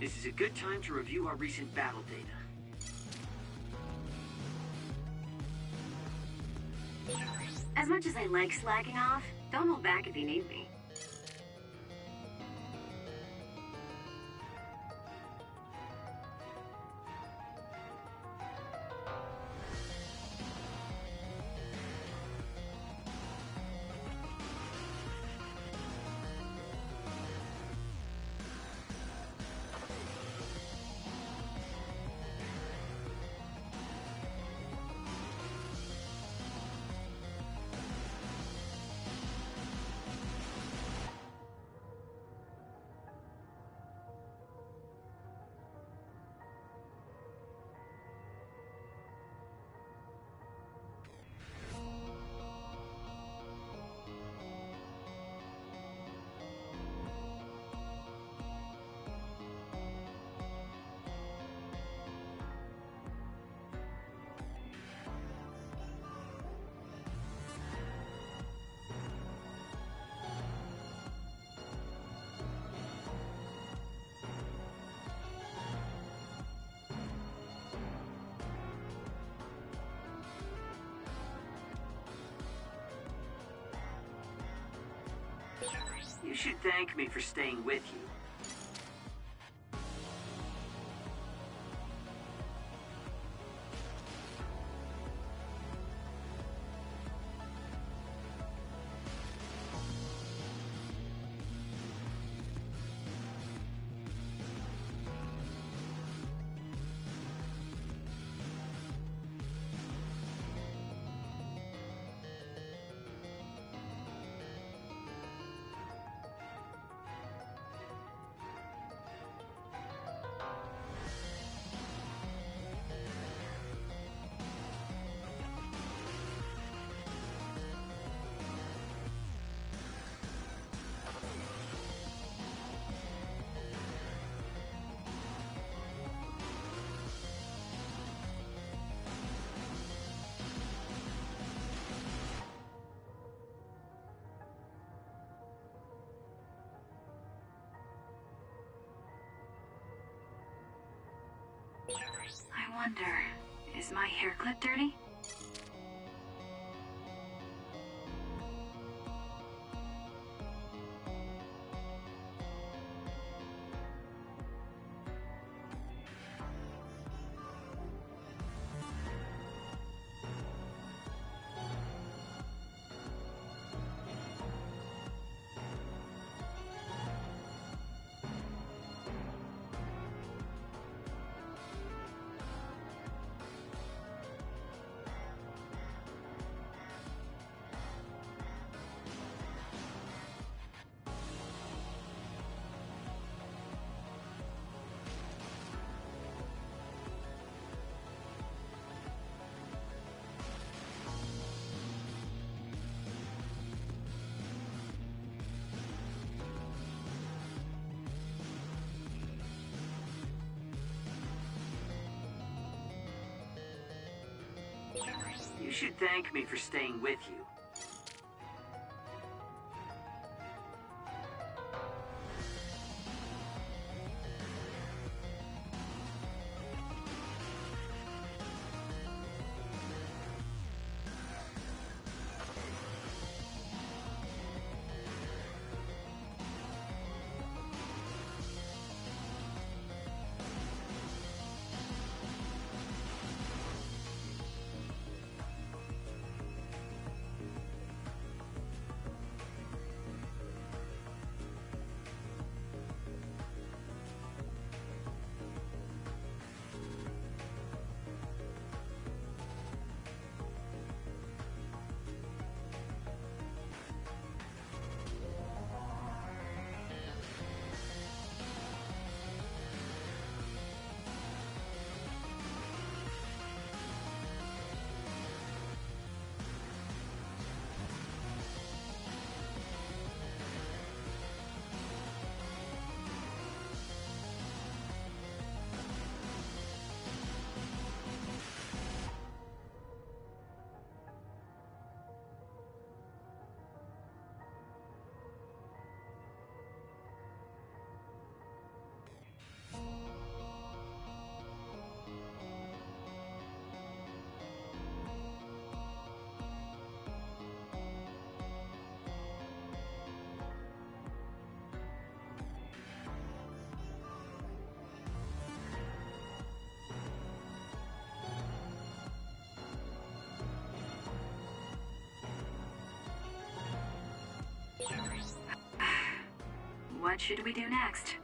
This is a good time to review our recent battle data. As much as I like slacking off, don't hold back if you need me. You should thank me for staying with you. I wonder, is my hair clip dirty? You should thank me for staying with you. What should we do next?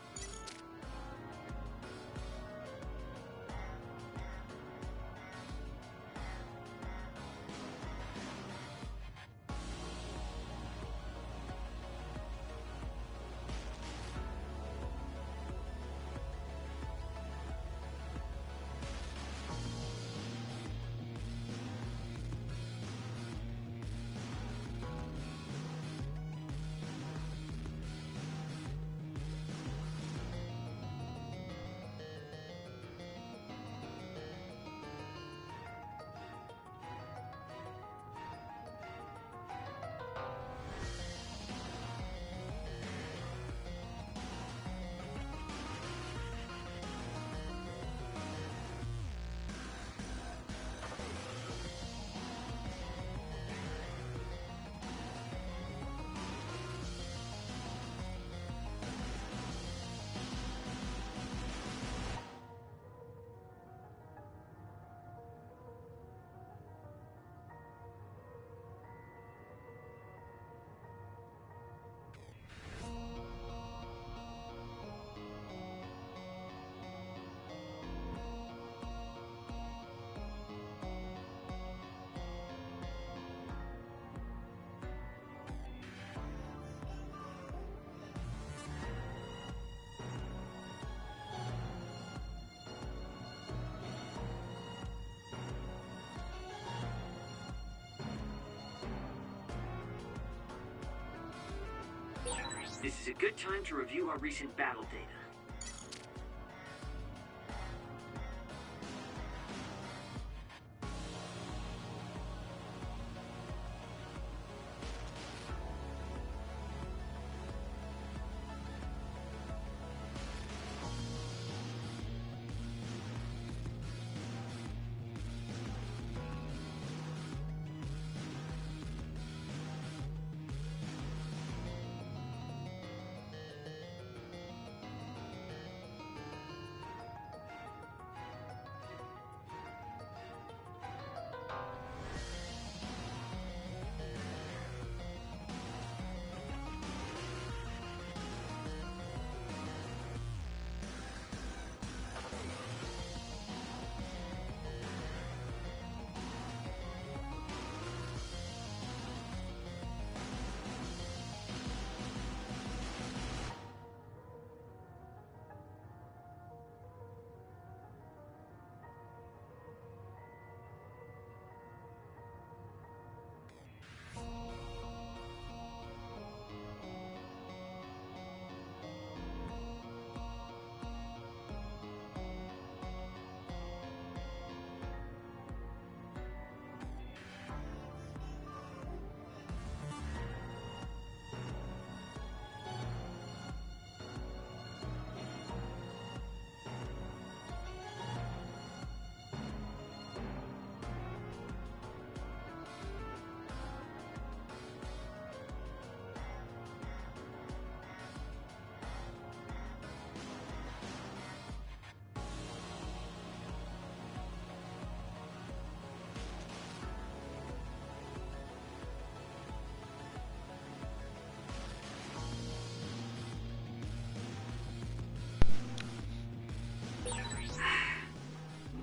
This is a good time to review our recent battle data.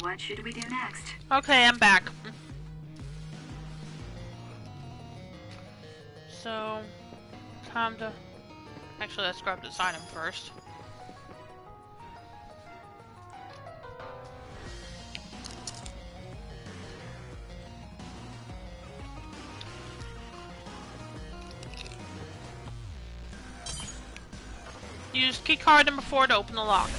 What should we do next? Okay, I'm back. So, time to... Actually, let's grab this item first. Use keycard number 4 to open the lock.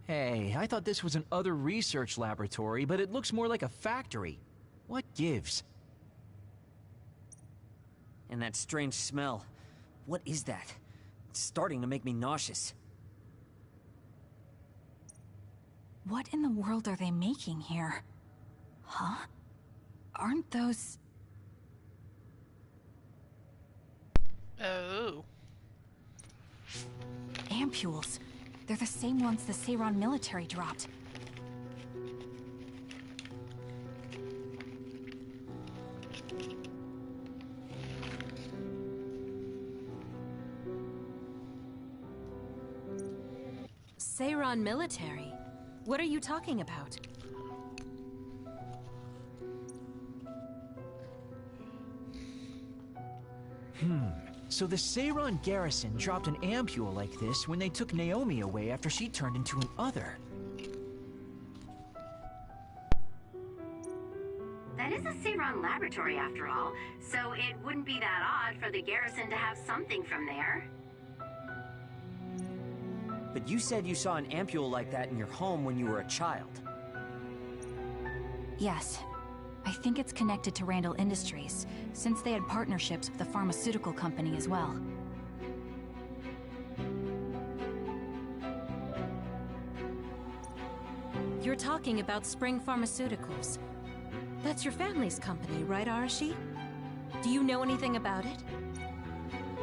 Hey, I thought this was an other research laboratory, but it looks more like a factory. What gives? And that strange smell. What is that? It's starting to make me nauseous. What in the world are they making here? Huh? Aren't those... Oh. ampules? They're the same ones the Seiran military dropped. Seiran military? What are you talking about? So the Seiran garrison dropped an ampule like this when they took Naomi away after she turned into an other. That is a Seiran laboratory after all, so it wouldn't be that odd for the garrison to have something from there. But you said you saw an ampule like that in your home when you were a child. Yes. I think it's connected to Randall Industries, since they had partnerships with the pharmaceutical company as well. You're talking about Spring Pharmaceuticals. That's your family's company, right, Arashi? Do you know anything about it?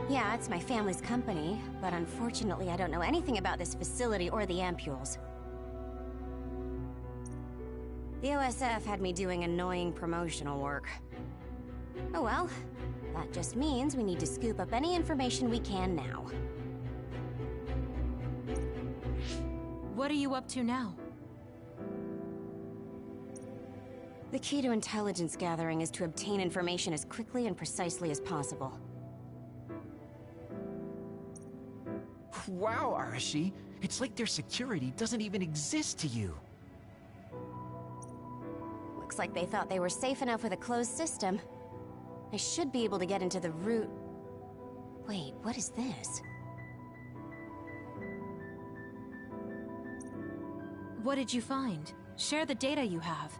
Yeah, it's my family's company, but unfortunately I don't know anything about this facility or the ampules. The OSF had me doing annoying promotional work. Oh well, that just means we need to scoop up any information we can now. What are you up to now? The key to intelligence gathering is to obtain information as quickly and precisely as possible. Wow, Arashi. It's like their security doesn't even exist to you. Looks like they thought they were safe enough with a closed system. I should be able to get into the root... Wait, what is this? What did you find? Share the data you have.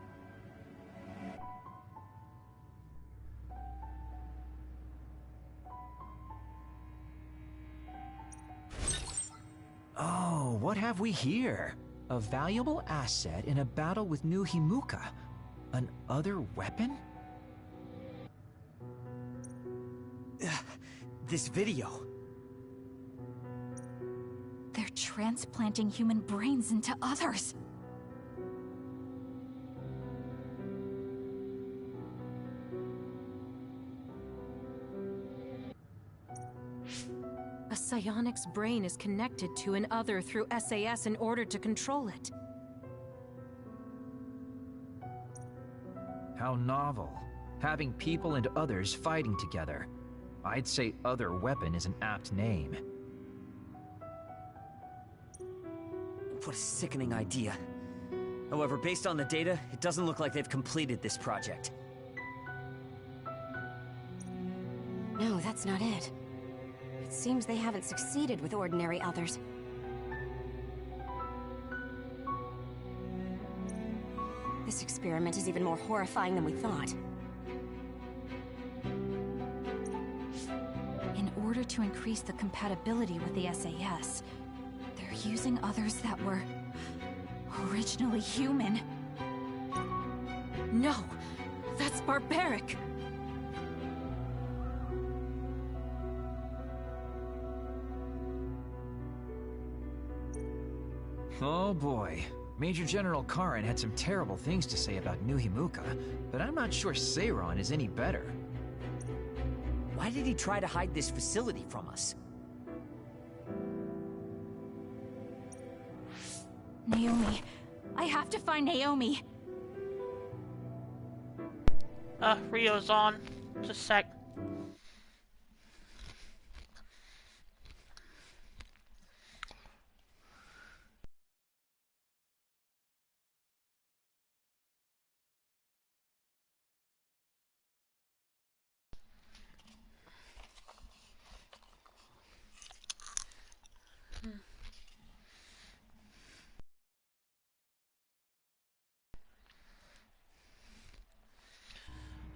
Oh, what have we here? A valuable asset in a battle with New Himuka. An other weapon? This video. They're transplanting human brains into others. A psionic's brain is connected to an other through SAS in order to control it. How novel. Having people and others fighting together. I'd say other weapon is an apt name. What a sickening idea. However, based on the data, it doesn't look like they've completed this project. No, that's not it. It seems they haven't succeeded with ordinary others. This experiment is even more horrifying than we thought. In order to increase the compatibility with the SAS, they're using others that were originally human. No! That's barbaric! Oh boy. Major General Karin had some terrible things to say about New Himuka, but I'm not sure Seiran is any better. Why did he try to hide this facility from us? Naomi. I have to find Naomi. Rio's on. Just a sec.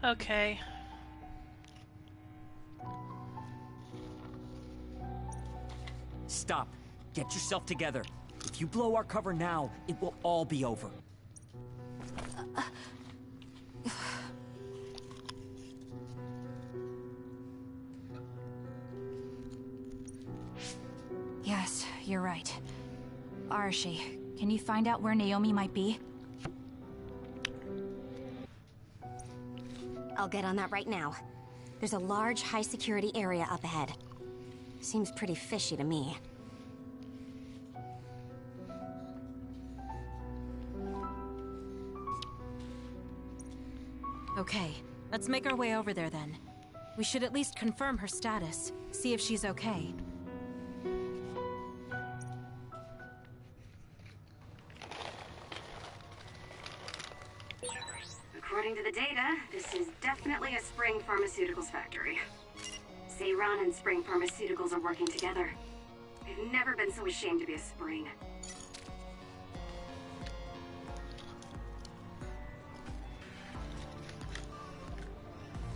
Okay. Stop. Get yourself together. If you blow our cover now, it will all be over. Yes, you're right. Arashi, can you find out where Naomi might be? I'll get on that right now. There's a large, high-security area up ahead. Seems pretty fishy to me. Okay, let's make our way over there then. We should at least confirm her status, see if she's okay. According to the data, this is definitely a Spring Pharmaceuticals factory. Seiran and Spring Pharmaceuticals are working together. I've never been so ashamed to be a Spring.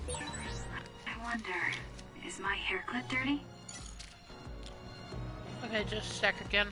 I wonder, is my hair clip dirty? Okay, just a sec again.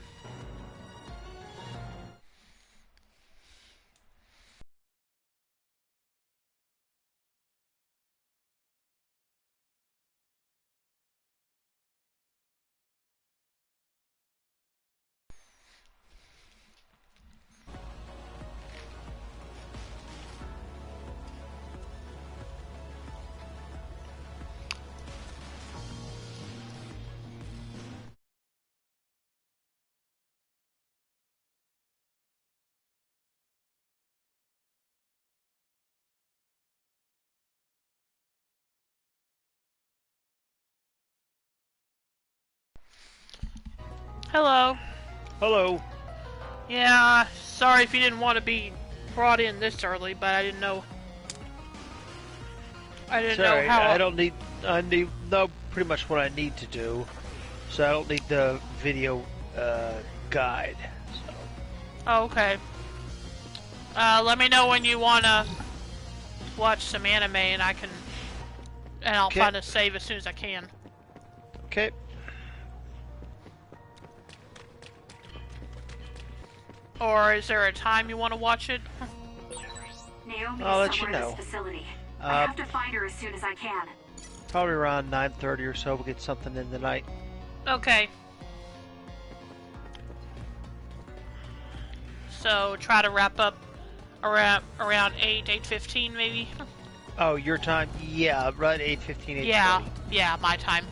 Hello. Hello. Yeah, sorry if you didn't want to be brought in this early, but I didn't know. I didn't know how. I don't need. I know pretty much what I need to do, so I don't need the video guide. So. Oh, okay. Let me know when you wanna watch some anime, and I'll find a save as soon as I can. Okay. Or is there a time you want to watch it? Naomi I'll is let you somewhere know. in this facility. I have to find her as soon as I can. Probably around 9:30 or so. We'll get something in the night. Okay. So try to wrap up around 8:15 maybe. Oh, your time? Yeah, right. 8:15. 8:20. Yeah, my time.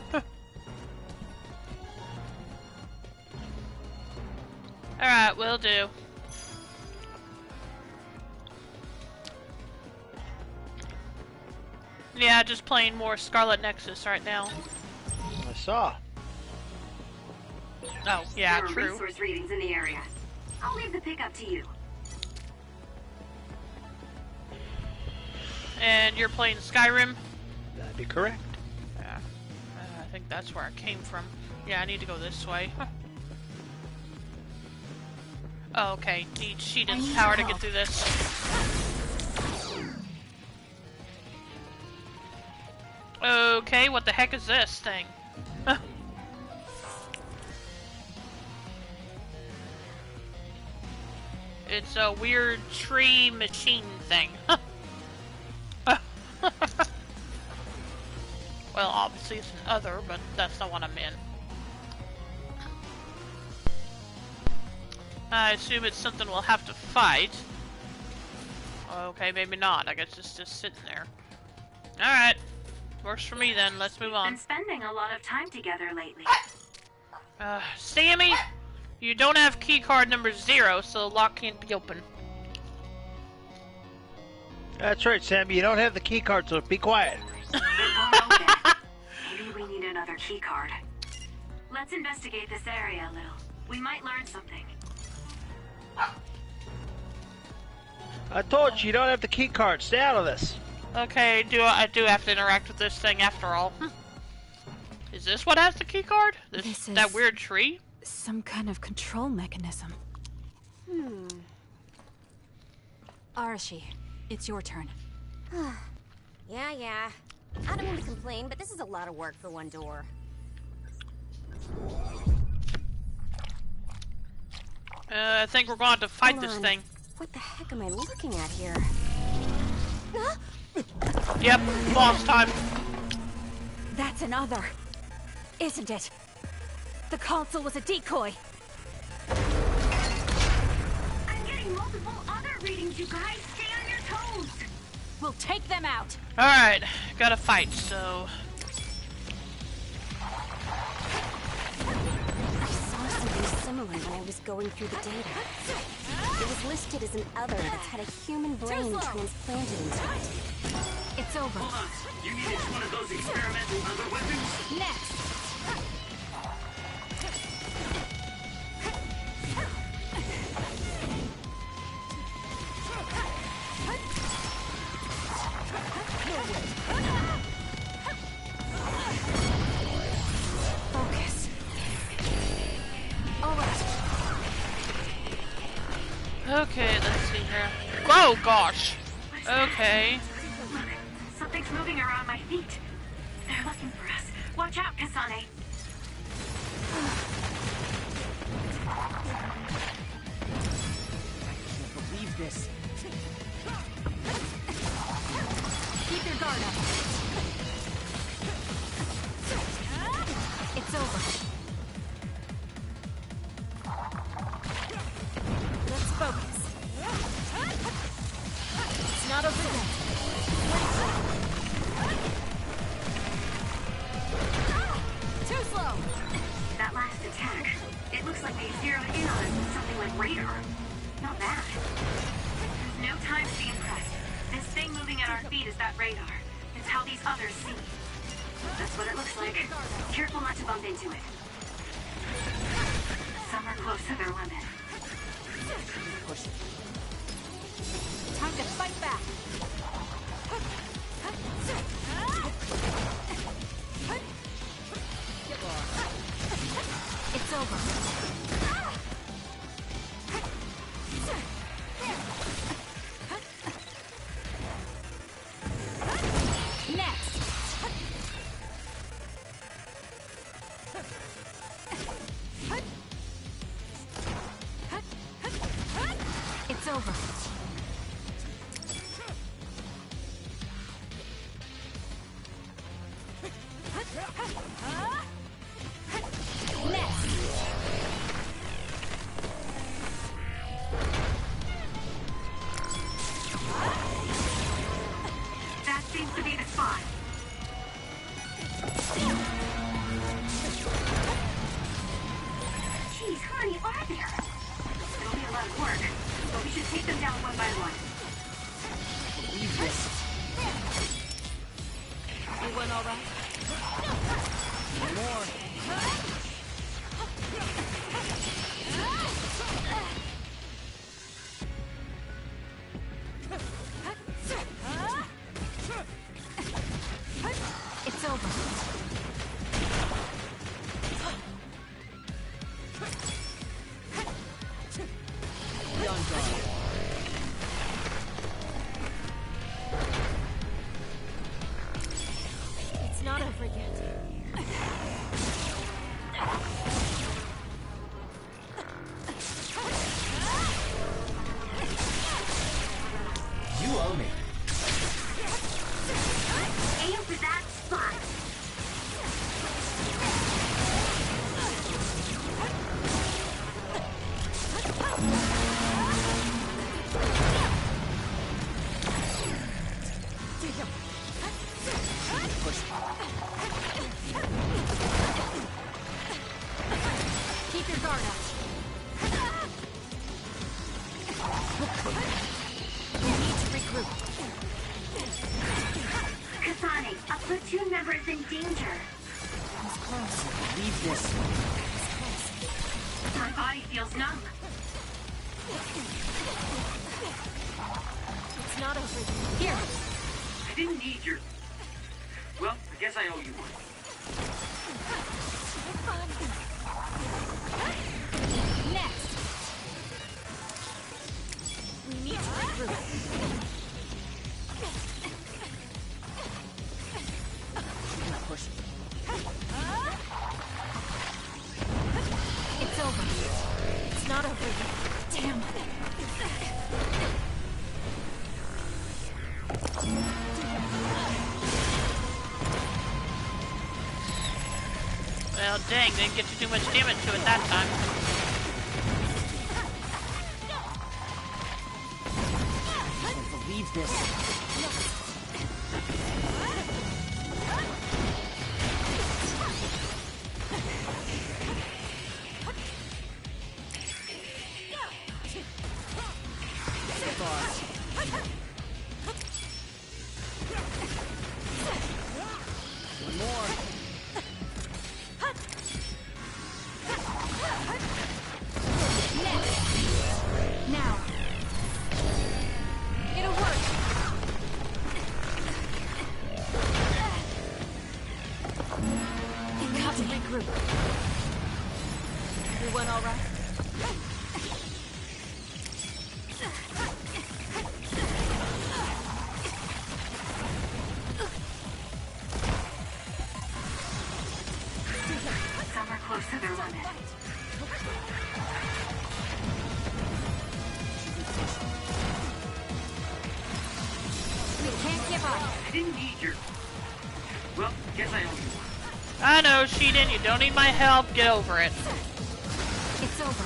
Alright, will do. Yeah, just playing more Scarlet Nexus right now. I saw. Oh, yeah, there are true. resource readings in the area. I'll leave the pickup to you. And you're playing Skyrim? That'd be correct. Yeah. I think that's where I came from. Yeah, I need to go this way. Oh, okay. Need Sheetan's power to get through this. Okay, what the heck is this thing? It's a weird tree machine thing. Well, obviously it's an other, but that's not what I'm in. I assume it's something we'll have to fight. Okay, maybe not. I guess it's just sitting there. Alright. Works for me then. Let's move on. Been spending a lot of time together lately. Sammy, you don't have keycard number 0, so the lock can't be open. That's right, Sammy. You don't have the key card, so be quiet. Maybe we need another key card. Let's investigate this area a little. We might learn something. I told you, you don't have the key card. Stay out of this. Okay, I do have to interact with this thing after all. Is this what has the key card? That weird tree? Some kind of control mechanism. Arashi, it's your turn. Yeah. I don't mean to complain, but this is a lot of work for one door. I think we're going to fight Hold this on. thing. What the heck am I looking at here? Yep, boss time. That's another, isn't it? The console was a decoy. I'm getting multiple other readings, you guys. Stay on your toes. We'll take them out. Alright, gotta fight, so... I saw something similar when I was going through the data. It was listed as an other that's had a human brain transplanted into it. It's over. Hold on. You needed one of those experimental other weapons? Next. Focus. All right. Okay, let's see here. Oh gosh. Okay. Look, something's moving around my feet. They're looking for us. Watch out, Kasane. Can't believe this. Keep your guard up. It's over. Let's focus. It's not over yet. Too slow. That last attack, it looks like they zeroed in on us with something like radar. Not bad. There's no time to be impressed. This thing moving at our feet is that radar. It's how these others see. That's what it looks like. Careful not to bump into it. Some are close to their limit. Push it. Time to fight back. It's over. Next. It's over. Next. That seems to be the spot. Jeez, how many are there? It'll be a lot of work, but we should take them down one by one. Believe this. Everyone all right? More. It's over. Be on guard. It's not over yet. You owe me. Aim for that spot. Push. Keep your guard up. We need to regroup. Kasane, a platoon member is in danger. Believe this. My body feels numb. It's not over yet. Here. I didn't need your... Well, I guess I owe you one. Next. We need to regroup. Dang, didn't get to do much damage to it that time. I can't believe this. One more. Now. It'll work. You got to regroup. Everyone all right? Some are close to their limit. We can't give up. I didn't need your... Well, guess I owe you one. I know, Sheeden, you don't need my help. Get over it. It's over.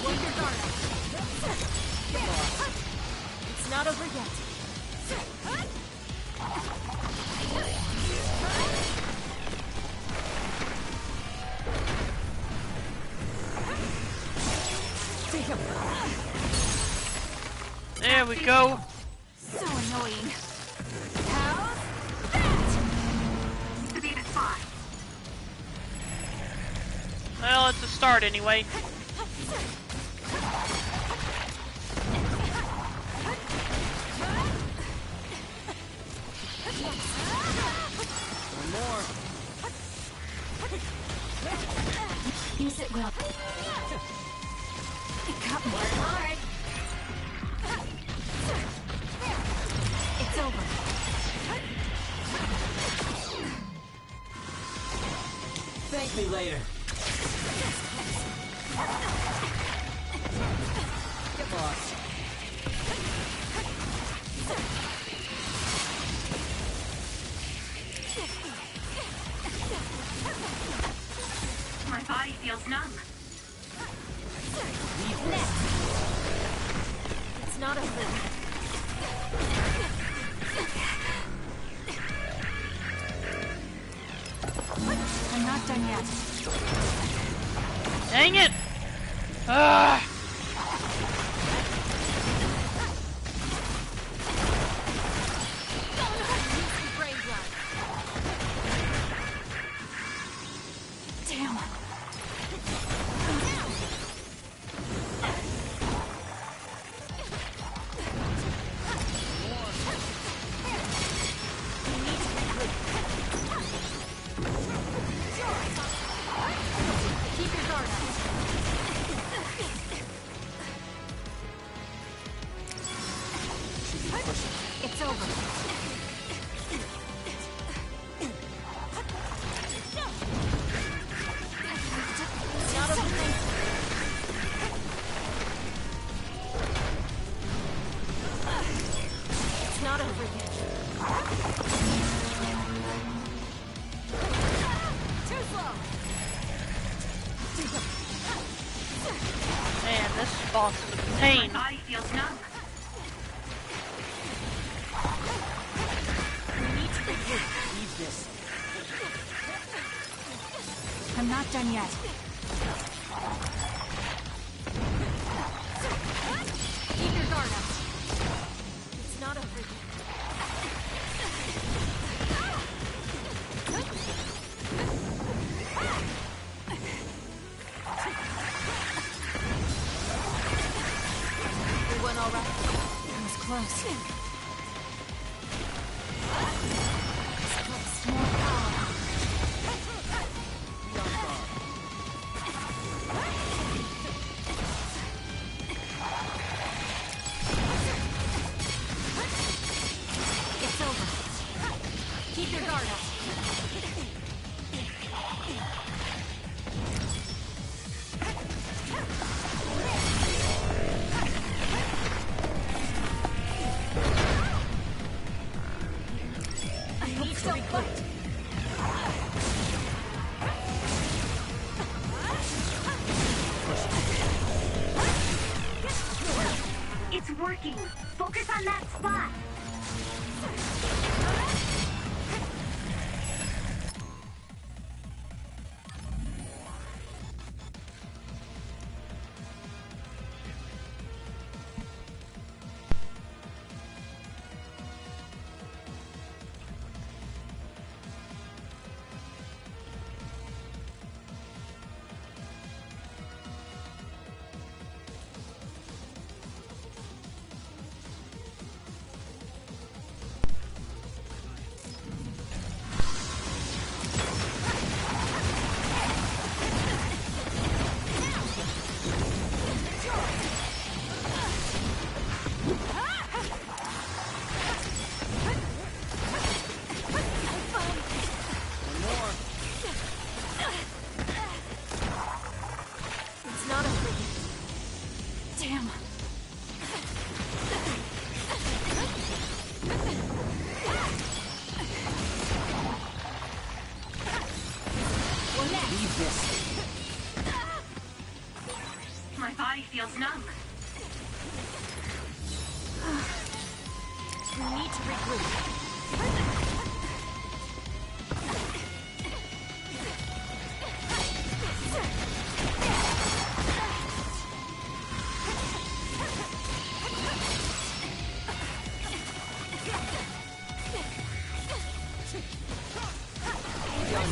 Hold your guard up. It's not over yet. There we go. So annoying. Seems to be the spot. Well, it's a start anyway. One more. Use it well. It got me. Work hard. It's over. Thank me later. Get lost. My body feels numb. It's not over. I'm not done yet. Dang it! Ah! Damn. Keep your guard up. It's over. It's not over. It's not over yet. Too slow. Man, this boss is a pain. My body feels numb. Leave this. I'm not done yet. Keep your guard up. It's not over yet. Everyone all right? That was close. More power. It's over. Keep your guard up. working! Focus on that spot! My body feels numb. We need to regroup.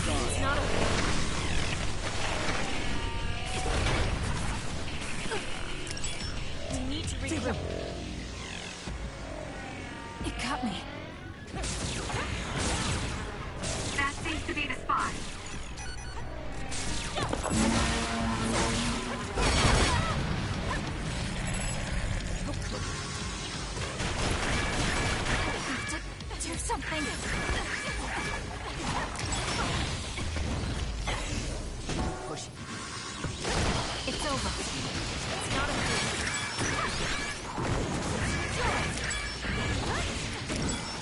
It's not okay. We need to regroup. It got me. That seems to be the spot. Do something. Push. It's over. It's not okay.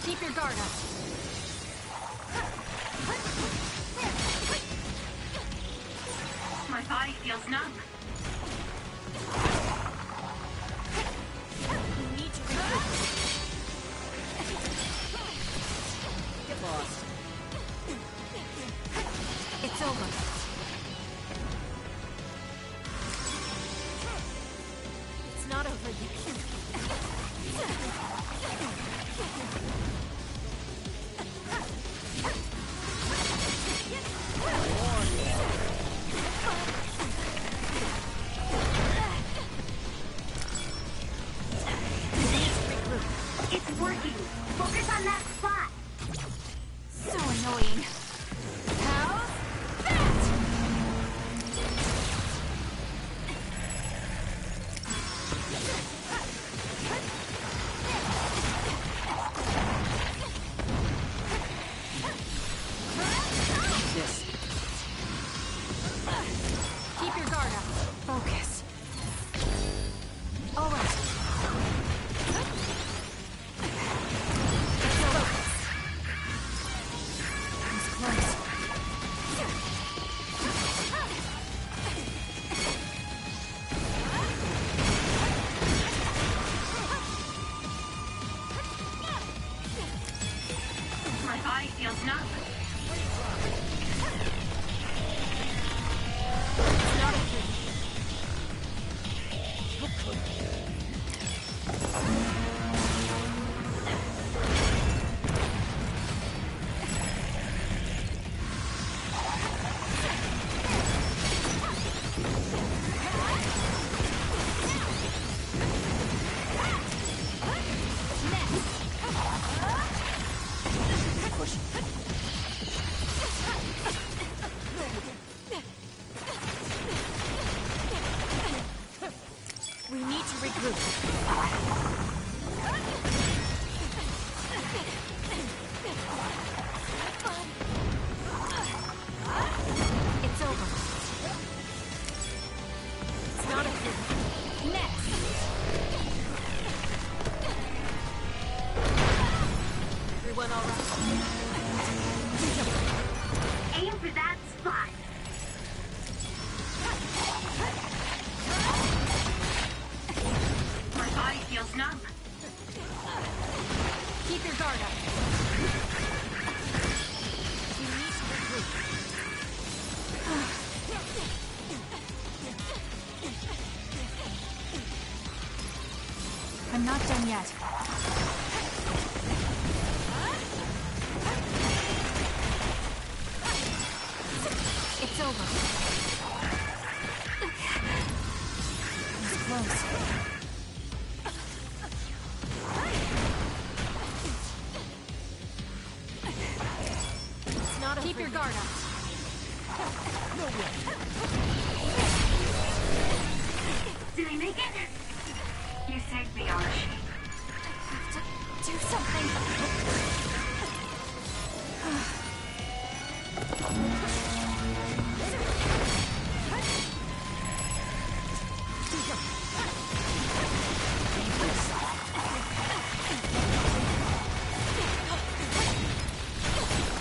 Keep your guard up. My body feels numb. We need to regroup. Get lost. It's over. It's not over yet. It's working! Focus on that spot! So annoying. How's that? This. Keep your guard up. Focus. All right. It's close. My body feels numb. It's not okay. We need to regroup. It's over. It's not okay. Next. Everyone all right? Aim for that spot! My body feels not done yet. It's over. It's close. It's not Keep your guard up. Did I make it? You saved me, Arashi. Do something.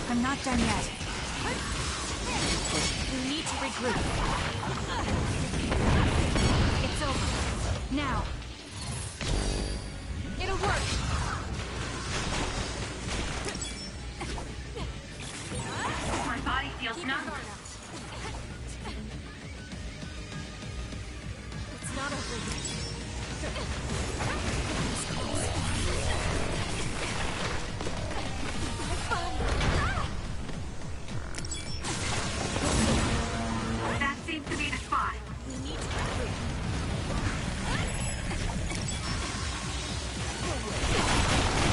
I'm not done yet. We need to regroup. It's over. Now. It'll work. My body feels numb. It's not over yet. That seems to be the spot. We need to regroup.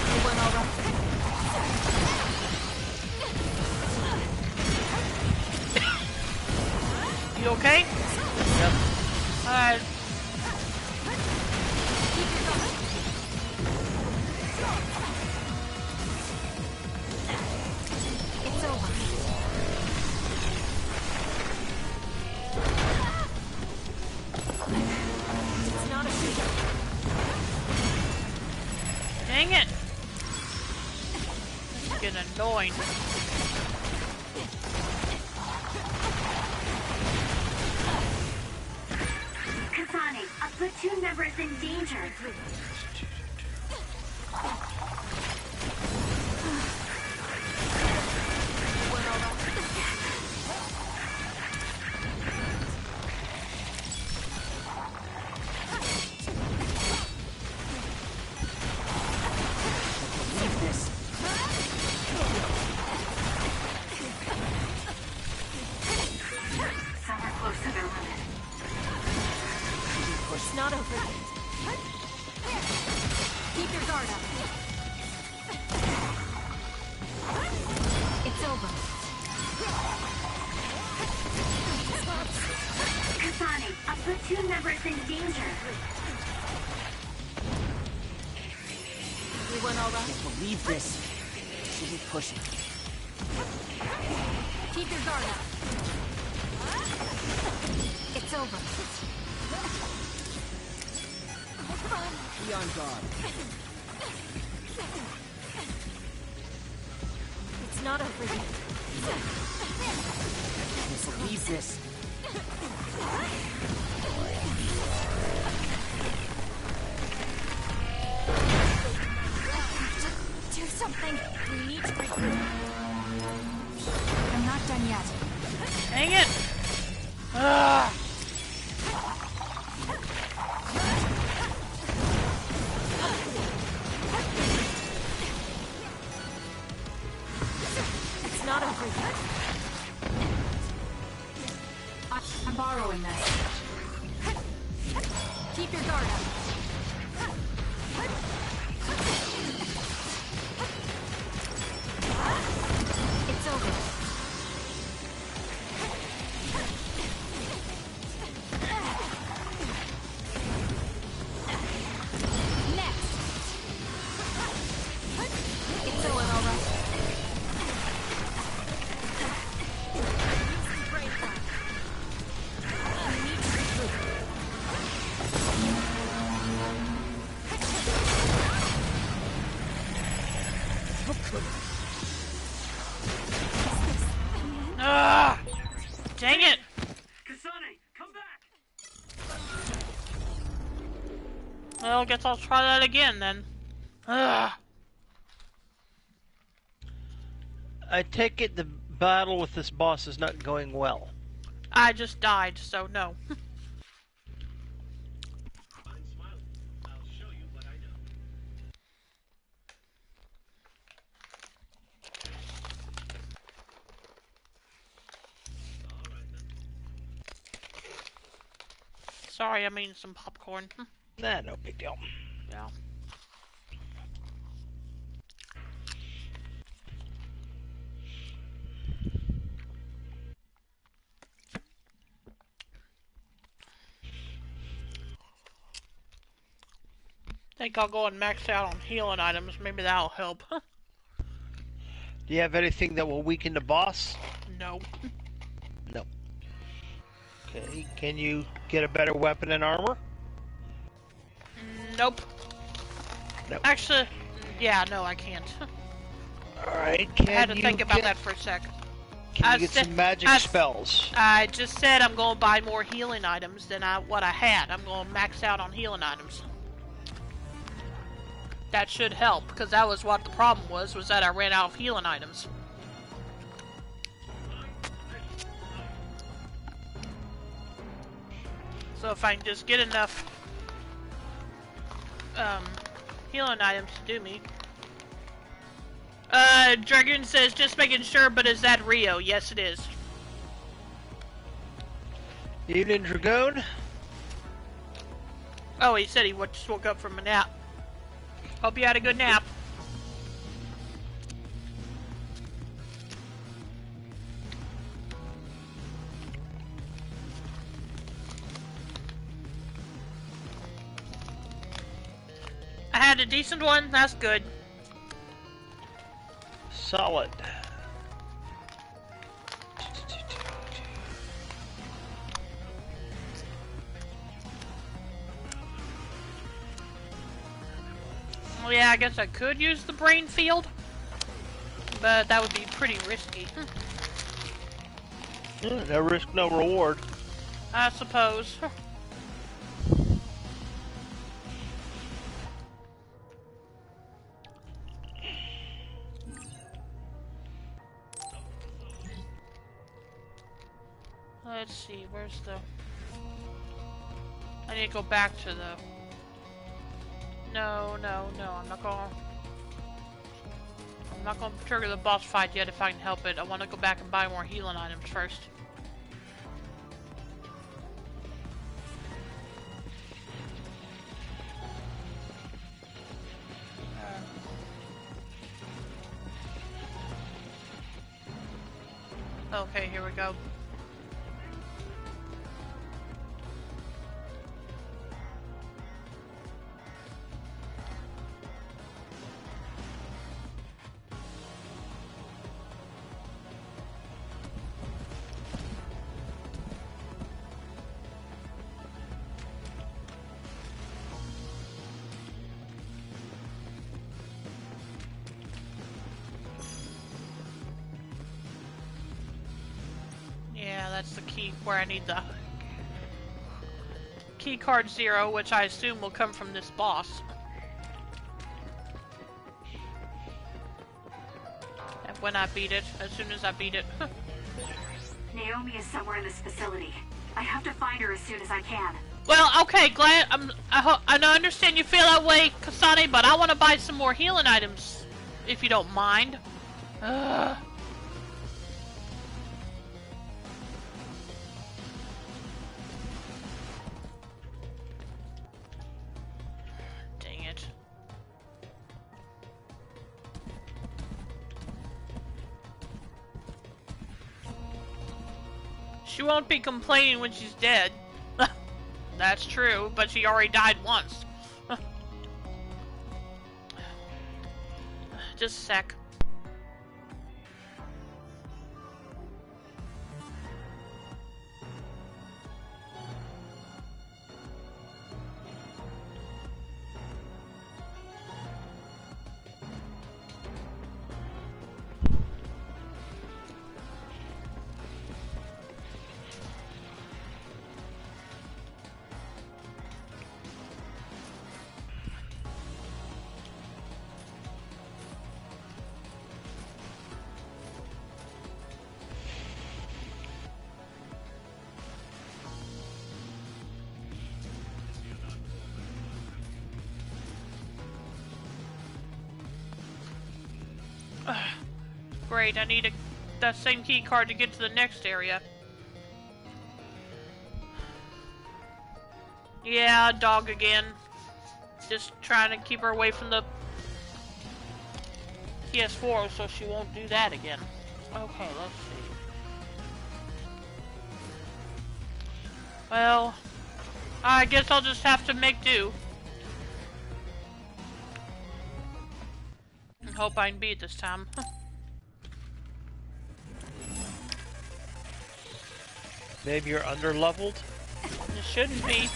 It went all right. You okay? Yep. Alright. It's over. It's not over yet. Dang it! This is getting annoying. Kasane, a platoon member is in danger. Some are close to their limit. It's not over yet. Keep your guard up. It's over. Kasane, a platoon member is in danger. Everyone all right? Can't believe this. Should be pushing. Keep your guard up. It's over. Be on guard. It's not over yet. Can't believe this. Do something. We need to regroup. I'm not done yet. Dang it! Ah! It's not over yet. I'm borrowing this. Keep your guard up. It's over. Next. It's over, all right. Ah! Dang it! Kasane, come back! Well, guess I'll try that again then. Ah! I take it the battle with this boss is not going well. I just died, so no. Sorry, I'm eating some popcorn. Nah, no big deal. Yeah. Think I'll go and max out on healing items. Maybe that'll help. Do you have anything that will weaken the boss? No. No. Okay, can you get a better weapon and armor? Nope. Nope. Actually, yeah, no, I can't. Alright, I had to think about that for a sec. Can you get some magic spells? I just said I'm going to buy more healing items than what I had. I'm going to max out on healing items. That should help, because that was what the problem was that I ran out of healing items. So if I can just get enough healing items to do me. Dragoon says, just making sure, but is that Rio? Yes, it is. Evening, Dragoon. Oh, he said he just woke up from a nap. Hope you had a good nap. I had a decent one, that's good. Solid. Well, yeah, I guess I could use the brain field, but that would be pretty risky. No risk, no reward. I suppose. Let's see, where's the... I need to go back to the... No, I'm not going to trigger the boss fight yet if I can help it. I want to go back and buy more healing items first. Okay, here we go. Yeah, that's the key where I need the key card 0, which I assume will come from this boss. And when I beat it, as soon as I beat it. Naomi is somewhere in this facility. I have to find her as soon as I can. Well, okay, glad I understand you feel that way, Kasane, but I want to buy some more healing items, if you don't mind. Ugh. She won't be complaining when she's dead. That's true, but she already died once. Just a sec. Great, I need that same key card to get to the next area. Yeah, dog again. Just trying to keep her away from the PS4 so she won't do that again. Okay, let's see. Well, I guess I'll just have to make do. And hope I can beat this time. Maybe you're under-leveled? It shouldn't be.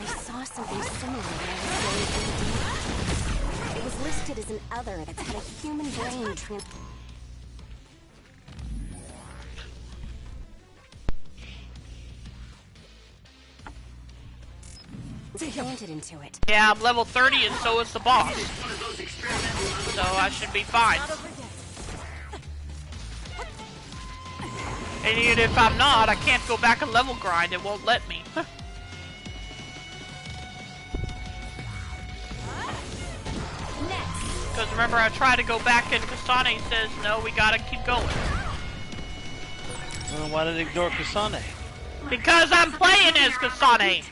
I saw something similar when I was going through the deed. It was listed as an other that's had a human brain planted into it. Yeah, I'm level 30 and so is the boss. So I should be fine. And even if I'm not, I can't go back and level grind. It won't let me. Because remember, I try to go back and Kasane says, no, we gotta keep going. Well, why did it ignore Kasane? Because I'm playing as Kasane.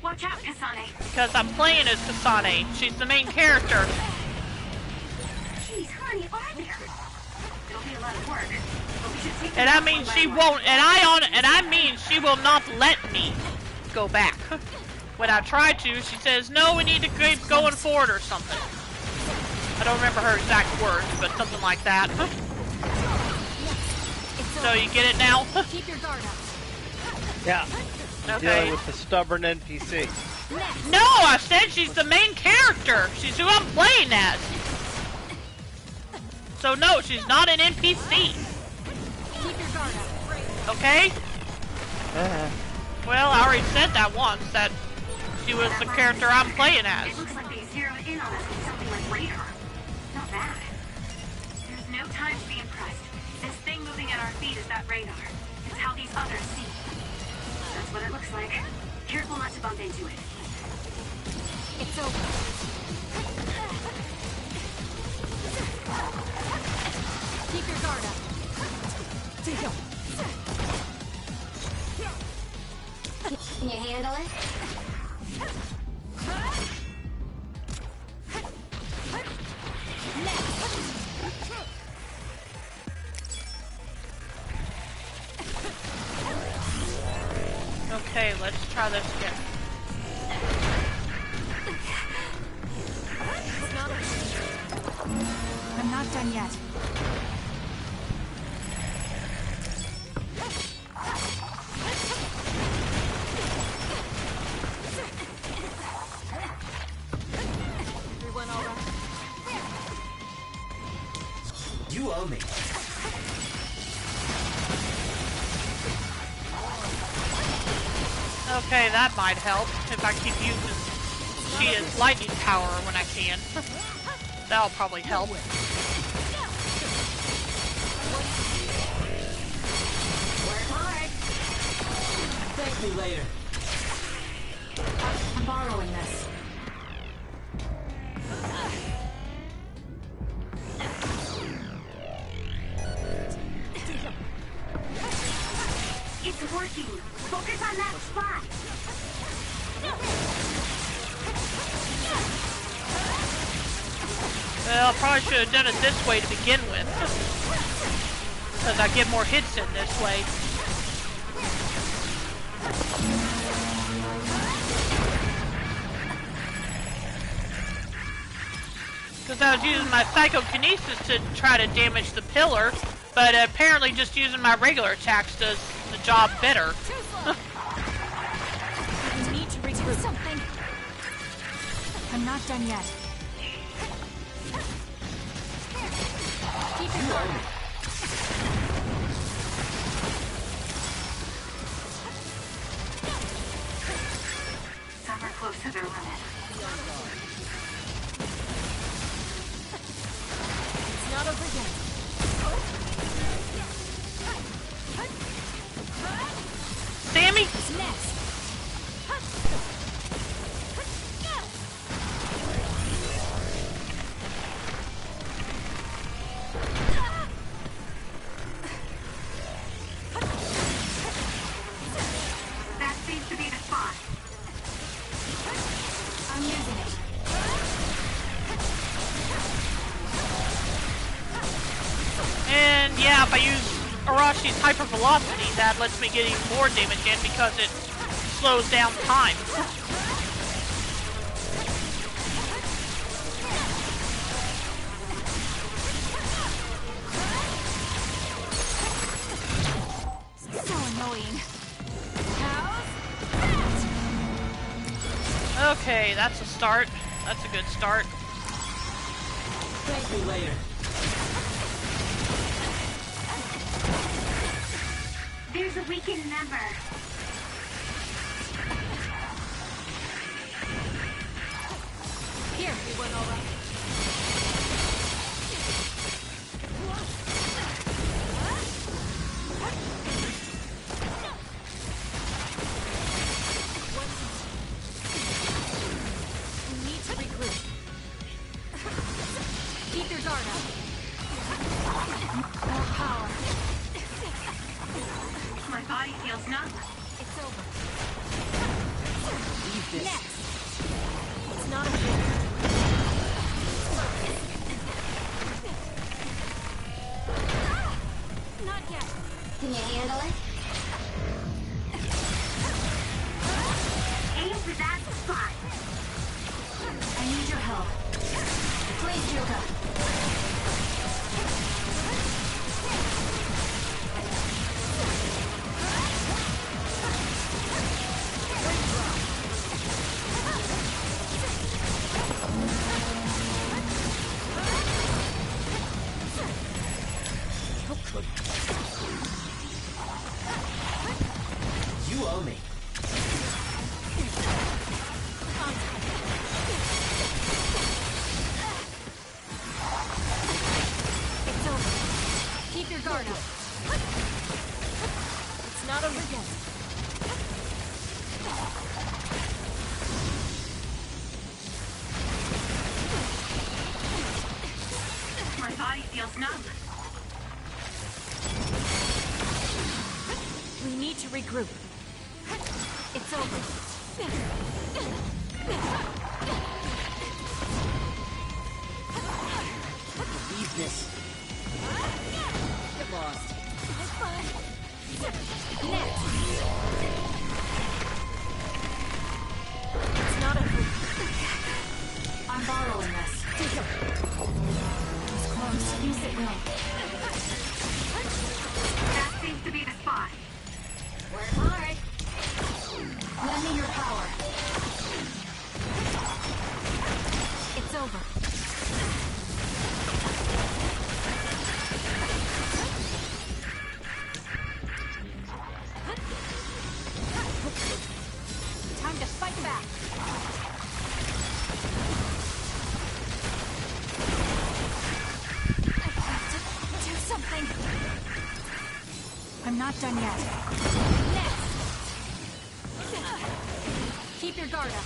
Watch out, Kasane. Because I'm playing as Kasane. She's the main character. Jeez, honey, are there? It'll be a lot of work. But we should take And I mean she won't, and I mean she will not let me go back. When I try to, she says, no, we need to keep going forward or something. I don't remember her exact words, but something like that. So you get it now? Keep your guard up. Yeah. Okay. Dealing with the stubborn NPC. No, I said she's the main character. She's who I'm playing as. So no, she's not an NPC. Keep your guard up. Okay? Well, I already said that once, that she was the character I'm playing as. It looks like they zeroed in on us with something like radar. Not bad. There's no time to be impressed. This thing moving at our feet is that radar. It's how these others see. That's what it looks like. Careful not to bump into it. It's over. Keep your guard up. Can you handle it? Okay, let's try this again. I'm not done yet. Everyone all right? You owe me. Okay, that might help if I keep using Shia's lightning power when I can. That'll probably help. Work hard. Thank me later. I'm borrowing this. It's working. Focus on that spot. Well, I probably should have done it this way to begin with. Because I get more hits in this way. Because I was using my psychokinesis to try to damage the pillar, but apparently just using my regular attacks does the job better. I need to regroup. Something. I'm not done yet. Keep your guard up. Some are close to their limit. It's not over yet. Sammy? What's next? That seems to be the spot. Kakashi's hypervelocity that lets me get even more damage in because it slows down time. So annoying. Okay, that's a start. That's a good start. Thank you later. There's a weakened member. Here, we went all right. We need to regroup. Keep your guard up. More power. My body feels numb. It's over. Leave this. Next. It's not a thing. Not yet. Can you handle it? Aim for that spot. I need your help. Please, Yuka. You owe me. It's over. Keep your guard up. It's not over yet. My body feels numb. We need to regroup. It's over. Leave this. Get lost. Next. It's not over. I'm borrowing this. It's close. Use it well. That seems to be the spot. Work hard. Lend me your power. It's over. Time to fight back. I have to do something. I'm not done yet. Next. Keep your guard up.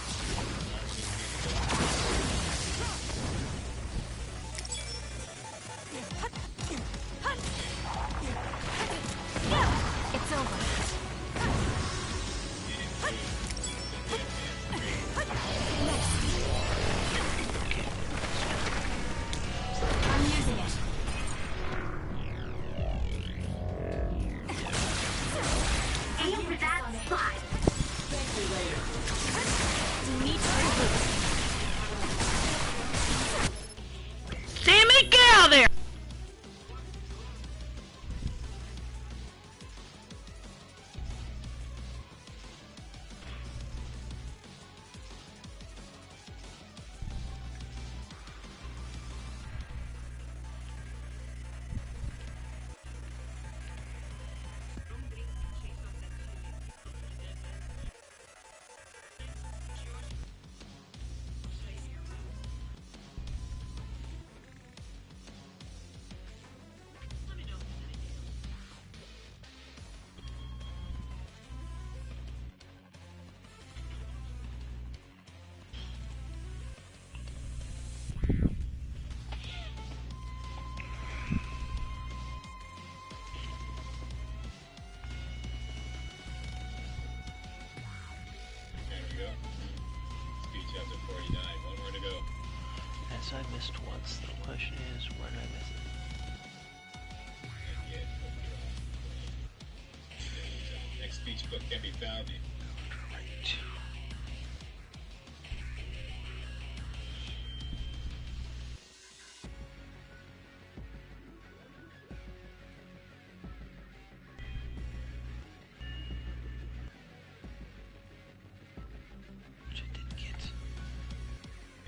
It's over. I'm using it. Aim for that spot. We need to regroup. Sammy, get out of there! As I missed once, the question is, where did I miss it? speech book can be found in.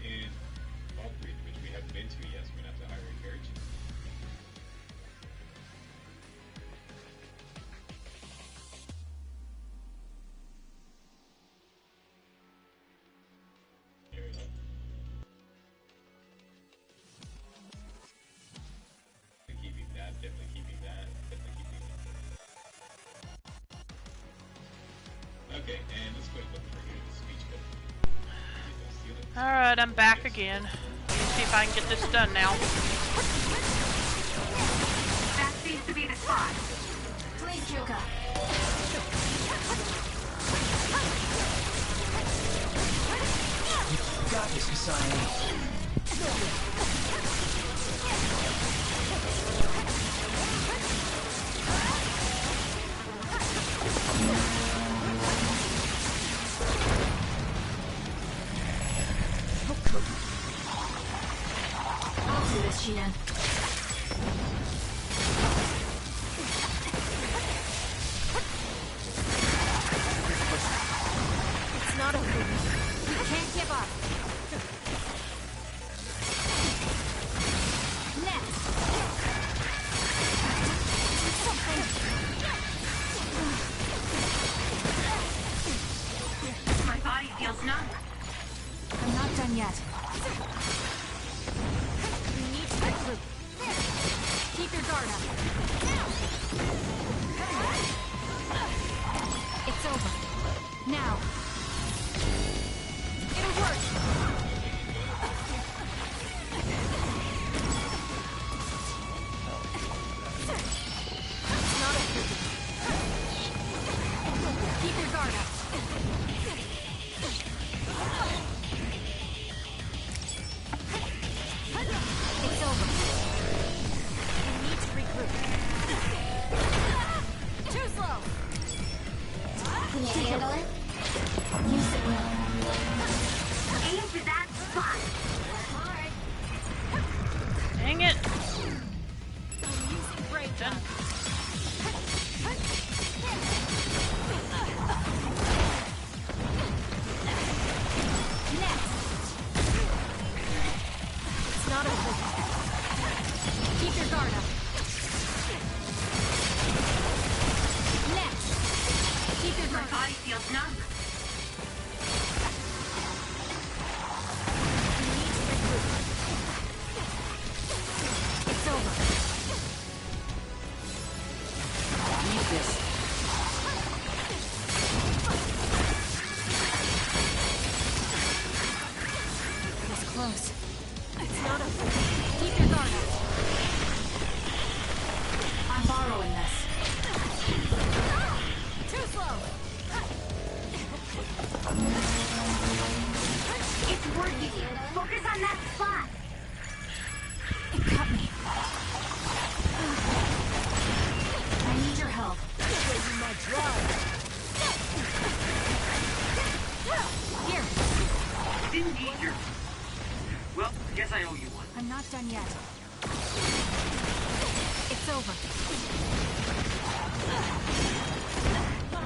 In Valkyrie, which we haven't been to yet, so we're gonna have to hire a carriage. Here we go. Keeping that, definitely keeping that, definitely keeping that. Okay, and let's quit looking for good speech book. Alright, I'm back again. Let me see if I can get this done now. That seems to be the spot. Please, Juka. You got this, Kasane. I'll do this, Shinan. It's not over. We can't give up. Next. My body feels numb. I'm not done yet. We need to regroup. Keep your guard up. It's over. Now. It'll work. It's not over. Keep your guard up. It's over. We need to regroup. Too slow. Can you handle it? Use it well. Aim for that spot. Dang it! I'm using brave Done. Next. It's not over. Keep your guard up. Next. Keep your My guard up. body feels numb. We need to regroup. It's over. Need this. It was close. It's not over. Keep your guard up. I'm borrowing this. Too slow. It's working. Focus on that spot. It cut me. I need your help. Here. Didn't need your... Well, I guess I owe you one. I'm not done yet. It's over.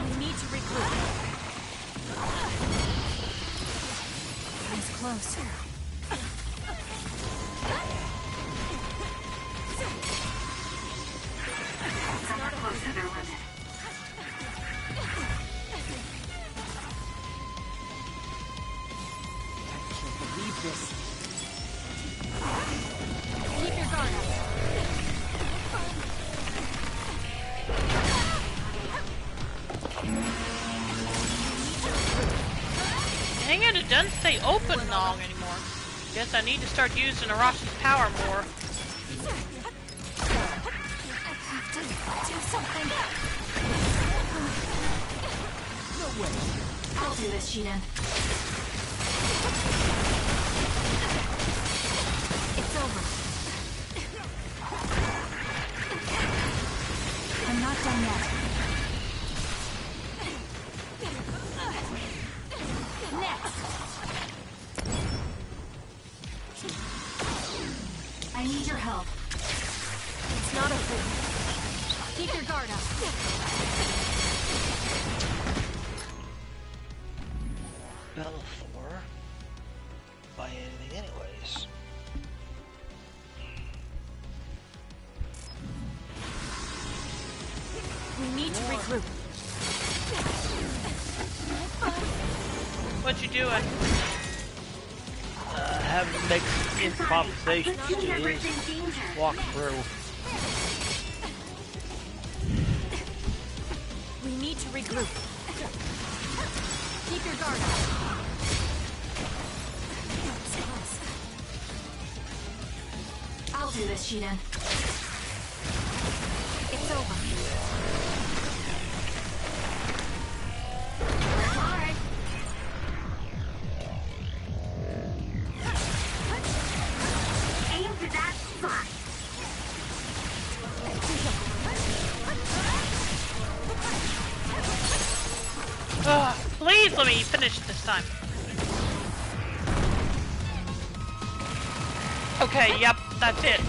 We need to regroup. It was close. Some are close to their limit. I can't believe this. Keep your guard up. Dang it, it doesn't stay open long anymore. Guess I need to start using Arashi's power more. I have to do something. No way. I'll do this, Shinan. It's over. I'm not done yet. regroup. What you doing? Having to make some improvisations to his walkthrough. We need to regroup. Keep your guard up. I'll do this, Shiden. It's over. Aim for that spot. Please let me finish this time. Okay, yep, that's it.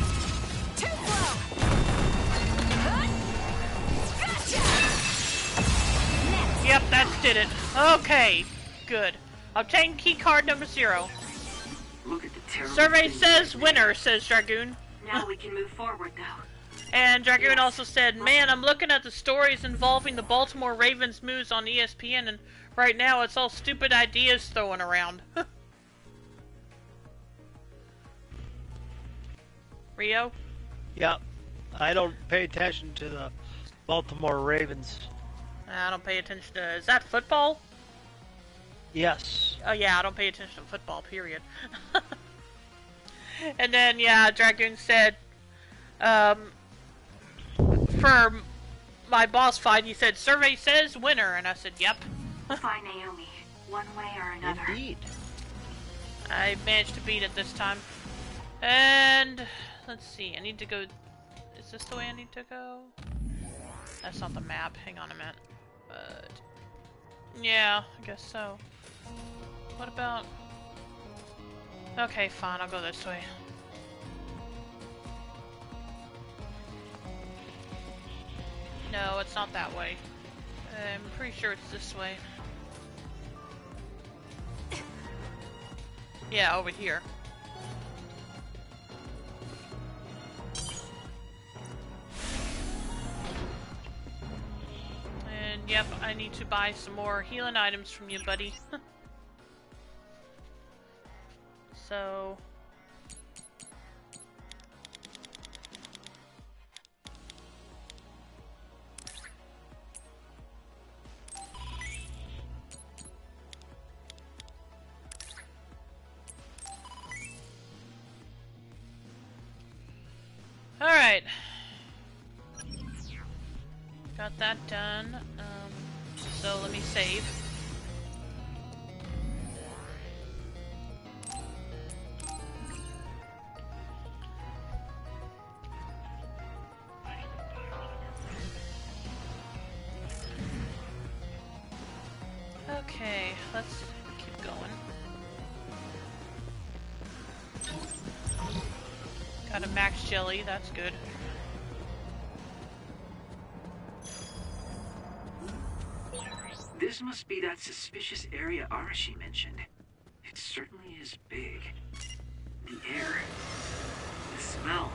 Yep, that did it. Okay, good. Obtain key card number 0. Look at the terrible Survey things says I've winner, says Dragoon. Now we can move forward, though. And Dragoon also said, man, I'm looking at the stories involving the Baltimore Ravens moves on ESPN, and right now it's all stupid ideas thrown around. Rio? Yep. I don't pay attention to the Baltimore Ravens. I don't pay attention to... Is that football? Yes. Oh yeah, I don't pay attention to football, period. And then, yeah, Dragoon said, for my boss fight, he said, survey says winner, and I said, yep. Find Naomi, one way or another. Indeed. I managed to beat it this time. And, let's see, I need to go... Is this the way I need to go? That's not the map, hang on a minute. But... yeah, I guess so. What about... Okay, fine, I'll go this way. No, it's not that way. I'm pretty sure it's this way. Yeah, over here. And yep, I need to buy some more healing items from you, buddy. So... Alright. Got that done. So let me save. Okay, let's keep going. Got a max jelly, that's good. This must be that suspicious area Arashi mentioned. It certainly is big. The air. The smell.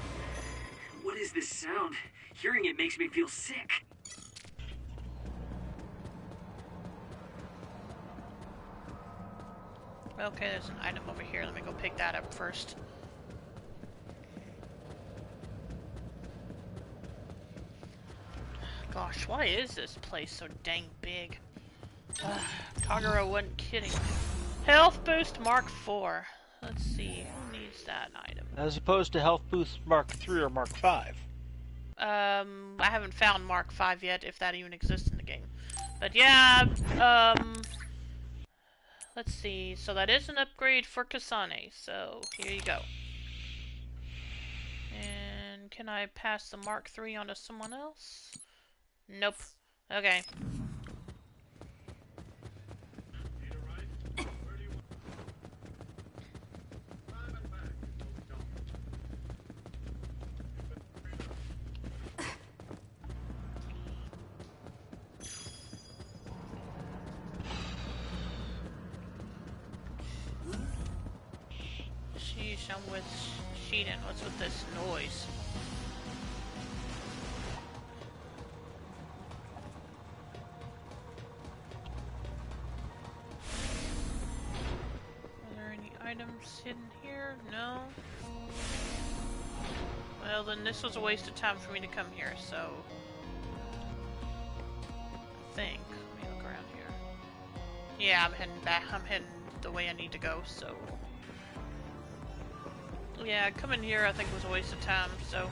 What is this sound? Hearing it makes me feel sick. Okay, there's an item over here. Let me go pick that up first. Gosh, why is this place so dang big? Kagura wasn't kidding. Health Boost Mark 4. Let's see, who needs that item? As opposed to Health Boost Mark 3 or Mark 5. I haven't found Mark 5 yet, if that even exists in the game. But yeah, let's see. So that is an upgrade for Kasane, so here you go. And can I pass the Mark 3 onto someone else? Nope. Okay. Sheesh, I'm with Shiden. What's with this noise? items hidden here? No. Well, then this was a waste of time for me to come here, so... I think. Let me look around here. Yeah, I'm heading back. I'm heading the way I need to go, so... Yeah, coming here I think was a waste of time, so...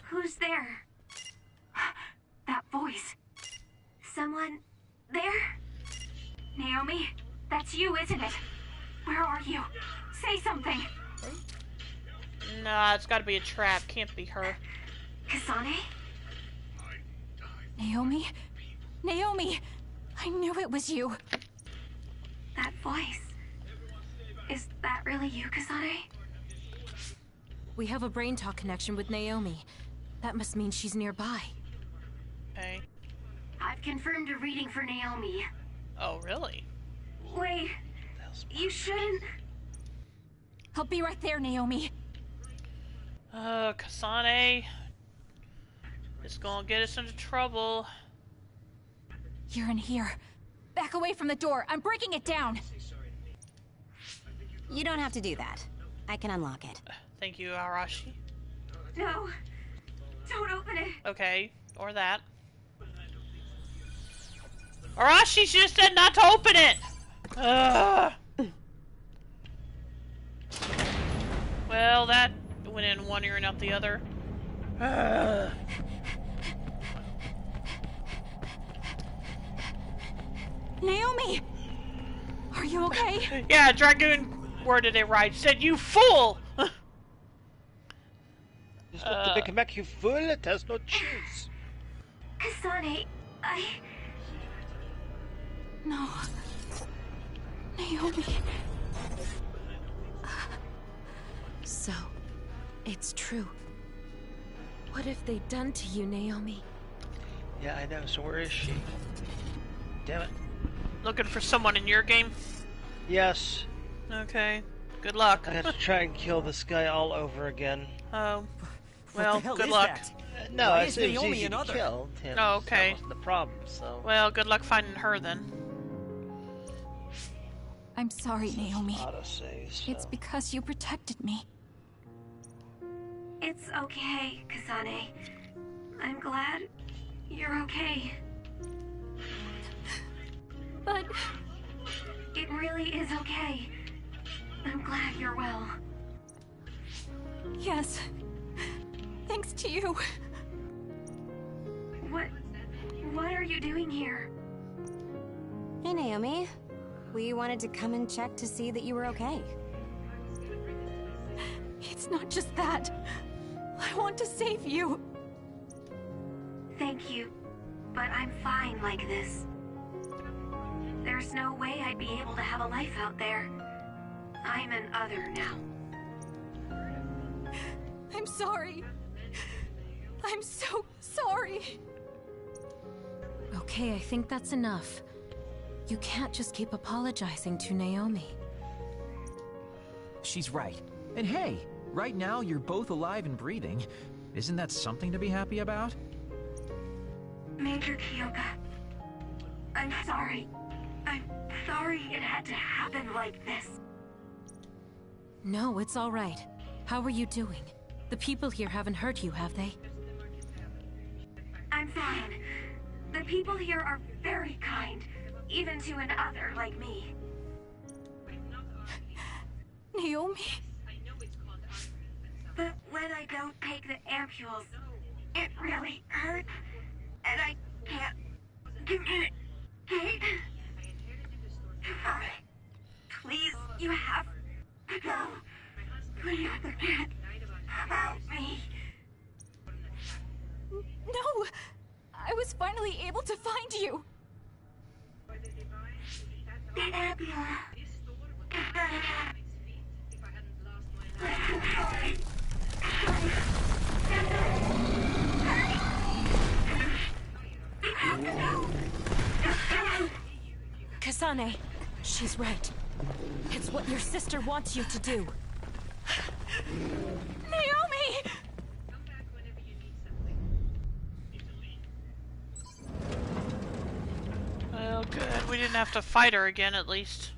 Who's there? That voice. Someone there? Naomi, that's you, isn't it? Where are you? Say something. Nah, it's gotta be a trap. Can't be her. Kasane? Naomi? Naomi! I knew it was you. That voice. Is that really you, Kasane? We have a brain talk connection with Naomi. That must mean she's nearby. Okay. I've confirmed a reading for Naomi. Oh, really? Wait. You shouldn't... I'll be right there, Naomi. Kasane. It's gonna get us into trouble. You're in here. Back away from the door. I'm breaking it down. You don't have to do that. I can unlock it. Thank you, Arashi. No. Don't open it. Okay, or that. Arashi just said not to open it! Ugh. Well, that went in one ear and out the other. Ugh. Naomi! Are you okay? Yeah, Dragoon worded it right. Said, you fool! Just want to make you fool, it has no chance. Kasane, No. Naomi. So, it's true. What have they done to you, Naomi? Yeah, I know, so where is she? Damn it. Looking for someone in your game? Yes. Okay. Good luck. I have to try and kill this guy all over again. Oh. Well, good luck. No, Why it's is Naomi easy to another? kill him. Oh, okay. That wasn't the problem, so... Well, good luck finding her then. I'm sorry, Naomi. Autosave, so. It's because you protected me. it's okay, Kasane. I'm glad you're okay. But... It really is okay. I'm glad you're well. Yes. Thanks to you. What are you doing here? Hey, Naomi. We wanted to come and check to see that you were okay. It's not just that. I want to save you. Thank you, but I'm fine like this. There's no way I'd be able to have a life out there. I'm an other now. I'm sorry. I'm so sorry. Okay, I think that's enough. You can't just keep apologizing to Naomi. She's right. And hey, right now you're both alive and breathing. Isn't that something to be happy about? Major Kyoka, I'm sorry. I'm sorry it had to happen like this. No, it's all right. How are you doing? The people here haven't hurt you, have they? I'm fine. The people here are very kind, even to an other like me. Naomi? But when I don't take the ampules, it really hurts, and I can't communicate. Please, you have to go. Please forget about me. No! I was finally able to find you! The ambulance. Please. Kasane, she's right. It's what your sister wants you to do. Naomi! Well, good. We didn't have to fight her again, at least.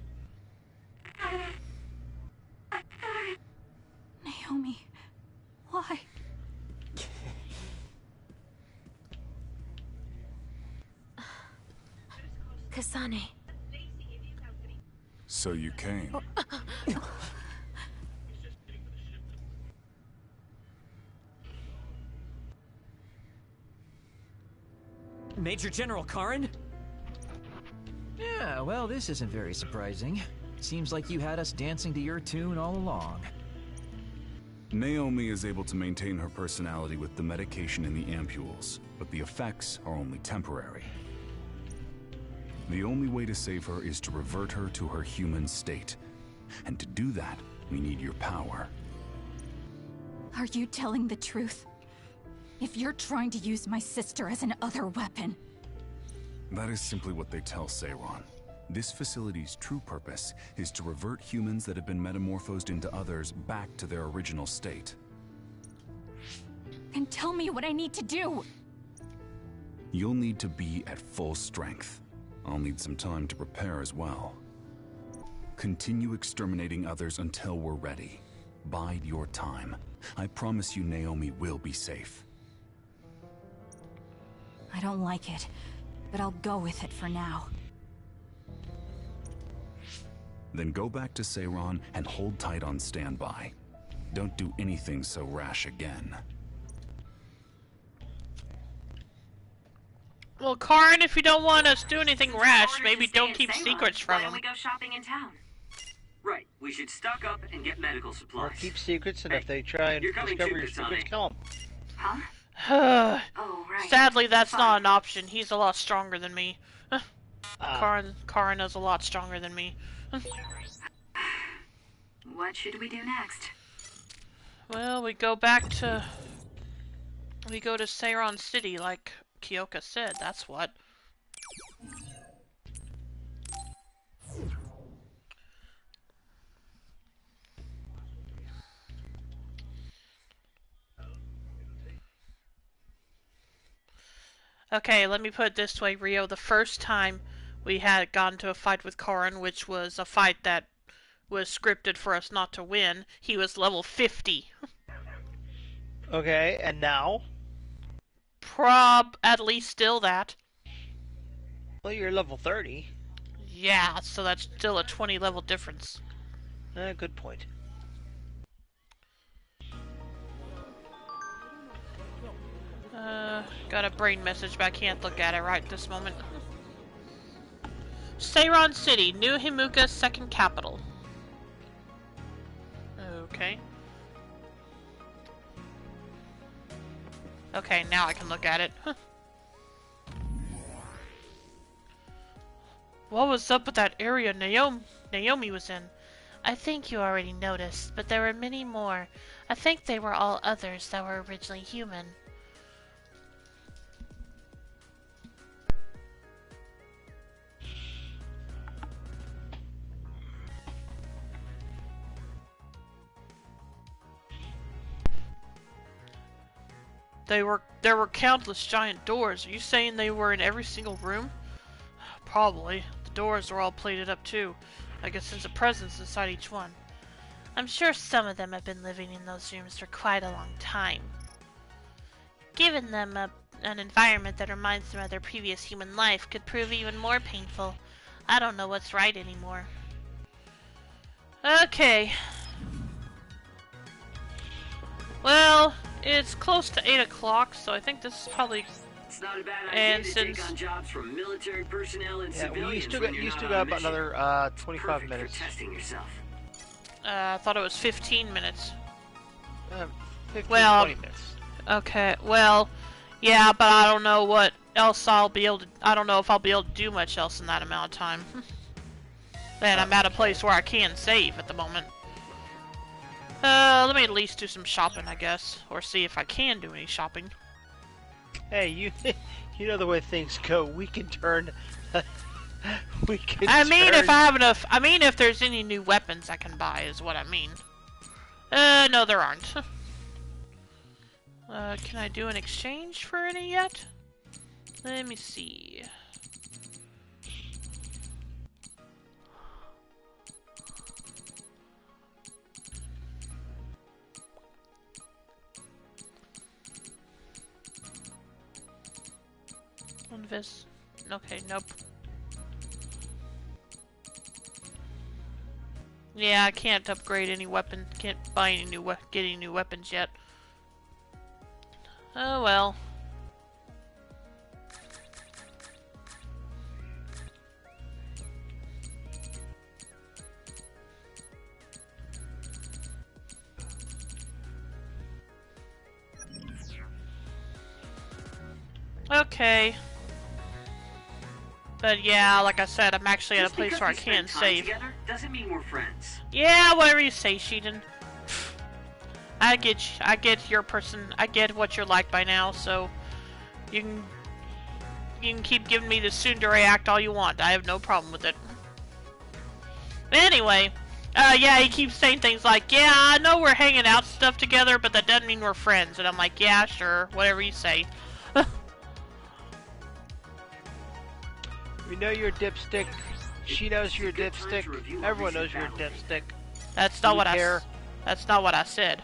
Naomi, why? Kasane. So you came. Major General Karin? Yeah, well, this isn't very surprising. Seems like you had us dancing to your tune all along. Naomi is able to maintain her personality with the medication in the ampules, but the effects are only temporary. The only way to save her is to revert her to her human state. And to do that, we need your power. Are you telling the truth? If you're trying to use my sister as an other weapon... That is simply what they tell Seiron. This facility's true purpose is to revert humans that have been metamorphosed into others back to their original state. Then tell me what I need to do! You'll need to be at full strength. I'll need some time to prepare as well. Continue exterminating others until we're ready. Bide your time. I promise you Naomi will be safe. I don't like it, but I'll go with it for now. Then go back to Seiron and hold tight on standby. Don't do anything so rash again. Well, Karin, if you don't want us to do anything rash, maybe don't keep secrets from Why him. don't we go shopping in town? Right, we should stock up and get medical supplies. Or keep secrets, and if they try and discover your secrets, kill them. Huh? Oh, right. Sadly, that's not an option. He's a lot stronger than me. Karin is a lot stronger than me. What should we do next? Well, we go back to... We go to Seiron City, like Kyoka said, that's what. Okay, let me put it this way, Rio. The first time we had gotten to a fight with Karin, which was a fight that was scripted for us not to win, he was level 50. Okay, and now? At least still that. Well, you're level 30. Yeah, so that's still a 20 level difference. Good point. Got a brain message, but I can't look at it right this moment. Seiron City, New Himuka's second capital. Okay. Okay, now I can look at it. What was up with that area Naomi was in? I think you already noticed, but there were many more. I think they were all others that were originally human. There were countless giant doors. Are you saying they were in every single room? Probably. The doors are all plated up too. I guess sense a presence inside each one. I'm sure some of them have been living in those rooms for quite a long time. Giving them an environment that reminds them of their previous human life could prove even more painful. I don't know what's right anymore. Okay. Well, it's close to 8 o'clock, so I think this is probably... It's not a bad idea to take on jobs from military personnel and civilians. You still got about another 25 minutes. For testing yourself. I thought it was 15 minutes. 20 minutes. Okay, well, yeah, but I don't know what else I'll be able to... I don't know if I'll be able to do much else in that amount of time. And I'm at a place where I can save at the moment. Let me at least do some shopping, I guess. Or see if I can do any shopping. Hey, you know the way things go. We can turn We can I mean, turn... if I have enough... I mean, if there's any new weapons I can buy, is what I mean. No, there aren't. Can I do an exchange for any yet? Let me see. Invis. Okay, nope. Yeah, I can't upgrade any weapon. Can't buy any new get any new weapons yet. Oh well. Okay. But yeah, like I said, I'm actually at a place where I can save. Together doesn't mean we're friends. Yeah, whatever you say, Sheldon. I get your person. I get what you're like by now, so you can keep giving me the tsundere act all you want. I have no problem with it. Anyway, yeah, he keeps saying things like, "Yeah, I know we're hanging out stuff together, but that doesn't mean we're friends." And I'm like, "Yeah, sure, whatever you say." We know you're a dipstick. She knows you're a dipstick. Everyone knows you're a dipstick. That's not what That's not what I said.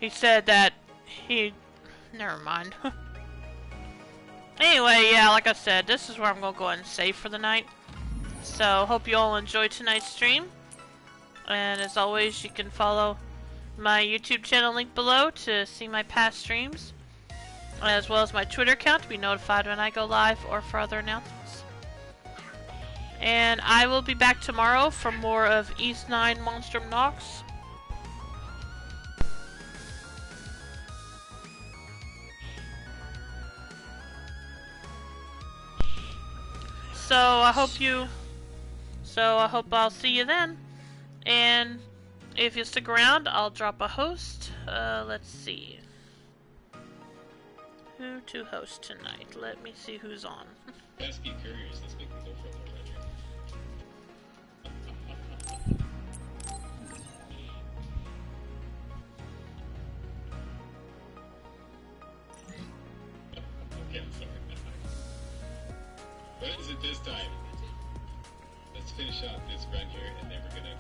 He said that he... Never mind. Anyway, yeah, like I said, this is where I'm gonna go ahead and save for the night. So, hope you all enjoyed tonight's stream. And as always, you can follow my YouTube channel link below to see my past streams, as well as my Twitter account to be notified when I go live or for other announcements. And I will be back tomorrow for more of East 9 Monstrum Nox. So I hope I'll see you then. And if you stick around, I'll drop a host. Let's see. Who to host tonight? Let me see who's on. Pesky couriers, let's make them go for a little Okay, I'm sorry. What is it this time? Let's finish off this run here, and then we're gonna...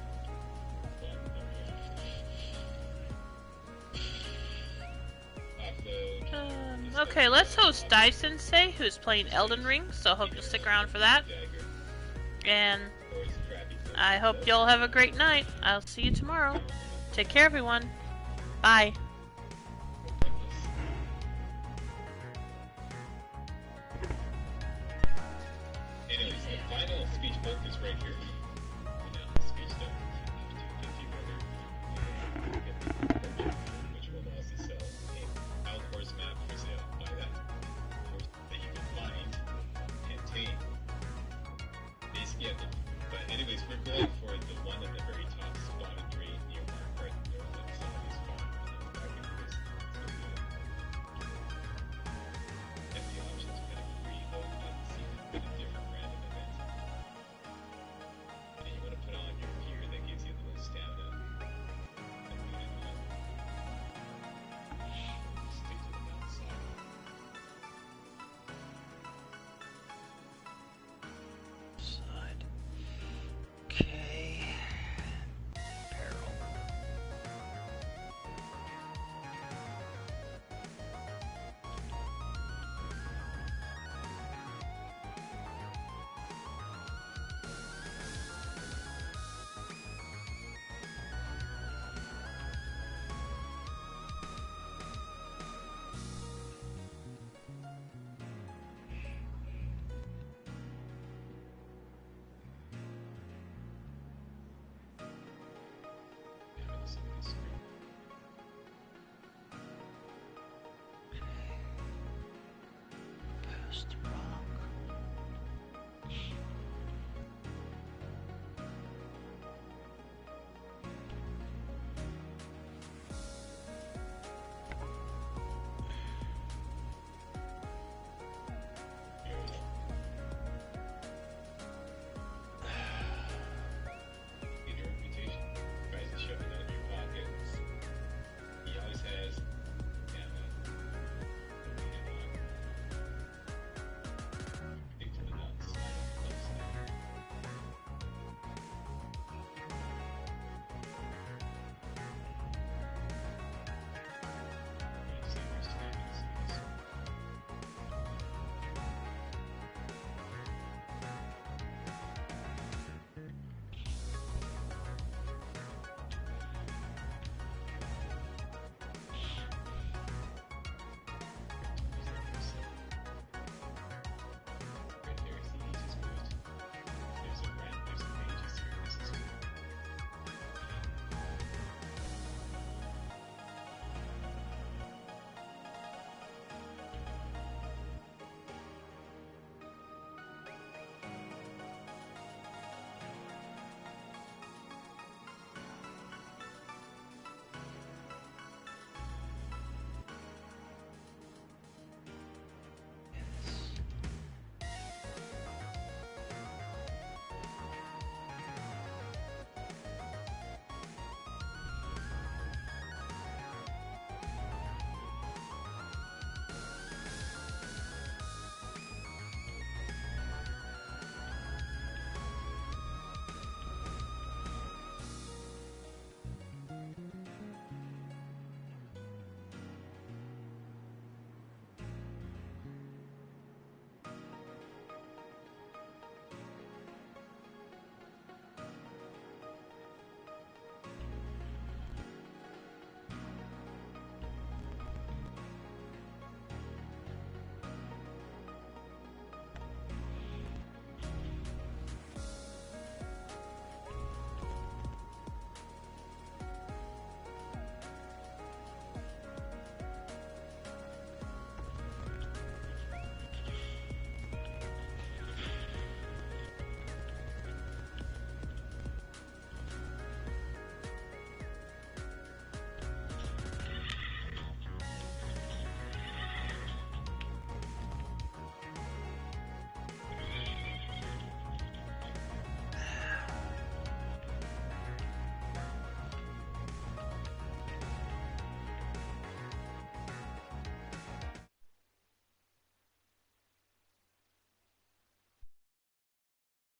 Okay, let's host Dai-sensei, who's playing Elden Ring, so hope you'll stick around for that. And I hope y'all have a great night. I'll see you tomorrow. Take care, everyone. Bye. Anyways, the final speech book is right here. Speech stuff. Which will also sell an outdoors map for sale. Buy that horse that you can find and tame. Basically, but anyways, we're going for the one at the very top.